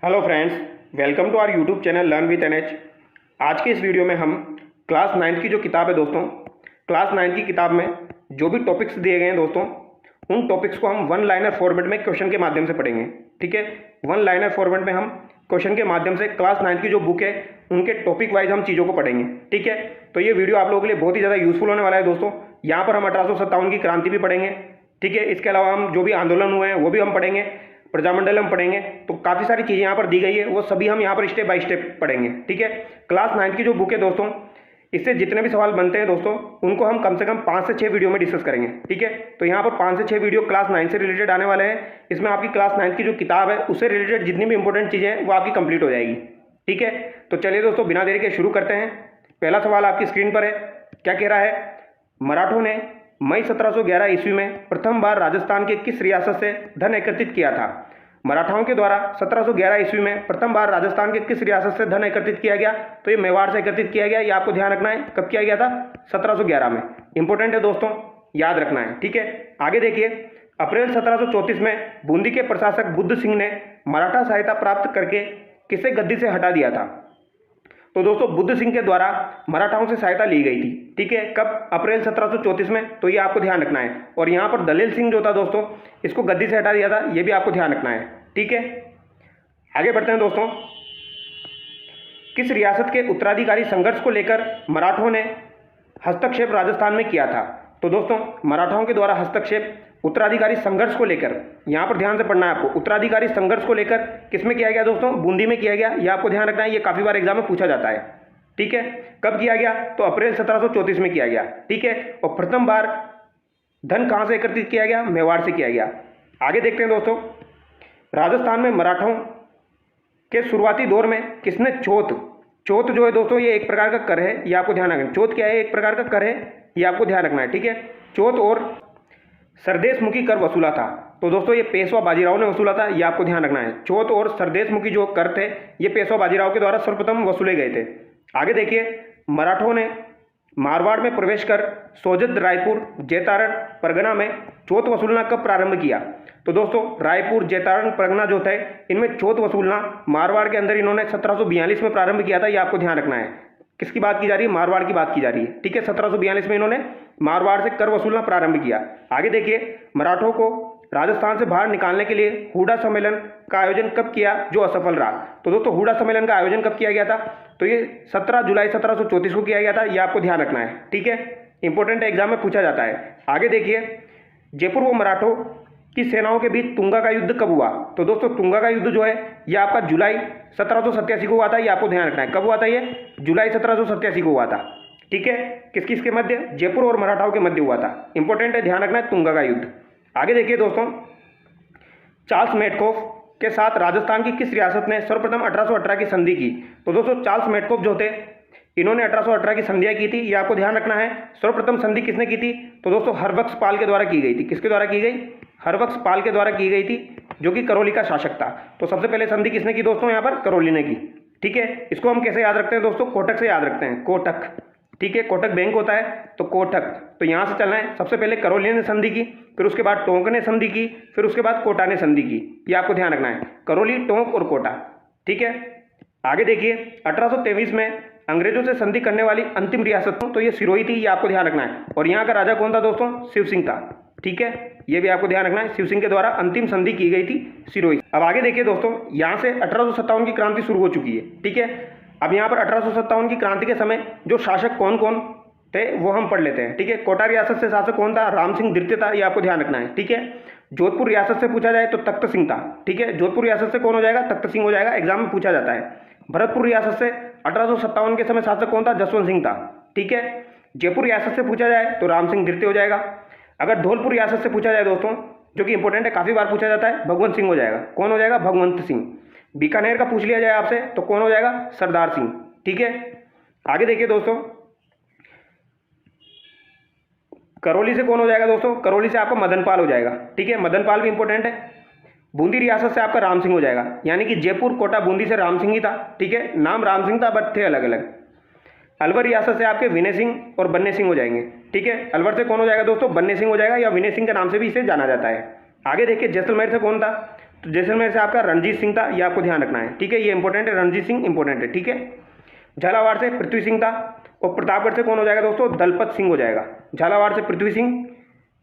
Hello friends, welcome to our YouTube channel learn with NH. आज के इस video में हम क्लास 9 की जो किताब है दोस्तों, क्लास 9 की किताब में जो भी टॉपिक्स दिए गए हैं दोस्तों, उन टॉपिक्स को हम वन लाइनर फॉर्मेट में क्वेश्चन के माध्यम से पढ़ेंगे। ठीक है, वन लाइनर फॉर्मेट में हम क्वेश्चन के माध्यम से क्लास 9 की जो बुक है उनके टॉपिक वाइज हम चीज़ों को पढ़ेंगे। ठीक है, तो ये वीडियो आप लोगों के लिए बहुत ही ज़्यादा यूजफुल होने वाला है दोस्तों। यहाँ पर हम 1857 की क्रांति भी पढ़ेंगे। ठीक है, इसके अलावा हम जो भी आंदोलन हुए हैं वो भी हम पढ़ेंगे, प्रजामंडल हम पढ़ेंगे। तो काफ़ी सारी चीज़ें यहाँ पर दी गई है, वो सभी हम यहाँ पर स्टेप बाय स्टेप पढ़ेंगे। ठीक है, क्लास 9 की जो बुक है दोस्तों, इससे जितने भी सवाल बनते हैं दोस्तों, उनको हम कम से कम 5 से 6 वीडियो में डिस्कस करेंगे। ठीक है, तो यहाँ पर 5 से 6 वीडियो क्लास 9 से रिलेटेड आने वाले हैं। इसमें आपकी क्लास 9 की जो किताब है उससे रिलेटेड जितनी भी इंपॉर्टेंट चीज़ें हैं वो आपकी कंप्लीट हो जाएगी। ठीक है, तो चलिए दोस्तों, बिना देरी के शुरू करते हैं। पहला सवाल आपकी स्क्रीन पर है। क्या कह रहा है? मराठों ने मई 1711 ईस्वी में प्रथम बार राजस्थान के किस रियासत से धन एकत्रित किया था? मराठाओं के द्वारा 1711 ईस्वी में प्रथम बार राजस्थान के किस रियासत से धन एकत्रित किया गया? तो ये मेवाड़ से एकत्रित किया गया। ये आपको ध्यान रखना है, कब किया गया था? 1711 में। इंपॉर्टेंट है दोस्तों, याद रखना है। ठीक है, आगे देखिए। अप्रैल 1734 में बूंदी के प्रशासक बुद्ध सिंह ने मराठा सहायता प्राप्त करके किसे गद्दी से हटा दिया था? तो दोस्तों, बुद्ध सिंह के द्वारा मराठाओं से सहायता ली गई थी। ठीक है, कब? अप्रैल 1734 में। तो ये आपको ध्यान रखना है। और यहाँ पर दलेल सिंह जो था दोस्तों, इसको गद्दी से हटा दिया था, ये भी आपको ध्यान रखना है। ठीक है, आगे बढ़ते हैं दोस्तों। किस रियासत के उत्तराधिकारी संघर्ष को लेकर मराठों ने हस्तक्षेप राजस्थान में किया था? तो दोस्तों, मराठाओं के द्वारा हस्तक्षेप उत्तराधिकारी संघर्ष को लेकर, यहाँ पर ध्यान से पढ़ना है आपको। उत्तराधिकारी संघर्ष को लेकर किसमें किया गया दोस्तों? बूंदी में किया गया। ये आपको ध्यान रखना है, ये काफी बार एग्जाम में पूछा जाता है। ठीक है, कब किया गया? तो अप्रैल 1734 में किया गया। ठीक है, और प्रथम बार धन कहां से एकत्रित किया गया? मेवाड़ से किया गया। आगे देखते हैं दोस्तों। राजस्थान में मराठों के शुरुआती दौर में किसने चौथ जो है दोस्तों, ये एक प्रकार का कर है, ये आपको ध्यान रखना है। चौथ क्या है? एक प्रकार का कर है, ये आपको ध्यान रखना है। ठीक है, चौथ और सरदेशमुखी कर वसूला था। तो दोस्तों, ये पेशवा बाजीराव ने वसूला था, ये आपको ध्यान रखना है। चौथ और सरदेशमुखी जो कर थे, ये पेशवा बाजीराव के द्वारा सर्वप्रथम वसूले गए थे। आगे देखिए। मराठों ने मारवाड़ में प्रवेश कर सोजत, रायपुर, जैतारण परगना में चौथ वसूलना कब प्रारंभ किया? तो दोस्तों, रायपुर, जैतारण परगना जो थे, इनमें चौथ वसूलना मारवाड़ के अंदर इन्होंने 1742 में प्रारंभ किया था। ये आपको ध्यान रखना है। किसकी बात की जा रही है? मारवाड़ की बात की जा रही है। ठीक है, 1742 में इन्होंने मारवाड़ से कर वसूलना प्रारंभ किया। आगे देखिए। मराठों को राजस्थान से बाहर निकालने के लिए हुडा सम्मेलन का आयोजन कब किया, जो असफल रहा? तो दोस्तों, हुडा सम्मेलन का आयोजन कब किया गया था? तो ये 17 जुलाई 1734 को किया गया था। ये आपको ध्यान रखना है। ठीक है, इंपॉर्टेंट है, एग्जाम में पूछा जाता है। आगे देखिए। जयपुर व मराठों की सेनाओं के बीच तुंगा का युद्ध कब हुआ? तो दोस्तों, तुंगा का युद्ध जो है ये आपका जुलाई 1787 को हुआ था। ये आपको ध्यान रखना है, कब हुआ था? ये जुलाई 1787 को हुआ था। ठीक है, किस किस के मध्य? जयपुर और मराठाओं के मध्य हुआ था। इंपॉर्टेंट है, ध्यान रखना है, तुंगा का युद्ध। आगे देखिए दोस्तों। चार्ल्स मेटकॉफ के साथ राजस्थान की किस रियासत ने सर्वप्रथम 1818 की संधि की? तो दोस्तों, चार्ल्स मेटकॉफ जो थे, इन्होंने 1818 की संधियां की थी। ये आपको ध्यान रखना है। सर्वप्रथम संधि किसने की थी? तो दोस्तों, हरबख्श पाल के द्वारा की गई थी। किसके द्वारा की गई? हरबख्श पाल के द्वारा की गई थी, जो कि करौली का शासक था। तो सबसे पहले संधि किसने की दोस्तों? यहाँ पर करौली ने की। ठीक है, इसको हम कैसे याद रखते हैं दोस्तों? कोटक से याद रखते हैं, कोटक। ठीक है, कोटक बैंक होता है, तो कोटक। तो यहाँ से चलना है। सबसे पहले करौली ने संधि की, फिर उसके बाद टोंक ने संधि की, फिर उसके बाद कोटा ने संधि की। ये आपको ध्यान रखना है, करौली, टोंक और कोटा। ठीक है, आगे देखिए। 1823 में अंग्रेजों से संधि करने वाली अंतिम रियासत, तो ये सिरोही थी। ये आपको ध्यान रखना है। और यहाँ का राजा कौन था दोस्तों? शिव सिंह था। ठीक है, ये भी आपको ध्यान रखना है। शिव सिंह के द्वारा अंतिम संधि की गई थी सिरोही। अब आगे देखिए दोस्तों, यहाँ से 1857 की क्रांति शुरू हो चुकी है। ठीक है, अब यहाँ पर 1857 की क्रांति के समय जो शासक कौन कौन थे वो हम पढ़ लेते हैं। ठीक है, कोटा रियासत से शासक कौन था? राम सिंह द्वितीय था। ये आपको ध्यान रखना है। ठीक है, जोधपुर रियासत से पूछा जाए तो तख्त सिंह था। ठीक है, जोधपुर रियासत से कौन हो जाएगा? तख्त सिंह हो जाएगा, एग्जाम में पूछा जाता है। भरतपुर रियासत से 1857 के समय शासक कौन था? जसवंत सिंह था। ठीक है, जयपुर रियासत से पूछा जाए तो राम सिंह द्वितीय हो जाएगा। अगर धौलपुर रियासत से पूछा जाए दोस्तों, जो कि इंपॉर्टेंट है, काफी बार पूछा जाता है, भगवंत सिंह हो जाएगा। कौन हो जाएगा? भगवंत सिंह। बीकानेर का पूछ लिया जाए आपसे तो कौन हो जाएगा? सरदार सिंह। ठीक है, आगे देखिए दोस्तों। करौली से कौन हो जाएगा दोस्तों? करौली से आपका मदनपाल हो जाएगा। ठीक है, मदनपाल भी इंपॉर्टेंट है। बूंदी रियासत से आपका राम सिंह हो जाएगा, यानी कि जयपुर, कोटा, बूंदी से राम सिंह ही था। ठीक है, नाम राम सिंह था, बट थे अलग अलग। अलवर रियासत से आपके विनय सिंह और बन्ने सिंह हो जाएंगे। ठीक है, अलवर से कौन हो जाएगा दोस्तों? बन्ने सिंह हो जाएगा, या विनय सिंह के नाम से भी इसे जाना जाता है। आगे देखिए। जैसलमेर से कौन था? तो जैसलमेर से आपका रणजीत सिंह था, ये आपको ध्यान रखना है, ठीक है, ये इंपॉर्टेंट है, रणजीत सिंह इंपॉर्टेंट है, ठीक है। झालावाड़ से पृथ्वी सिंह था, और प्रतापगढ़ से कौन हो जाएगा दोस्तों, दलपत सिंह हो जाएगा। झालावाड़ से पृथ्वी सिंह,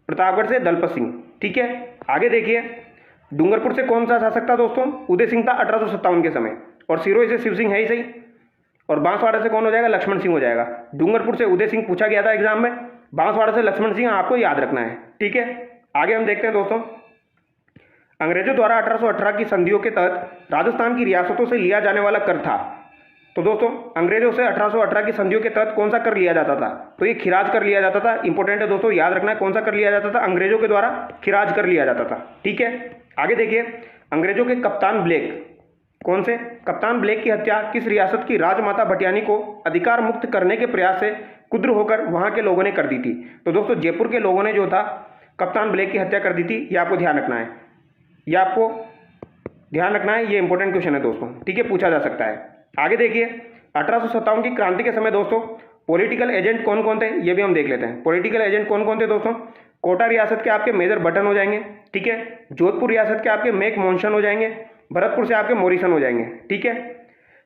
प्रतापगढ़ से दलपत सिंह, ठीक है। आगे देखिए, डूंगरपुर से कौन सा शासक था दोस्तों, उदय सिंह था 1857 के समय, और सिरोही से शिव सिंह है ही सही, और बांसवाड़ा से कौन हो जाएगा, लक्ष्मण सिंह हो जाएगा। डूंगरपुर से उदय सिंह पूछा गया था एग्जाम में, बांसवाड़ा से लक्ष्मण सिंह आपको याद रखना है, ठीक है। आगे हम देखते हैं दोस्तों, अंग्रेजों द्वारा 1818 की संधियों के तहत राजस्थान की रियासतों से लिया जाने वाला कर था। तो दोस्तों अंग्रेजों से 1818 की संधियों के तहत कौन सा कर लिया जाता था, तो ये खिराज कर लिया जाता था। इंपॉर्टेंट है दोस्तों, याद रखना है कौन सा कर लिया जाता था, अंग्रेजों के द्वारा खिराज कर लिया जाता था, ठीक है। आगे देखिए, अंग्रेजों के कप्तान ब्लेक, कौन से कप्तान ब्लेक की हत्या किस रियासत की राजमाता भटियानी को अधिकार मुक्त करने के प्रयास से कुद्र होकर वहां के लोगों ने कर दी थी। तो दोस्तों जयपुर के लोगों ने जो था कप्तान ब्लेक की हत्या कर दी थी, ये आपको ध्यान रखना है, ये आपको ध्यान रखना है, ये इंपॉर्टेंट क्वेश्चन है दोस्तों, ठीक है, पूछा जा सकता है। आगे देखिए, 1857 की क्रांति के समय दोस्तों पॉलिटिकल एजेंट कौन कौन थे, ये भी हम देख लेते हैं। पॉलिटिकल एजेंट कौन कौन थे दोस्तों, कोटा रियासत के आपके मेजर बटन हो जाएंगे, ठीक है। जोधपुर रियासत के आपके मेक मोहनसन हो जाएंगे, भरतपुर से आपके मोरिसन हो जाएंगे, ठीक है।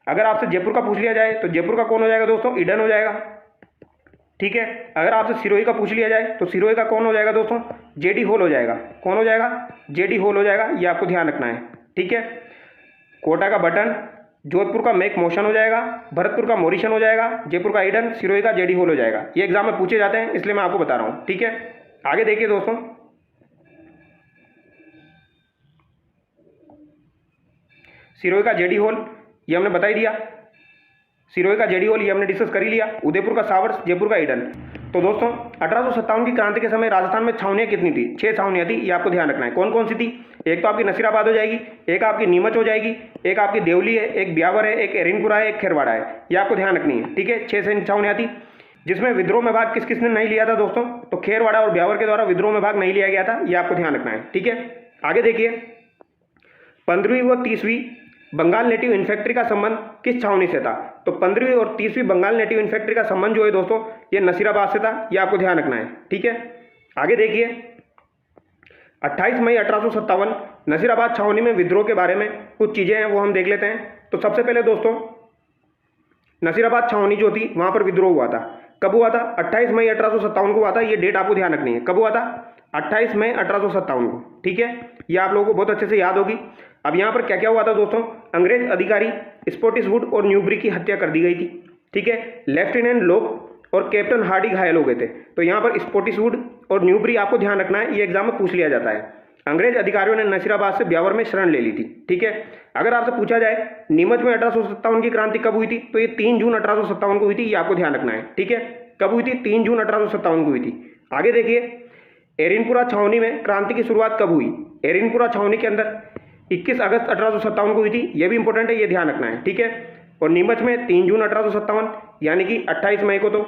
अगर आपसे जयपुर का पूछ लिया जाए तो जयपुर का कौन हो जाएगा दोस्तों, ईडन हो जाएगा, ठीक है। अगर आपसे सिरोही का पूछ लिया जाए तो सिरोही का कौन हो जाएगा दोस्तों, जेडी होल हो जाएगा, कौन हो जाएगा, जेडी होल हो जाएगा, ये आपको ध्यान रखना है, ठीक है। कोटा का बटन, जोधपुर का मेक मोशन हो जाएगा, भरतपुर का मोरिशन हो जाएगा, जयपुर का ईडन, सिरोही का जेडी होल हो जाएगा। ये एग्जाम में पूछे जाते हैं इसलिए मैं आपको बता रहा हूं, ठीक है। आगे देखिए दोस्तों, सिरोही का जेडी होल ये हमने बता ही दिया, सिरोही का जेडी होल ये हमने डिस्कस कर ही लिया, उदयपुर का सावर्स, जयपुर का ईडन। तो दोस्तों 1857 की क्रांति के समय राजस्थान में छावनियां कितनी थी, 6 छावनियां थी, ये आपको ध्यान रखना है। कौन कौन सी थी, एक तो आपकी नसीराबाद हो जाएगी, एक आपकी नीमच हो जाएगी, एक आपकी देवली है, एक ब्यावर है, एक एरिनपुरा है, एक खेरवाड़ा है, ये आपको ध्यान रखनी है, ठीक है। 6 छावनियां थी, जिसमें विद्रोह में भाग किस किसने नहीं लिया था दोस्तों, तो खेरवाड़ा और ब्यावर के द्वारा विद्रोह में भाग नहीं लिया गया था, ये आपको ध्यान रखना है, ठीक है। आगे देखिए, 15वीं व 30वीं बंगाल नेटिव इन्फेक्ट्री का संबंध किस छावनी से था, तो 15वीं और 30वीं बंगाल नेटिव इन्फेक्ट्री का संबंध जो है दोस्तों ये नसीराबाद से था, ये आपको ध्यान रखना है, ठीक है। आगे देखिए, 28 मई 1857 नसीराबाद छावनी में विद्रोह के बारे में कुछ चीजें हैं वो हम देख लेते हैं। तो सबसे पहले दोस्तों नसीराबाद छावनी जो थी वहां पर विद्रोह हुआ था, कब हुआ था, 28 मई 1857 को हुआ था, ये डेट आपको ध्यान रखनी है, कब हुआ था, 28 मई 1857 को, ठीक है। ये आप लोगों को बहुत अच्छे से याद होगी। अब यहाँ पर क्या क्या हुआ था दोस्तों, अंग्रेज अधिकारी स्पॉटिसवुड और न्यूबरी की हत्या कर दी गई थी, ठीक है। लेफ्टिनेंट लोक और कैप्टन हार्डी घायल हो गए थे। तो यहाँ पर स्पॉटिसवुड और न्यूबरी आपको ध्यान रखना है, ये एग्जाम में पूछ लिया जाता है। अंग्रेज अधिकारियों ने नसीराबाद से ब्यावर में शरण ले ली थी, ठीक है। अगर आपसे पूछा जाए नीमच में 1857 की क्रांति कब हुई थी, तो ये 3 जून 1857 को हुई थी, ये आपको ध्यान रखना है, ठीक है। कब हुई थी, 3 जून 1857 को हुई थी। आगे देखिए, एरिनपुरा छावनी में क्रांति की शुरुआत कब हुई, एरिनपुरा छावनी के अंदर 21 अगस्त 1857 को हुई थी, ये भी इंपॉर्टेंट है, ये ध्यान रखना है, ठीक है। और नीमच में 3 जून 1857 यानी कि 28 मई को तो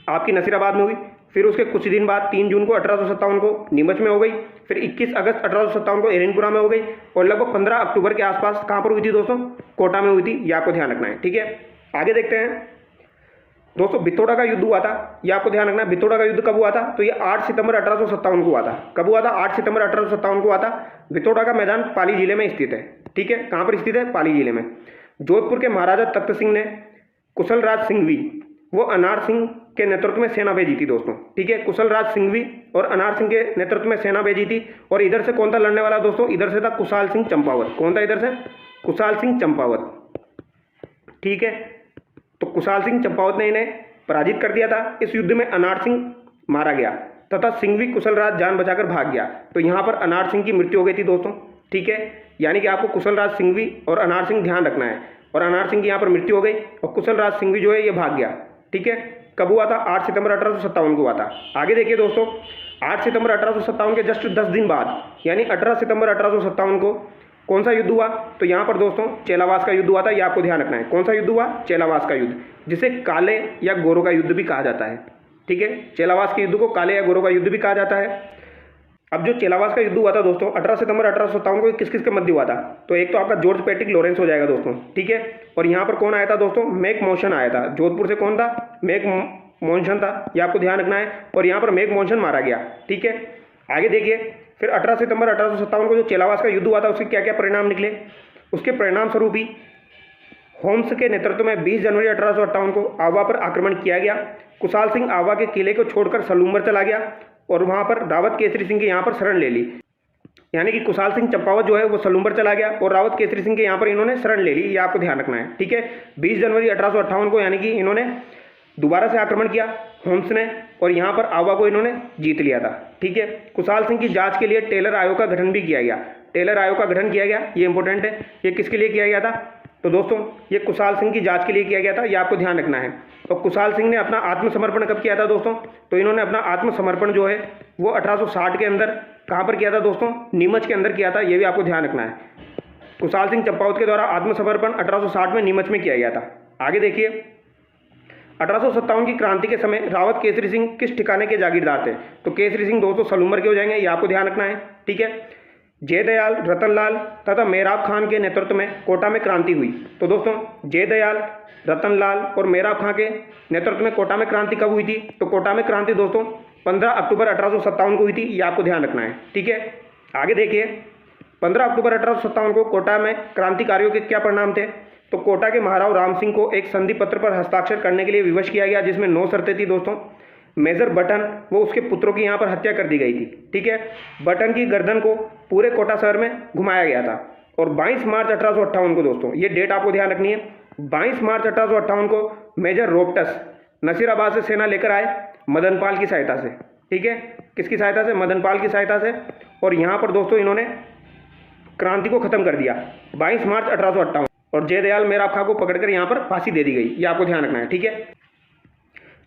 आपकी नसीराबाद में हुई, फिर उसके कुछ दिन बाद 3 जून को 1857 को नीमच में हो गई, फिर 21 अगस्त 1857 को एरिनपुरा में हो गई, और लगभग 15 अक्टूबर के आसपास कहाँ पर हुई थी दोस्तों, कोटा में हुई थी, ये आपको ध्यान रखना है, ठीक है। आगे देखते हैं दोस्तों, बिथोड़ा का युद्ध हुआ था, ये आपको ध्यान रखना है। बिथोड़ा का युद्ध कब हुआ था, तो ये 8 सितंबर 1857 को हुआ था, कब हुआ था, 8 सितंबर 1857 को हुआ था। बिथोड़ा का मैदान पाली जिले में स्थित है, ठीक है। कहाँ पर स्थित है, पाली जिले में। जोधपुर के महाराजा तख्त सिंह ने कुशलराज सिंघवी वो अनार सिंह के नेतृत्व में सेना भेजी थी दोस्तों, ठीक है। कुशलराज सिंघवी और अनार सिंह के नेतृत्व में सेना भेजी थी, और इधर से कौन था लड़ने वाला दोस्तों, इधर से था कुशाल सिंह चंपावत। कौन था इधर से, कुशाल सिंह चंपावत, ठीक है। तो कुशाल सिंह चंपावत ने इन्हें पराजित कर दिया था। इस युद्ध में अनार सिंह मारा गया तथा सिंघवी कुशलराज जान बचाकर भाग गया। तो यहाँ पर अनार सिंह की मृत्यु हो गई थी दोस्तों, ठीक है। यानी कि आपको कुशलराज सिंघवी और अनार सिंह ध्यान रखना है, और अनार सिंह की यहाँ पर मृत्यु हो गई और कुशलराज सिंघवी जो है ये भाग गया, ठीक है। कब हुआ था, 8 सितंबर 1857 को हुआ था। आगे देखिए दोस्तों, 8 सितंबर 1857 के जस्ट 10 दिन बाद यानी 18 सितंबर 1857 को कौन सा युद्ध हुआ, तो यहाँ पर दोस्तों चेलावास का युद्ध हुआ था, ये आपको ध्यान रखना है। कौन सा युद्ध हुआ, चेलावास का युद्ध, जिसे काले या गोरों का युद्ध भी कहा जाता है, ठीक है। चेलावास के युद्ध को काले या गोरों का युद्ध भी कहा जाता है। अब जो चेलावास का युद्ध हुआ था दोस्तों 18 सितंबर 1857 को किस किस के मध्य हुआ था, तो एक तो आपका जॉर्ज पैट्रिक लॉरेंस हो जाएगा दोस्तों, ठीक है। और यहाँ पर कौन आया था दोस्तों, मेक मोशन आया था। जोधपुर से कौन था, मेक मोशन था, ये आपको ध्यान रखना है। और यहाँ पर मेक मोशन मारा गया, ठीक है। आगे देखिए, फिर 18 सितंबर 1857 को जो चेलावास का युद्ध हुआ था उसके क्या क्या परिणाम निकले, उसके परिणाम स्वरूप ही होम्स के नेतृत्व में 20 जनवरी 1858 को आवा पर आक्रमण किया गया। कुशाल सिंह आवा के किले को छोड़कर सलूम्बर चला गया और वहां पर रावत केसरी सिंह के यहाँ पर शरण ले ली। यानी कि कुशाल सिंह चंपावत जो है वो सलूम्बर चला गया और रावत केसरी सिंह के यहाँ पर इन्होंने शरण ले ली, ये आपको ध्यान रखना है, ठीक है। 20 जनवरी 1858 को यानी कि इन्होंने दोबारा से आक्रमण किया होम्स ने और यहाँ पर आवा को इन्होंने जीत लिया था, ठीक है। कुशाल सिंह की जांच के लिए टेलर आयोग का गठन भी किया गया। टेलर आयोग का गठन किया गया, ये इंपॉर्टेंट है। ये किसके लिए किया गया था? तो दोस्तों ये कुशाल सिंह की जांच के लिए किया गया था, ये आपको ध्यान रखना है। और कुशाल सिंह ने अपना आत्मसमर्पण कब किया था दोस्तों? तो इन्होंने अपना आत्मसमर्पण जो है वो 1860 के अंदर कहाँ पर किया था दोस्तों? नीमच के अंदर किया था, ये भी आपको ध्यान रखना है। कुशाल सिंह चंपावत के द्वारा आत्मसमर्पण 1860 में नीमच में किया गया था। आगे देखिए, 1857 की क्रांति के समय रावत केसरी सिंह किस ठिकाने के जागीरदार थे? तो केसरी सिंह दोस्तों सलूम्बर के हो जाएंगे, ये आपको ध्यान रखना है, ठीक है। जयदयाल, रतनलाल तथा मेहराब खान के नेतृत्व में कोटा में क्रांति हुई। तो दोस्तों जयदयाल, रतनलाल और मेहराब खान के नेतृत्व में कोटा में क्रांति कब हुई थी? तो कोटा में क्रांति दोस्तों 15 अक्टूबर 1857 को हुई थी, ये आपको ध्यान रखना है, ठीक है। आगे देखिए, 15 अक्टूबर 1857 को कोटा में क्रांतिकारियों के क्या परिणाम थे? तो कोटा के महाराव राम सिंह को एक संधि पत्र पर हस्ताक्षर करने के लिए विवश किया गया, जिसमें 9 शर्तें थी दोस्तों। मेजर बटन वो उसके पुत्रों की यहाँ पर हत्या कर दी गई थी, ठीक है। बटन की गर्दन को पूरे कोटा शहर में घुमाया गया था। और 22 मार्च 1858 को दोस्तों, ये डेट आपको ध्यान रखनी है, 22 मार्च 1858 को मेजर रोपटस नसीराबाद से सेना लेकर आए मदनपाल की सहायता से, ठीक है। किसकी सहायता से? मदनपाल की सहायता से। और यहाँ पर दोस्तों इन्होंने क्रांति को खत्म कर दिया 22 मार्च 1858। और जयदयाल मेहराब खां को पकड़कर यहाँ पर फांसी दे दी गई, ये आपको ध्यान रखना है, ठीक है।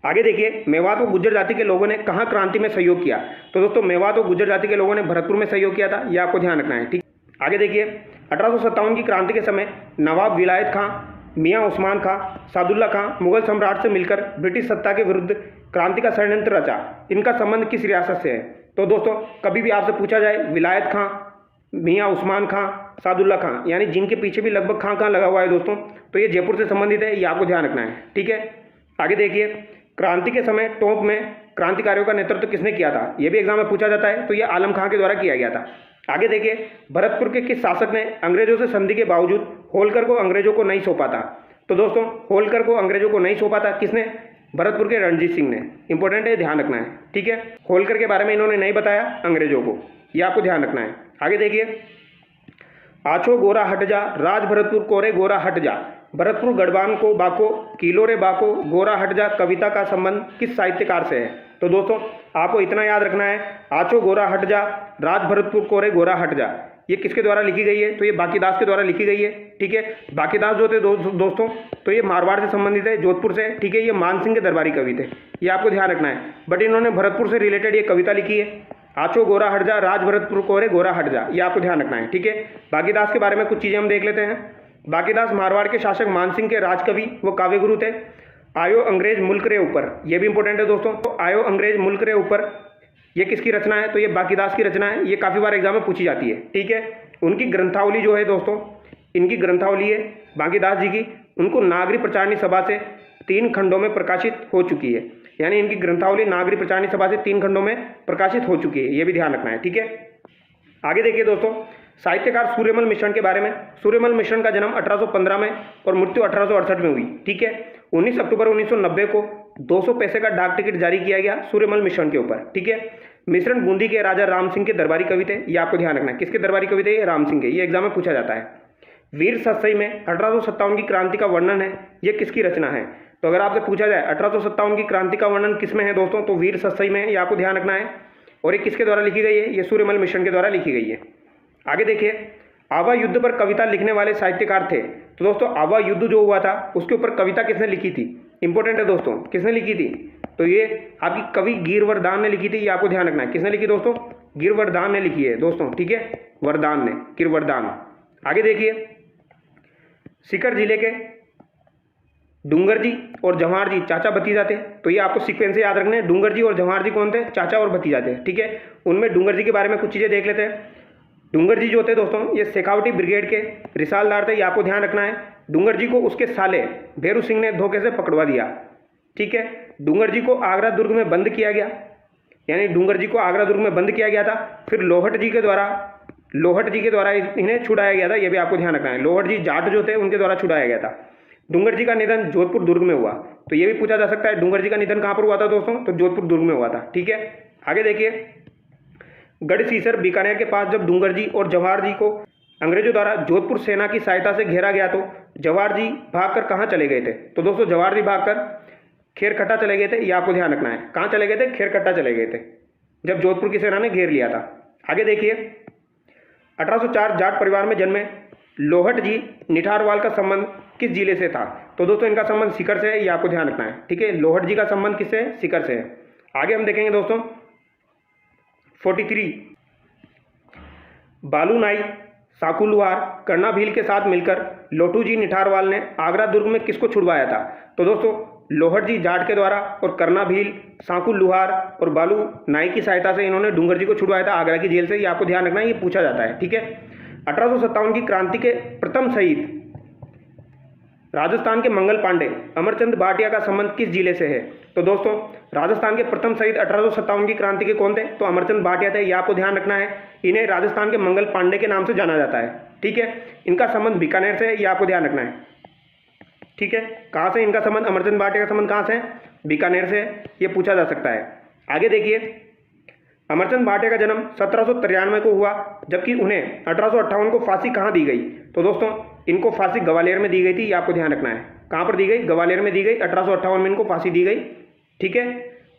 आगे देखिए, मेवात व गुर्जर जाति के लोगों ने कहाँ क्रांति में सहयोग किया? तो दोस्तों मेवात व गुर्जर जाति के लोगों ने भरतपुर में सहयोग किया था, ये आपको ध्यान रखना है, ठीक। आगे देखिए, 1857 की क्रांति के समय नवाब विलायत खां, मियाँ उस्मान खां, सादुल्ला खां मुगल सम्राट से मिलकर ब्रिटिश सत्ता के विरुद्ध क्रांति का षड्यंत्र रचा। इनका संबंध किस रियासत से है? तो दोस्तों कभी भी आपसे पूछा जाए विलायत खां, मियाँ उस्मान खां, सादुल्ला खां, यानी जिनके पीछे भी लगभग खां लगा हुआ है दोस्तों, तो ये जयपुर से संबंधित है, ये आपको ध्यान रखना है, ठीक है। आगे देखिए, क्रांति के समय टोंक में क्रांतिकारियों का नेतृत्व किसने किया था? ये भी एग्जाम में पूछा जाता है, तो ये आलम खां के द्वारा किया गया था। आगे देखिए, भरतपुर के किस शासक ने अंग्रेजों से संधि के बावजूद होलकर को अंग्रेजों को नहीं सौंपा था? तो दोस्तों होलकर को अंग्रेजों को नहीं सौंपा था, किसने? भरतपुर के रणजीत सिंह ने। इंपॉर्टेंट है, ध्यान रखना है, ठीक है। होलकर के बारे में इन्होंने नहीं बताया अंग्रेजों को, ये आपको ध्यान रखना है। आगे देखिए, आछो गोरा हट जा, राज भरतपुर कोरे गोरा हट जा, भरतपुर गढ़वान को बाको, किलो रे बाको, गोरा हट जा कविता का संबंध किस साहित्यकार से है? तो दोस्तों आपको इतना याद रखना है, आछो गोरा हट जा, राज भरतपुर कोरे गोरा हट जा, ये किसके द्वारा लिखी गई है? तो ये बाकीदास के द्वारा लिखी गई है, ठीक है। बाकीदास जो थे दोस्तों, तो ये मारवाड़ से संबंधित है, जोधपुर से, ठीक है। ये मानसिंह के दरबारी कवि थे, ये आपको ध्यान रखना है। बट इन्होंने भरतपुर से रिलेटेड ये कविता लिखी है, आछो गोरा हट जा, राज भरतपुर कोरे गोरा हट जा, ये आपको ध्यान रखना है, ठीक है। बाकीदास के बारे में कुछ चीज़ें हम देख लेते हैं। बाकीदास मारवाड़ के शासक मानसिंह के राजकवि व काव्यगुरु थे। आयो अंग्रेज मुल्क रे ऊपर, ये भी इंपॉर्टेंट है दोस्तों। तो आयो अंग्रेज मुल्क रे ऊपर ये किसकी रचना है? तो ये बाकीदास की रचना है, ये काफ़ी बार एग्जाम में पूछी जाती है, ठीक है। उनकी ग्रंथावली जो है दोस्तों, इनकी ग्रंथावली है बाकीदास जी की, उनको नागरी प्रचारणी सभा से 3 खंडों में प्रकाशित हो चुकी है। यानी इनकी ग्रंथावली नागरी प्रचारणी सभा से 3 खंडों में प्रकाशित हो चुकी है, ये भी ध्यान रखना है, ठीक है। आगे देखिए दोस्तों, साहित्यकार सूर्यमल मिश्रण के बारे में। सूर्यमल मिश्रण का जन्म 1815 में और मृत्यु 1868 में हुई, ठीक है। 19 अक्टूबर 1990 को 200 पैसे का डाक टिकट जारी किया गया सूर्यमल मिश्रण के ऊपर, ठीक है। मिश्रण बूंदी के राजा राम सिंह के दरबारी कवि थे, ये आपको ध्यान रखना है। किसके दरबारी कवि थे? ये राम सिंह के, ये एग्जाम में पूछा जाता है। वीर सतसई में 1857 की क्रांति का वर्णन है, ये किसकी रचना है? तो अगर आपसे पूछा जाए 1857 की क्रांति का वर्णन किसमें है दोस्तों, तो वीर सतसई में, ये आपको ध्यान रखना है। और ये किसके द्वारा लिखी गई है? ये सूर्यमल मिश्रण के द्वारा लिखी गई है। आगे देखिए, आवा युद्ध पर कविता लिखने वाले साहित्यकार थे। तो दोस्तों आवा युद्ध जो हुआ था उसके ऊपर कविता किसने लिखी थी? इंपॉर्टेंट है दोस्तों, किसने लिखी थी? तो ये आपकी कवि गिरवरदान ने लिखी थी, ये आपको ध्यान रखना है। किसने लिखी दोस्तों? गिरवरदान ने लिखी है दोस्तों, ठीक है, वरदान ने, गिरवरदान। आगे देखिए, सीकर जिले के डूंगर जी और जवाहर जी चाचा भतीजा थे, तो ये आपको सीक्वेंस से याद रखने हैं। डूंगर जी और जवाहर जी कौन थे? चाचा और भतीजा थे, ठीक है। उनमें डूंगर जी के बारे में कुछ चीज़ें देख लेते हैं। डूंगर जी जो थे दोस्तों, ये शेखावटी ब्रिगेड के रिसालदार थे, ये आपको ध्यान रखना है। डूंगर जी को उसके साले भैरू सिंह ने धोखे से पकड़वा दिया, ठीक है। डूंगर जी को आगरा दुर्ग में बंद किया गया। यानी डूंगर जी को आगरा दुर्ग में बंद किया गया था। फिर लोहट जी के द्वारा इन्हें छुड़ाया गया था, ये भी आपको ध्यान रखना है। लोहट जी जाट जो थे उनके द्वारा छुड़ाया गया था। डूंगर जी का निधन जोधपुर दुर्ग में हुआ, तो ये भी पूछा जा सकता है डूंगर जी का निधन कहाँ पर हुआ था दोस्तों, तो जोधपुर दुर्ग में हुआ था। ठीक है, आगे देखिए, गढ़सीसर बीकानेर के पास जब डूंगर जी और जवाहर जी को अंग्रेजों द्वारा जोधपुर सेना की सहायता से घेरा गया तो जवाहर जी भागकर कहाँ चले गए थे, तो दोस्तों जवाहर जी भागकर खेरकट्टा चले गए थे, ये आपको ध्यान रखना है। कहाँ चले गए थे, खेरकट्टा चले गए थे, जब जोधपुर की सेना ने घेर लिया था। आगे देखिए, 1804 जाट परिवार में जन्मे लोहट जी निठारवाल का संबंध किस जिले से था, तो दोस्तों इनका संबंध सीकर से है, ये आपको ध्यान रखना है। ठीक है, लोहट जी का संबंध किससे है, सीकर से है। आगे हम देखेंगे दोस्तों 43, बालू नाई साकू लुहार कर्णा भील के साथ मिलकर लोटू जी निठारवाल ने आगरा दुर्ग में किसको छुड़वाया था, तो दोस्तों लोहट जी जाट के द्वारा और कर्णा भील, साकू लुहार और बालू नाई की सहायता से इन्होंने डूंगर जी को छुड़वाया था आगरा की जेल से, ये आपको ध्यान रखना है, ये पूछा जाता है। ठीक है, 1857 की क्रांति के प्रथम शहीद राजस्थान के मंगल पांडे अमरचंद भाटिया का संबंध किस जिले से है, तो दोस्तों राजस्थान के प्रथम शहीद 1857 की क्रांति के कौन थे, तो अमरचंद भाटिया थे, ये आपको ध्यान रखना है। इन्हें राजस्थान के मंगल पांडे के नाम से जाना जाता है। ठीक है, इनका संबंध बीकानेर से है, ये आपको ध्यान रखना है। ठीक है, कहाँ से इनका संबंध, अमरचंद भाटिया का संबंध कहाँ से है, बीकानेर से, ये पूछा जा सकता है। आगे देखिए, अमरचंद भाटिया का जन्म 1793 को हुआ, जबकि उन्हें 1858 को फांसी कहाँ दी गई, तो दोस्तों इनको फांसी ग्वालियर में दी गई थी, ये आपको ध्यान रखना है। कहाँ पर दी गई, ग्वालियर में दी गई, 1858 में इनको फांसी दी गई। ठीक है,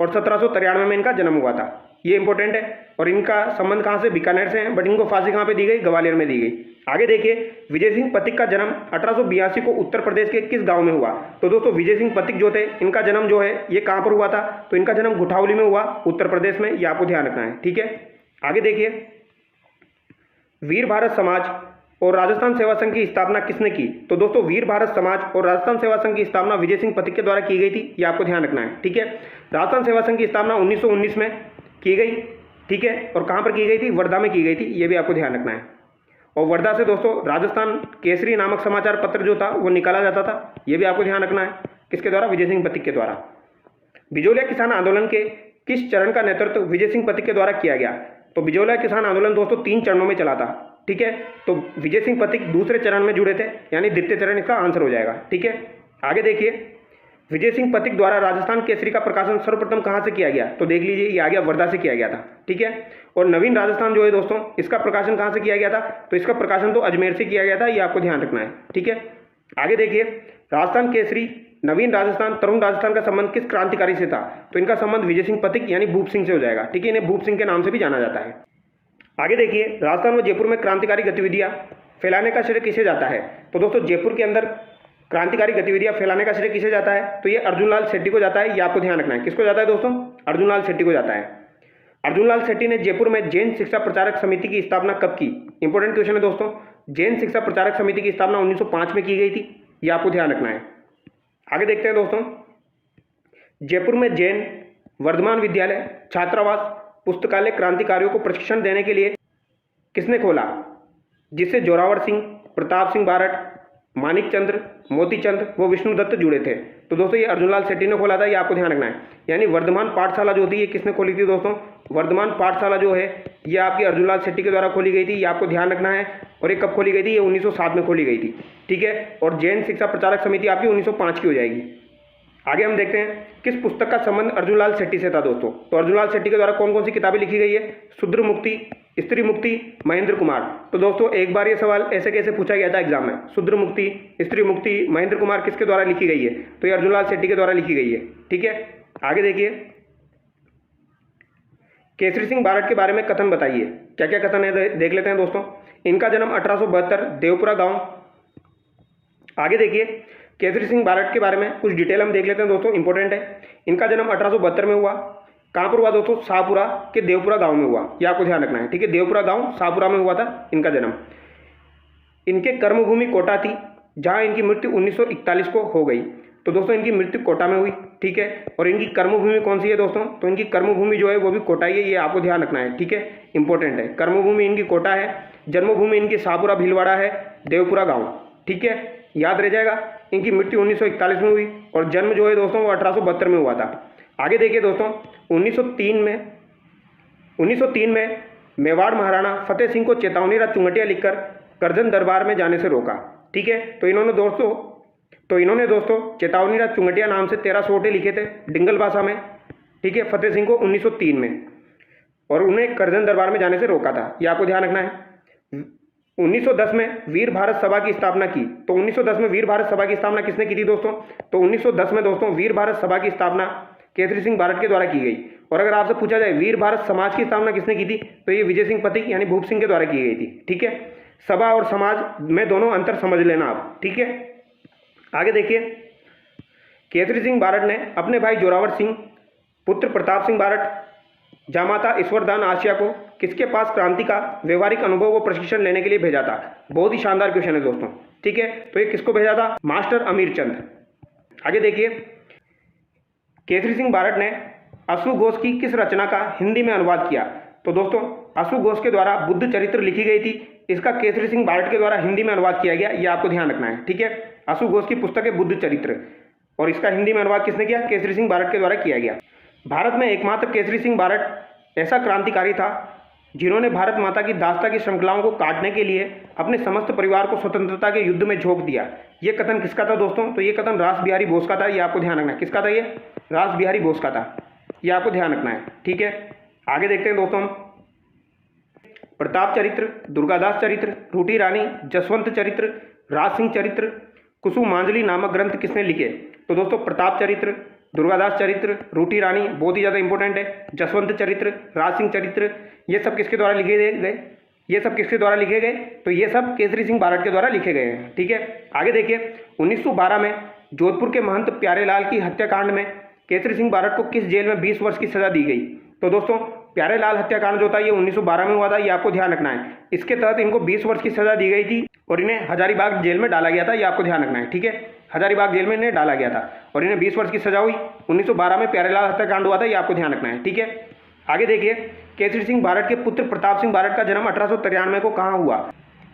और 1793 में इनका जन्म हुआ था, ये इंपॉर्टेंट है। और इनका संबंध कहाँ से, बीकानेर से है, बट इनको फांसी कहाँ पे दी गई, ग्वालियर में दी गई। आगे देखिए, विजय सिंह पथिक का जन्म 1882 को उत्तर प्रदेश के किस गांव में हुआ, तो दोस्तों विजय सिंह पथिक जो थे इनका जन्म जो है ये कहाँ पर हुआ था, तो इनका जन्म गुठावली में हुआ, उत्तर प्रदेश में, ये आपको ध्यान रखना है। ठीक है, आगे देखिए, वीर भारत समाज और राजस्थान सेवा संघ की स्थापना किसने की, तो दोस्तों वीर भारत समाज और राजस्थान सेवा संघ की स्थापना विजय सिंह पथिक के द्वारा की गई थी, ये आपको ध्यान रखना है। ठीक है, राजस्थान सेवा संघ की स्थापना 1919 में की गई। ठीक है, और कहाँ पर की गई थी, वर्धा में की गई थी, ये भी आपको ध्यान रखना है। और वर्धा से दोस्तों राजस्थान केसरी नामक समाचार पत्र जो था वो निकाला जाता था, ये भी आपको ध्यान रखना है, किसके द्वारा, विजय सिंह पथिक के द्वारा। बिजोलिया किसान आंदोलन के किस चरण का नेतृत्व विजय सिंह पथिक के द्वारा किया गया, तो बिजोलिया किसान आंदोलन दोस्तों 3 चरणों में चला था। ठीक है, तो विजय सिंह पथिक दूसरे चरण में जुड़े थे, यानी द्वितीय चरण इसका आंसर हो जाएगा। ठीक है, आगे देखिए, विजय सिंह पथिक द्वारा राजस्थान केसरी का प्रकाशन सर्वप्रथम कहाँ से किया गया, तो देख लीजिए ये आ गया, वर्धा से किया गया था। ठीक है, और नवीन राजस्थान जो है दोस्तों इसका प्रकाशन कहाँ से किया गया था, तो इसका प्रकाशन तो अजमेर से किया गया था, ये आपको ध्यान रखना है। ठीक है, आगे देखिए, राजस्थान केसरी, नवीन राजस्थान, तरुण राजस्थान का संबंध किस क्रांतिकारी से था, तो इनका संबंध विजय सिंह पथिक यानी भूप सिंह से हो जाएगा। ठीक है, इन्हें भूप सिंह के नाम से भी जाना जाता है। आगे देखिए, राजस्थान व जयपुर में क्रांतिकारी गतिविधियां फैलाने का श्रेय किसे जाता है, तो दोस्तों जयपुर के अंदर क्रांतिकारी गतिविधियां फैलाने का श्रेय किसे जाता है, तो ये अर्जुनलाल शेट्टी को जाता है, ये आपको ध्यान रखना है। किसको जाता है दोस्तों, अर्जुनलाल शेट्टी को जाता है। अर्जुनलाल शेट्टी ने जयपुर में जैन शिक्षा प्रचारक समिति की स्थापना कब की, इंपॉर्टेंट क्वेश्चन है दोस्तों। जैन शिक्षा प्रचारक समिति की स्थापना 1905 में की गई थी, ये आपको ध्यान रखना है। आगे देखते हैं दोस्तों, जयपुर में जैन वर्धमान विद्यालय, छात्रावास, पुस्तकालय क्रांतिकारियों को प्रशिक्षण देने के लिए किसने खोला, जिससे जोरावर सिंह, प्रताप सिंह बारठ, मानिक चंद्र, मोती चंद व विष्णुदत्त जुड़े थे, तो दोस्तों ये अर्जुनलाल शेट्टी ने खोला था, ये आपको ध्यान रखना है। यानी वर्धमान पाठशाला जो थी ये किसने खोली थी दोस्तों, वर्धमान पाठशाला जो है ये आपकी अर्जुनलाल शेट्टी के द्वारा खोली गई थी, ये आपको ध्यान रखना है। और ये कब खोली गई थी, ये 1907 में खोली गई थी। ठीक है, और जैन शिक्षा प्रचारक समिति आपकी 1905 की हो जाएगी। आगे हम देखते हैं किस पुस्तक का संबंध अर्जुनलाल शेट्टी से था दोस्तों, तो अर्जुनलाल शेट्टी के द्वारा कौन कौन सी किताबें लिखी गई है, शूद्र मुक्ति, स्त्री मुक्ति, महेंद्र कुमार। तो दोस्तों एक बार ये सवाल ऐसे कैसे पूछा गया था एग्जाम में, शूद्र मुक्ति, स्त्री मुक्ति, महेंद्र कुमार किसके द्वारा लिखी गई है, तो ये अर्जुनलाल शेट्टी के द्वारा लिखी गई है। ठीक है, आगे देखिए, केसरी सिंह बारठ के बारे में कथन बताइए, क्या क्या कथन है देख लेते हैं दोस्तों। इनका जन्म 1872 देवपुरा गांव। आगे देखिए, केसरी सिंह बारठ के बारे में कुछ डिटेल हम देख लेते हैं दोस्तों, इंपॉर्टेंट है। इनका जन्म 1872 में हुआ, कहाँ पर हुआ दोस्तों, शाहपुरा के देवपुरा गांव में हुआ, यह आपको ध्यान रखना है। ठीक है, देवपुरा गांव शाहपुरा में हुआ था इनका जन्म। इनके कर्मभूमि कोटा थी, जहां इनकी मृत्यु 1941 को हो गई, तो दोस्तों इनकी मृत्यु कोटा में हुई। ठीक है, और इनकी कर्मभूमि कौन सी है दोस्तों, तो इनकी कर्मभूमि जो है वो भी कोटा ही है, ये आपको ध्यान रखना है। ठीक है, इंपॉर्टेंट है, कर्मभूमि इनकी कोटा है, जन्मभूमि इनकी शाहपुरा भीलवाड़ा है, देवपुरा गाँव। ठीक है, याद रह जाएगा। इनकी मृत्यु 1941 में हुई और जन्म जो है दोस्तों वो 1872 में हुआ था। आगे देखिए दोस्तों, 1903 में 1903 में मेवाड़ महाराणा फतेह सिंह को चेतावनी चुंगटिया लिखकर करजन दरबार में जाने से रोका। ठीक है, तो इन्होंने दोस्तों चेतावनी चुंगटिया नाम से 13 सोटे लिखे थे डिंगल भाषा में। ठीक है, फतेह सिंह को 1903 में, और उन्हें करजन दरबार में जाने से रोका था, ये आपको ध्यान रखना है। 1910 में वीर भारत सभा की स्थापना की। तो 1910 में वीर भारत सभा की स्थापना किसने की थी दोस्तों? तो 1910 में दोस्तों वीर भारत सभा की स्थापना केसरी सिंह बारट के द्वारा की गई। और अगर आपसे पूछा जाए वीर भारत समाज की स्थापना किसने की थी, तो ये विजय सिंह पथिक यानी भूप सिंह के द्वारा की गई थी। ठीक है, सभा और समाज में दोनों अंतर समझ लेना आप। ठीक है, आगे देखिए, केसरी सिंह बारट ने अपने भाई जोरावर सिंह, पुत्र प्रताप सिंह बारट, जामाता ईश्वरदान आशिया को किसके पास क्रांति का व्यवहारिक अनुभव व प्रशिक्षण लेने के लिए भेजा था? बहुत ही शानदार क्वेश्चन है दोस्तों। ठीक है, तो ये किसको भेजा था? मास्टर अमीरचंद। आगे देखिए, केसरी सिंह बारट ने अश्रुघोष की किस रचना का हिंदी में अनुवाद किया? तो दोस्तों अश्रुघोष के द्वारा बुद्ध चरित्र लिखी गई थी, इसका केसरी सिंह बारट के द्वारा हिंदी में अनुवाद किया गया, ये आपको ध्यान रखना है। ठीक है, अश्रुघोष की पुस्तक है बुद्ध चरित्र, और इसका हिंदी में अनुवाद किसने किया? केसरी सिंह बारट के द्वारा किया गया। भारत में एकमात्र केसरी सिंह बारट ऐसा क्रांतिकारी था जिन्होंने भारत माता की दास्ता की श्रृंखलाओं को काटने के लिए अपने समस्त परिवार को स्वतंत्रता के युद्ध में झोंक दिया। ये कथन किसका था दोस्तों? तो ये कथन रास बिहारी बोस का था, ये आपको ध्यान रखना है। किसका था? ये रास बिहारी बोस का था, ये आपको ध्यान रखना है। ठीक है, आगे देखते हैं दोस्तों, प्रताप चरित्र, दुर्गादास चरित्र, रूटी रानी, जसवंत चरित्र, राज सिंह चरित्र, कुसुमांजलि नामक ग्रंथ किसने लिखे? तो दोस्तों प्रताप चरित्र, दुर्गादास चरित्र, रूटी रानी बहुत ही ज़्यादा इंपॉर्टेंट है, जसवंत चरित्र, राज सिंह चरित्र, ये सब किसके द्वारा लिखे गए? ये सब किसके द्वारा लिखे गए? तो ये सब केसरी सिंह बारट के द्वारा लिखे गए हैं। ठीक है, आगे देखिए, 1912 में जोधपुर के महंत प्यारेलाल की हत्याकांड में केसरी सिंह बारट को किस जेल में 20 वर्ष की सजा दी गई? तो दोस्तों प्यारेलाल हत्याकांड जो था ये 1912 में हुआ था, ये आपको ध्यान रखना है। इसके तहत इनको 20 वर्ष की सजा दी गई थी और इन्हें हजारीबाग जेल में डाला गया था, ये आपको ध्यान रखना है। ठीक है, हजारीबाग जेल में इन्हें डाला गया था और इन्हें 20 वर्ष की सजा हुई। 1912 में प्यारेलाल हत्याकांड हुआ था, ये आपको ध्यान रखना है। ठीक है, आगे देखिए, केसरी सिंह बारट के पुत्र प्रताप सिंह बारट का जन्म 1893 को कहाँ हुआ?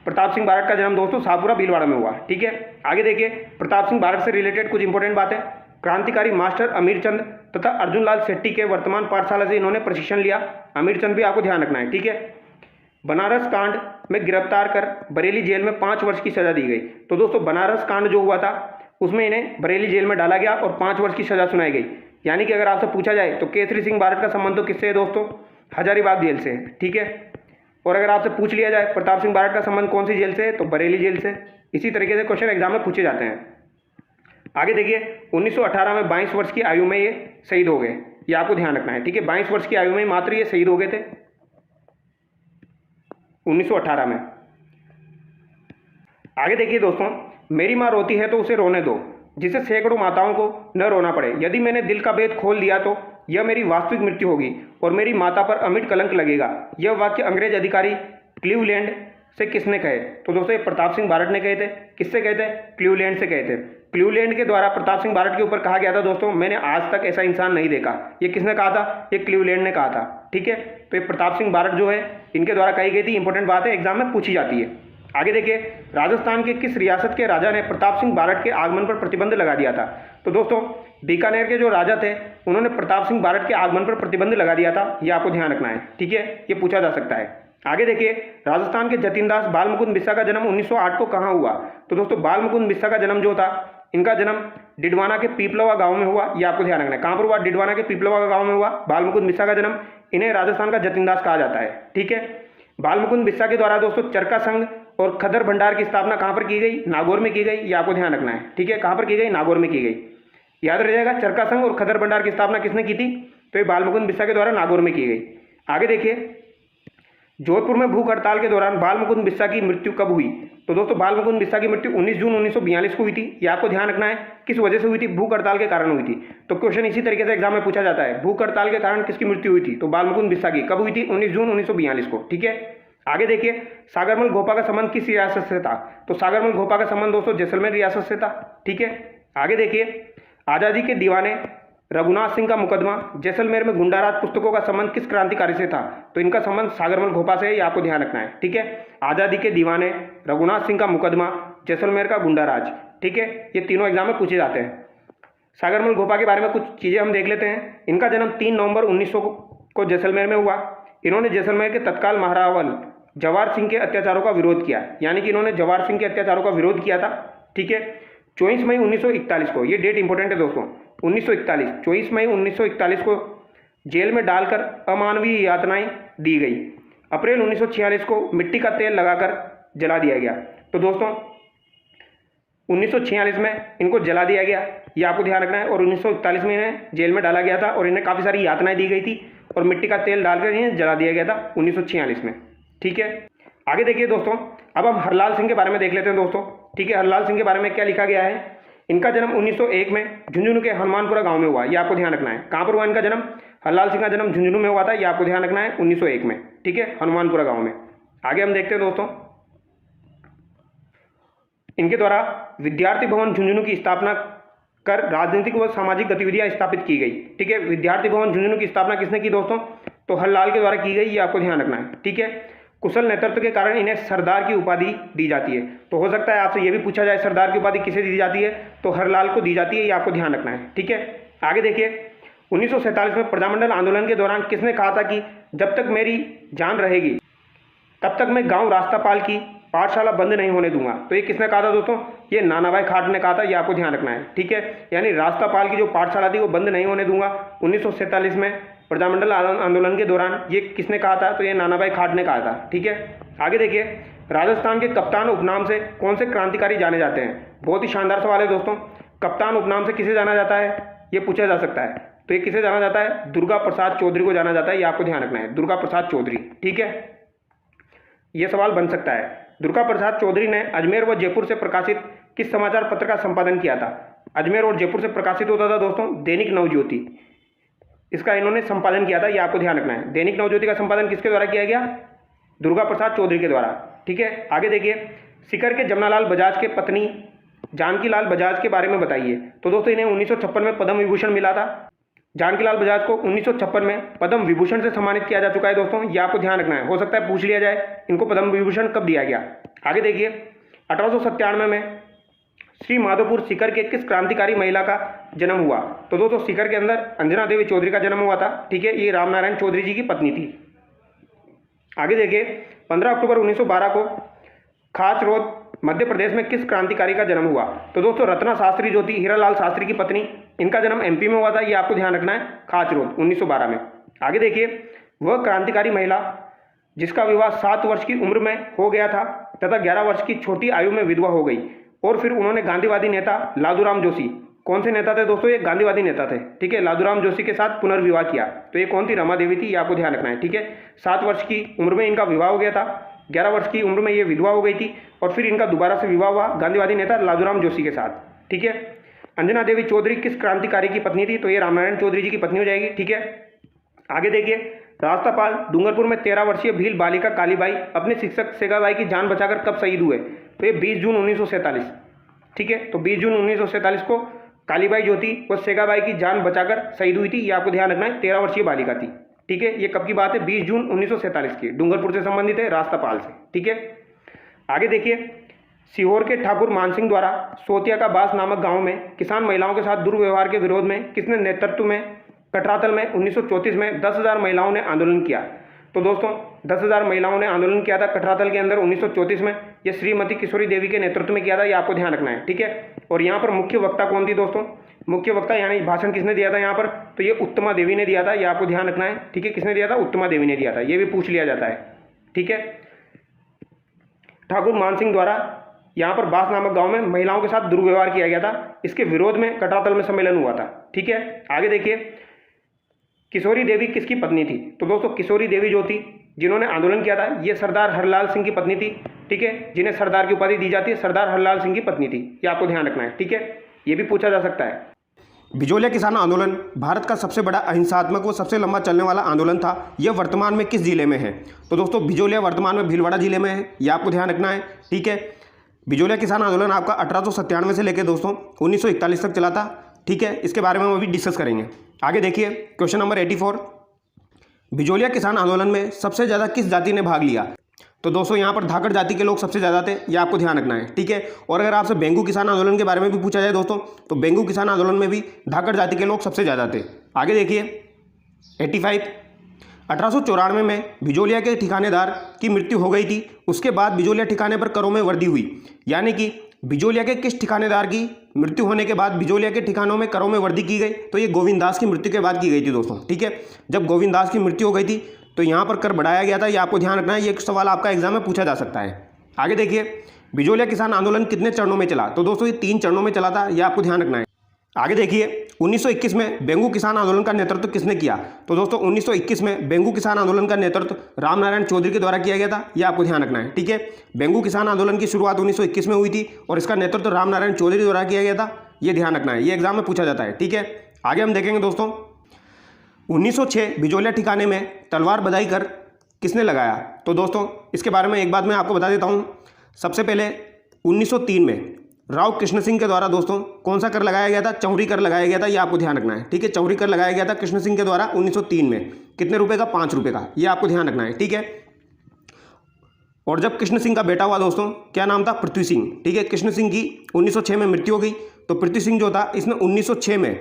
प्रताप सिंह बारट का जन्म दोस्तों शाहपुरा भीलवाड़ा में हुआ। ठीक है, आगे देखिए, प्रताप सिंह बारट से रिलेटेड कुछ इंपॉर्टेंट बातें। क्रांतिकारी मास्टर अमीरचंद तथा अर्जुन लाल शेट्टी के वर्तमान पाठशाला से इन्होंने प्रशिक्षण लिया। अमीरचंद भी आपको ध्यान रखना है। ठीक है, बनारस कांड में गिरफ्तार कर बरेली जेल में 5 वर्ष की सजा दी गई। तो दोस्तों बनारस कांड जो हुआ था उसमें इन्हें बरेली जेल में डाला गया और 5 वर्ष की सजा सुनाई गई। यानी कि अगर आपसे पूछा जाए तो केसरी सिंह बारट का संबंध तो किससे है दोस्तों? हजारीबाग जेल से है। ठीक है, और अगर आपसे पूछ लिया जाए प्रताप सिंह बारट का संबंध कौन सी जेल से है, तो बरेली जेल से। इसी तरीके से क्वेश्चन एग्जाम में पूछे जाते हैं। आगे देखिए, 1918 में 22 वर्ष की आयु में ये शहीद हो गए, ये आपको ध्यान रखना है। ठीक है, 22 वर्ष की आयु में मात्र ये शहीद हो गए थे 1918 में। आगे देखिए दोस्तों, मेरी माँ रोती है तो उसे रोने दो, जिसे सैकड़ों माताओं को न रोना पड़े। यदि मैंने दिल का भेद खोल दिया तो यह मेरी वास्तविक मृत्यु होगी और मेरी माता पर अमिट कलंक लगेगा। यह वाक्य अंग्रेज अधिकारी क्लीवलैंड से किसने कहे? तो दोस्तों ये प्रताप सिंह बारट ने कहे थे। किससे कहे थे? क्लीवलैंड से कहे थे। क्लीवलैंड के द्वारा प्रताप सिंह बारट के ऊपर कहा गया था दोस्तों, मैंने आज तक ऐसा इंसान नहीं देखा। ये किसने कहा था? ये क्लीवलैंड ने कहा था। ठीक है, तो ये प्रताप सिंह बारट जो है इनके द्वारा कही गई थी। इंपॉर्टेंट बात है, एग्जाम में पूछी जाती है। आगे देखिए, राजस्थान के किस रियासत के राजा ने प्रताप सिंह बारट के आगमन पर प्रतिबंध लगा दिया था? तो दोस्तों बीकानेर के जो राजा थे उन्होंने प्रताप सिंह बारट के आगमन पर प्रतिबंध लगा दिया था, ये आपको ध्यान रखना है। ठीक है, ये पूछा जा सकता है। आगे देखिए, राजस्थान के जतिनदास बाल मुकुंद बिस्सा का जन्म 1908 को कहाँ हुआ? तो दोस्तों बाल मुकुंद बिस्सा का जन्म जो था, इनका जन्म डिडवाना के पीपलवा गांव में हुआ, ये आपको ध्यान रखना है। कहाँ पर हुआ? डिडवाना के पीपलवा गांव में हुआ बाल मुकुंद बिस्सा का जन्म। इन्हें राजस्थान का जतिनदास कहा जाता है। ठीक है, बाल मुकुंद बिस्सा के द्वारा दोस्तों चरखा संघ और खदर भंडार की स्थापना कहाँ पर की गई? नागौर में की गई, ये आपको ध्यान रखना है। ठीक है, कहाँ पर की गई? नागौर में की गई। याद रह जाएगा, चरखा संघ और खदर भंडार की स्थापना किसने की थी? तो ये बाल मुकुंद बिस्सा के द्वारा नागौर में की गई। आगे देखिए, जोधपुर में भूख हड़ताल के दौरान बाल मुकुंद बिस्सा की मृत्यु कब हुई? तो दोस्तों बाल मुकुंद बिस्सा की मृत्यु 19 जून 1942 को हुई थी। ये आपको ध्यान रखना है। किस वजह से हुई थी? भूख हड़ताल के कारण हुई थी। तो क्वेश्चन इसी तरीके से एग्जाम में पूछा जाता है, भूख हड़ताल के कारण किसकी मृत्यु हुई थी? तो बाल मुकुंद बिस्सा की। कब हुई थी? 19 जून 1942 को। ठीक है, आगे देखिए, सागरमल घोपा का संबंध किस रियासत से था? तो सागरमल घोपा का संबंध दोस्तों जैसलमेर रियासत से था। ठीक है, आगे देखिए, आज़ादी के दीवाने रघुनाथ सिंह का मुकदमा जैसलमेर में गुंडाराज पुस्तकों का संबंध किस क्रांतिकारी से था? तो इनका संबंध सागरमल घोपा से है, ये आपको ध्यान रखना है। ठीक है, आज़ादी के दीवाने, रघुनाथ सिंह का मुकदमा, जैसलमेर का गुंडाराज। ठीक है, ये तीनों एग्जाम में पूछे जाते हैं। सागरमल घोपा के बारे में कुछ चीज़ें हम देख लेते हैं। इनका जन्म 3 नवंबर 1900 को जैसलमेर में हुआ। इन्होंने जैसलमेर के तत्काल महारावल जवाहर सिंह के अत्याचारों का विरोध किया, यानी कि इन्होंने जवाहर सिंह के अत्याचारों का विरोध किया था। ठीक है, 24 मई 1941 को, ये डेट इंपॉर्टेंट है दोस्तों, 1941, 24 मई 1941 को जेल में डालकर अमानवीय यातनाएं दी गई। अप्रैल 1946 को मिट्टी का तेल लगाकर जला दिया गया। तो दोस्तों 1946 में इनको जला दिया गया, ये आपको ध्यान रखना है, और 1941 में इन्हें जेल में डाला गया था और इन्हें काफ़ी सारी यातनाएं दी गई थी और मिट्टी का तेल डालकर इन्हें जला दिया गया था 1946 में। ठीक है, आगे देखिए दोस्तों, अब हम हरलाल सिंह के बारे में देख लेते हैं दोस्तों। ठीक है, हरलाल सिंह के बारे में क्या लिखा गया है। इनका जन्म 1901 में झुंझुनू के हनुमानपुरा गांव में हुआ, ये आपको ध्यान रखना है। कहाँ पर हुआ इनका जन्म? हरलाल सिंह का जन्म झुंझुनू में हुआ था, ये आपको ध्यान रखना है, 1901 में। ठीक है, हनुमानपुरा गांव में। आगे हम देखते हैं दोस्तों, इनके द्वारा विद्यार्थी भवन झुंझुनू की स्थापना कर राजनीतिक व सामाजिक गतिविधियां स्थापित की गई। ठीक है, विद्यार्थी भवन झुंझुनू की स्थापना किसने की दोस्तों? तो हरलाल के द्वारा की गई, ये आपको ध्यान रखना है। ठीक है, कुशल नेतृत्व के कारण इन्हें सरदार की उपाधि दी जाती है। तो हो सकता है आपसे ये भी पूछा जाए सरदार की उपाधि किसे दी जाती है, तो हरलाल को दी जाती है, ये आपको ध्यान रखना है। ठीक है, आगे देखिए, 1947 में प्रजामंडल आंदोलन के दौरान किसने कहा था कि जब तक मेरी जान रहेगी तब तक मैं गांव रास्तापाल की पाठशाला बंद नहीं होने दूंगा। तो ये किसने कहा था दोस्तों? ये नानाभाई खाट ने कहा था, ये आपको ध्यान रखना है। ठीक है, यानी रास्तापाल की जो पाठशाला थी वो बंद नहीं होने दूंगा। 1947 में प्रजामंडल आंदोलन के दौरान ये किसने कहा था? तो ये नानाभाई खाट ने कहा था। ठीक है, आगे देखिए, राजस्थान के कप्तान उपनाम से कौन से क्रांतिकारी जाने जाते हैं? बहुत ही शानदार सवाल है दोस्तों। कप्तान उपनाम से किसे जाना जाता है, ये पूछा जा सकता है। तो ये किसे जाना जाता है? दुर्गा प्रसाद चौधरी को जाना जाता है, ये आपको ध्यान रखना है, दुर्गा प्रसाद चौधरी। ठीक है, ये सवाल बन सकता है। दुर्गा प्रसाद चौधरी ने अजमेर व जयपुर से प्रकाशित किस समाचार पत्र का संपादन किया था? अजमेर और जयपुर से प्रकाशित होता था दोस्तों दैनिक नवज्योति, इसका इन्होंने संपादन किया था, ये आपको ध्यान रखना है। दैनिक नवज्योति का संपादन किसके द्वारा किया गया? दुर्गा प्रसाद चौधरी के द्वारा। ठीक है, आगे देखिए, सीकर के जमनालाल बजाज के पत्नी जानकीलाल बजाज के बारे में बताइए। तो दोस्तों इन्हें 1956 में पद्म विभूषण मिला था। जानकीलाल बजाज को 1956 में पद्म विभूषण से सम्मानित किया जा चुका है दोस्तों, ये आपको ध्यान रखना है, हो सकता है पूछ लिया जाए इनको पद्म विभूषण कब दिया गया। आगे देखिए, 1897 में श्री माधोपुर सीकर के किस क्रांतिकारी महिला का जन्म हुआ? तो दोस्तों सीकर के अंदर अंजना देवी चौधरी का जन्म हुआ था। ठीक है, ये रामनारायण चौधरी जी की पत्नी थी। आगे देखिए, 15 अक्टूबर 1912 को खाचरोद मध्य प्रदेश में किस क्रांतिकारी का जन्म हुआ? तो दोस्तों रत्ना शास्त्री जो थी, हीरालाल शास्त्री की पत्नी, इनका जन्म एमपी में हुआ था, ये आपको ध्यान रखना है, खाचरोद 1912 में। आगे देखिए, वह क्रांतिकारी महिला जिसका विवाह 7 वर्ष की उम्र में हो गया था तथा 11 वर्ष की छोटी आयु में विधवा हो गई, और फिर उन्होंने गांधीवादी नेता लादूराम जोशी, कौन से नेता थे दोस्तों? ये गांधीवादी नेता थे। ठीक है, लादूराम जोशी के साथ पुनर्विवाह किया। तो ये कौन थी? रमा देवी थी, ये आपको ध्यान रखना है। ठीक है, 7 वर्ष की उम्र में इनका विवाह हो गया था, 11 वर्ष की उम्र में ये विधवा हो गई थी, और फिर इनका दोबारा से विवाह हुआ गांधीवादी नेता लादूराम जोशी के साथ। ठीक है, अंजना देवी चौधरी किस क्रांतिकारी की पत्नी थी? तो ये रामनारायण चौधरी जी की पत्नी हो जाएगी। ठीक है, आगे देखिए, रास्तापाल डूंगरपुर में 13 वर्षीय भील बालिका कालीबाई अपने शिक्षक सेगाबाई की जान बचाकर कब शहीद हुए? तो ये 20 जून 1947। ठीक है, तो 20 जून 1947 को कालीबाई जो थी वो सेगाबाई की जान बचाकर शहीद हुई थी, ये आपको ध्यान रखना है, 13 वर्षीय बालिका थी। ठीक है, ये कब की बात है? 20 जून 1947 की, डूंगरपुर से संबंधित है, रास्तापाल से। ठीक है, आगे देखिए, सीहोर के ठाकुर मानसिंह द्वारा सोतिया का बास नामक गांव में किसान महिलाओं के साथ दुर्व्यवहार के विरोध में किसने नेतृत्व में कटरातल में 1934 में 10,000 महिलाओं ने आंदोलन किया? तो दोस्तों 10,000 महिलाओं ने आंदोलन किया था कटरातल के अंदर 1934 में, ये श्रीमती किशोरी देवी के नेतृत्व में किया था, ये आपको ध्यान रखना है। ठीक है, और यहाँ पर मुख्य वक्ता कौन थी दोस्तों? मुख्य वक्ता यानी भाषण किसने दिया था यहाँ पर? तो ये उत्तमा देवी ने दिया था, ये आपको ध्यान रखना है। ठीक है, किसने दिया था? उत्तमा देवी ने दिया था, ये भी पूछ लिया जाता है। ठीक है, ठाकुर मानसिंह द्वारा यहाँ पर बास नामक गांव में महिलाओं के साथ दुर्व्यवहार किया गया था, इसके विरोध में कटरातल में सम्मेलन हुआ था। ठीक है, आगे देखिए, किशोरी देवी किसकी पत्नी थी? तो दोस्तों किशोरी देवी जो थी जिन्होंने आंदोलन किया था, ये सरदार हरलाल सिंह की पत्नी थी। ठीक है, जिन्हें सरदार की उपाधि दी जाती है, सरदार हरलाल सिंह की पत्नी थी, ये आपको ध्यान रखना है। ठीक है, ये भी पूछा जा सकता है। बिजोलिया किसान आंदोलन भारत का सबसे बड़ा अहिंसात्मक व सबसे लंबा चलने वाला आंदोलन था। यह वर्तमान में किस जिले में है? तो दोस्तों बिजोलिया वर्तमान में भीलवाड़ा जिले में है, यह आपको ध्यान रखना है। ठीक है, बिजोलिया किसान आंदोलन आपका 1897 से लेकर दोस्तों 1941 तक चला था। ठीक है, इसके बारे में हम अभी डिस्कस करेंगे। आगे देखिए, क्वेश्चन नंबर 84, बिजोलिया किसान आंदोलन में सबसे ज़्यादा किस जाति ने भाग लिया? तो दोस्तों यहाँ पर धाकड़ जाति के लोग सबसे ज़्यादा थे, ये आपको ध्यान रखना है। ठीक है, और अगर आपसे बेंगू किसान आंदोलन के बारे में भी पूछा जाए दोस्तों, तो बेंगू किसान आंदोलन में भी धाकड़ जाति के लोग सबसे ज़्यादा थे। आगे देखिए 85, 1894 में भिजोलिया के ठिकानेदार की मृत्यु हो गई थी। उसके बाद भिजोलिया ठिकाने पर करों में वृद्धि हुई। यानी कि भिजोलिया के किस ठिकानेदार की मृत्यु होने के बाद भिजोलिया के ठिकानों में करों में वृद्धि की गई? तो ये गोविंददास की मृत्यु के बाद की गई थी दोस्तों। ठीक है, जब गोविंददास की मृत्यु हो गई थी तो यहाँ पर कर बढ़ाया गया था। ये आपको ध्यान रखना है, ये एक सवाल आपका एग्जाम में पूछा जा सकता है। आगे देखिए, भिजोलिया किसान आंदोलन कितने चरणों में चला? तो दोस्तों ये 3 चरणों में चला था, ये आपको ध्यान रखना है। आगे देखिए, 1921 में बेंगू किसान आंदोलन का नेतृत्व किसने किया? तो दोस्तों 1921 में बेंगू किसान आंदोलन का नेतृत्व रामनारायण चौधरी के द्वारा किया गया था, यह आपको ध्यान रखना है। ठीक है, बेंगू किसान आंदोलन की शुरुआत 1921 में हुई थी और इसका नेतृत्व रामनारायण चौधरी द्वारा किया गया था, यह ध्यान रखना है, ये एग्जाम में पूछा जाता है। ठीक है, आगे हम देखेंगे दोस्तों, 1906 भिजोलिया ठिकाने में तलवार बधाई कर किसने लगाया? तो दोस्तों इसके बारे में एक बात मैं आपको बता देता हूँ। सबसे पहले 1903 में राव कृष्ण सिंह के द्वारा दोस्तों कौन सा कर लगाया गया था? चौहरी कर लगाया गया था, ये आपको ध्यान रखना है। ठीक है, चौहरी कर लगाया गया था कृष्ण सिंह के द्वारा 1903 में। कितने रुपए का? 5 रुपये का, ये आपको ध्यान रखना है। ठीक है, और जब कृष्ण सिंह का बेटा हुआ दोस्तों, क्या नाम था? पृथ्वी सिंह। ठीक है, कृष्ण सिंह की 1906 में मृत्यु हो गई, तो पृथ्वी सिंह जो था इसने 1906 में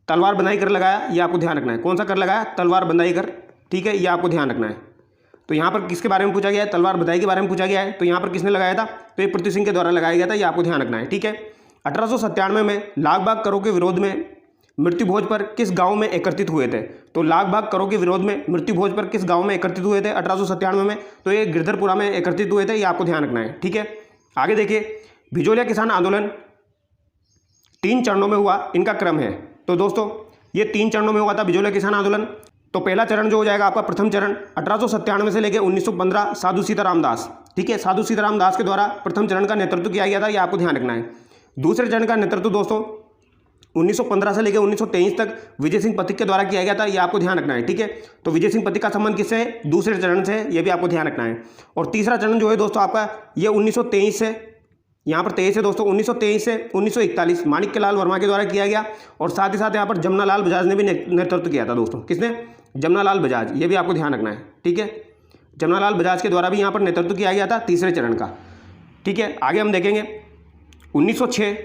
तलवार बंधाई कर लगाया, ये आपको ध्यान रखना है। कौन सा कर लगाया? तलवार बंधाई कर। ठीक है, ये आपको ध्यान रखना है। तो यहाँ पर किसके बारे में पूछा गया है? तलवार बंधाई के बारे में पूछा गया है। तो यहाँ पर किसने लगाया था? तो ये पृथ्वी सिंह के द्वारा लगाया गया था, ये आपको ध्यान रखना है। ठीक है, 1897 में लाख बाग करों के विरोध में मृत्यु भोज पर किस गांव में एकत्रित हुए थे? तो लाख बाग करों के विरोध में मृत्यु भोज पर किस गांव में एकत्रित हुए थे 1897 में? तो ये गिरधरपुरा में एकत्रित हुए थे, ये आपको ध्यान रखना है। ठीक है, आगे देखिए, भिजोलिया किसान आंदोलन 3 चरणों में हुआ, इनका क्रम है। तो दोस्तों ये 3 चरणों में हुआ था भिजोलिया किसान आंदोलन। तो पहला चरण जो हो जाएगा आपका, प्रथम चरण 1897 से लेकर 1915 साधु सीताराम दास। ठीक है, साधु सीताराम दास के द्वारा प्रथम चरण का नेतृत्व किया गया था, ये आपको ध्यान रखना है। दूसरे चरण का नेतृत्व दोस्तों 1915 से लेकर 1923 तक विजय सिंह पथिक के द्वारा किया गया था, ये आपको ध्यान रखना है। ठीक है, तो विजय सिंह पथिक का संबंध किससे है? दूसरे चरण से, ये भी आपको ध्यान रखना है। और तीसरा चरण जो है दोस्तों आपका, ये 1923 से, यहाँ पर 23 है दोस्तों, 1923 से 1941 माणिक्यलाल वर्मा के द्वारा किया गया। और साथ ही साथ यहाँ पर जमनालाल बजाज ने भी नेतृत्व किया था दोस्तों। किसने? जमनालाल बजाज, ये भी आपको ध्यान रखना है। ठीक है, जमनालाल बजाज के द्वारा भी यहाँ पर नेतृत्व किया गया था तीसरे चरण का। ठीक है, आगे हम देखेंगे 1906,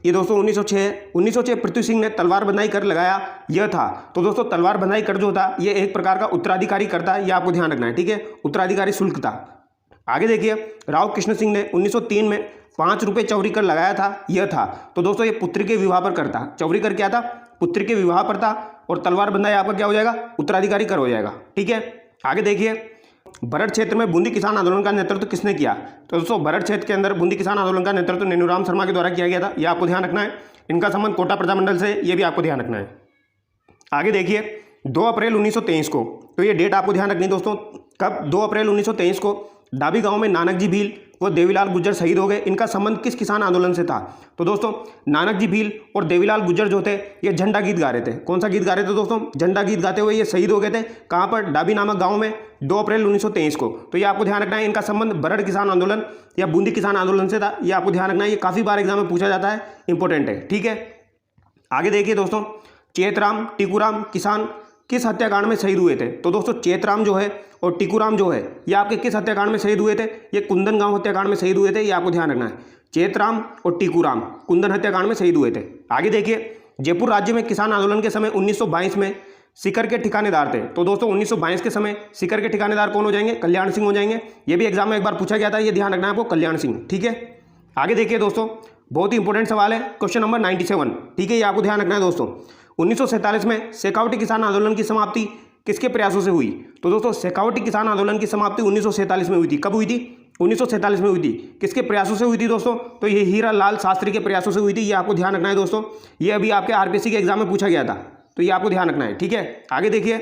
ये दोस्तों 1906 पृथ्वी सिंह ने तलवार बंधाई कर लगाया, यह था। तो दोस्तों तलवार बंधाई कर जो था ये एक प्रकार का उत्तराधिकारी कर था, ये आपको ध्यान रखना है। ठीक है, उत्तराधिकारी शुल्क था। आगे देखिए, राव कृष्ण सिंह ने 1903 में 5 रुपये चौहरी कर लगाया था, यह था। तो दोस्तों ये पुत्र के विवाह पर कर था। चौहरी कर क्या था? पुत्र के विवाह पर था। और तलवार बंधाई आपका क्या हो जाएगा? उत्तराधिकारी कर हो जाएगा। ठीक है, आगे देखिए, बरठ क्षेत्र में बूंदी किसान आंदोलन का नेतृत्व किसने किया? तो दोस्तों बरठ क्षेत्र के अंदर बूंदी किसान आंदोलन का नेतृत्व नैनूराम शर्मा के द्वारा किया गया था, यह आपको ध्यान रखना है। इनका संबंध कोटा प्रजामंडल से, ये भी आपको ध्यान रखना है। आगे देखिए, 2 अप्रैल 1923 को, तो ये डेट आपको ध्यान रखनी है दोस्तों। कब? 2 अप्रैल 1923 को डाबी गांव में नानक जी भील व देवीलाल गुज्जर शहीद हो गए। इनका संबंध किस किसान आंदोलन से था? तो दोस्तों नानक जी भील और देवीलाल गुज्जर जो थे ये झंडा गीत गा रहे थे। कौन सा गीत गा रहे थे दोस्तों? झंडा गीत गाते हुए ये शहीद हो गए थे। कहाँ पर? डाबी नामक गांव में 2 अप्रैल 1923 को। तो ये आपको ध्यान रखना है, इनका संबंध बरठ किसान आंदोलन या बूंदी किसान आंदोलन से था, ये आपको ध्यान रखना है। ये काफ़ी बार एग्जाम में पूछा जाता है, इंपॉर्टेंट है। ठीक है, आगे देखिए दोस्तों, चेतराम टीकूराम किसान किस हत्याकांड में शहीद हुए थे? तो दोस्तों चेतराम जो है और टीकूराम जो है ये आपके किस हत्याकांड में शहीद हुए थे? ये कुंदन गांव हत्याकांड में शहीद हुए थे, ये आपको ध्यान रखना है। चेतराम और टीकूराम कुंदन हत्याकांड में शहीद हुए थे। आगे देखिए, जयपुर राज्य में किसान आंदोलन के समय 1922 में सीकर के ठिकानेदार थे। तो दोस्तों 1922 के समय सीकर के ठिकानेदार कौन हो जाएंगे? कल्याण सिंह हो जाएंगे। ये भी एग्जाम में एक बार पूछा गया था, ये ध्यान रखना है आपको, कल्याण सिंह। ठीक है, आगे देखिए दोस्तों, बहुत ही इंपॉर्टेंट सवाल है, क्वेश्चन नंबर 97। ठीक है, ये आपको ध्यान रखना है दोस्तों। 1947 में शेखावटी किसान आंदोलन की समाप्ति किसके प्रयासों से हुई? तो दोस्तों शेखावटी किसान आंदोलन की समाप्ति 1947 में हुई थी। कब हुई थी? 1947 में हुई थी। किसके प्रयासों से हुई थी दोस्तों? तो ये हीरा लाल शास्त्री के प्रयासों से हुई थी, ये आपको ध्यान रखना है दोस्तों। ये अभी आपके आरपीएससी के एग्जाम में पूछा गया था, तो ये आपको ध्यान रखना है। ठीक है, आगे देखिए,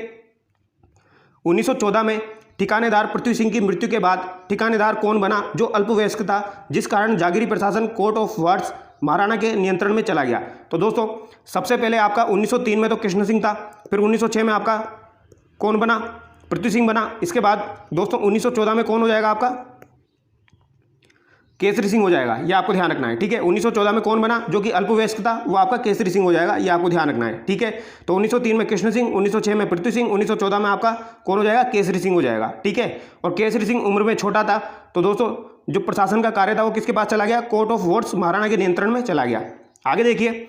1914 में ठिकानेदार पृथ्वी सिंह की मृत्यु के बाद ठिकानेदार कौन बना जो अल्पवयस्क था, जिस कारण जागीरी प्रशासन कोर्ट ऑफ वर्ड्स महाराणा के नियंत्रण में चला गया? तो दोस्तों सबसे पहले आपका 1903 में तो कृष्ण सिंह था, फिर 1906 में आपका कौन बना? पृथ्वी सिंह बना। इसके बाद दोस्तों 1914 में कौन हो जाएगा आपका? केसरी सिंह हो जाएगा, ये आपको ध्यान रखना है। ठीक है, 1914 में कौन बना जो कि अल्पवयस्क था? वो आपका केसरी सिंह हो जाएगा, ये आपको ध्यान रखना है। ठीक है, तो 1903 में कृष्ण सिंह, 1906 में पृथ्वी सिंह, 1914 में आपका कौन हो जाएगा? केसरी सिंह हो जाएगा। ठीक है, और केसरी सिंह उम्र में छोटा था, तो दोस्तों जो प्रशासन का कार्य था वो किसके पास चला गया? कोर्ट ऑफ वर्ड्स महाराणा के नियंत्रण में चला गया। आगे देखिए,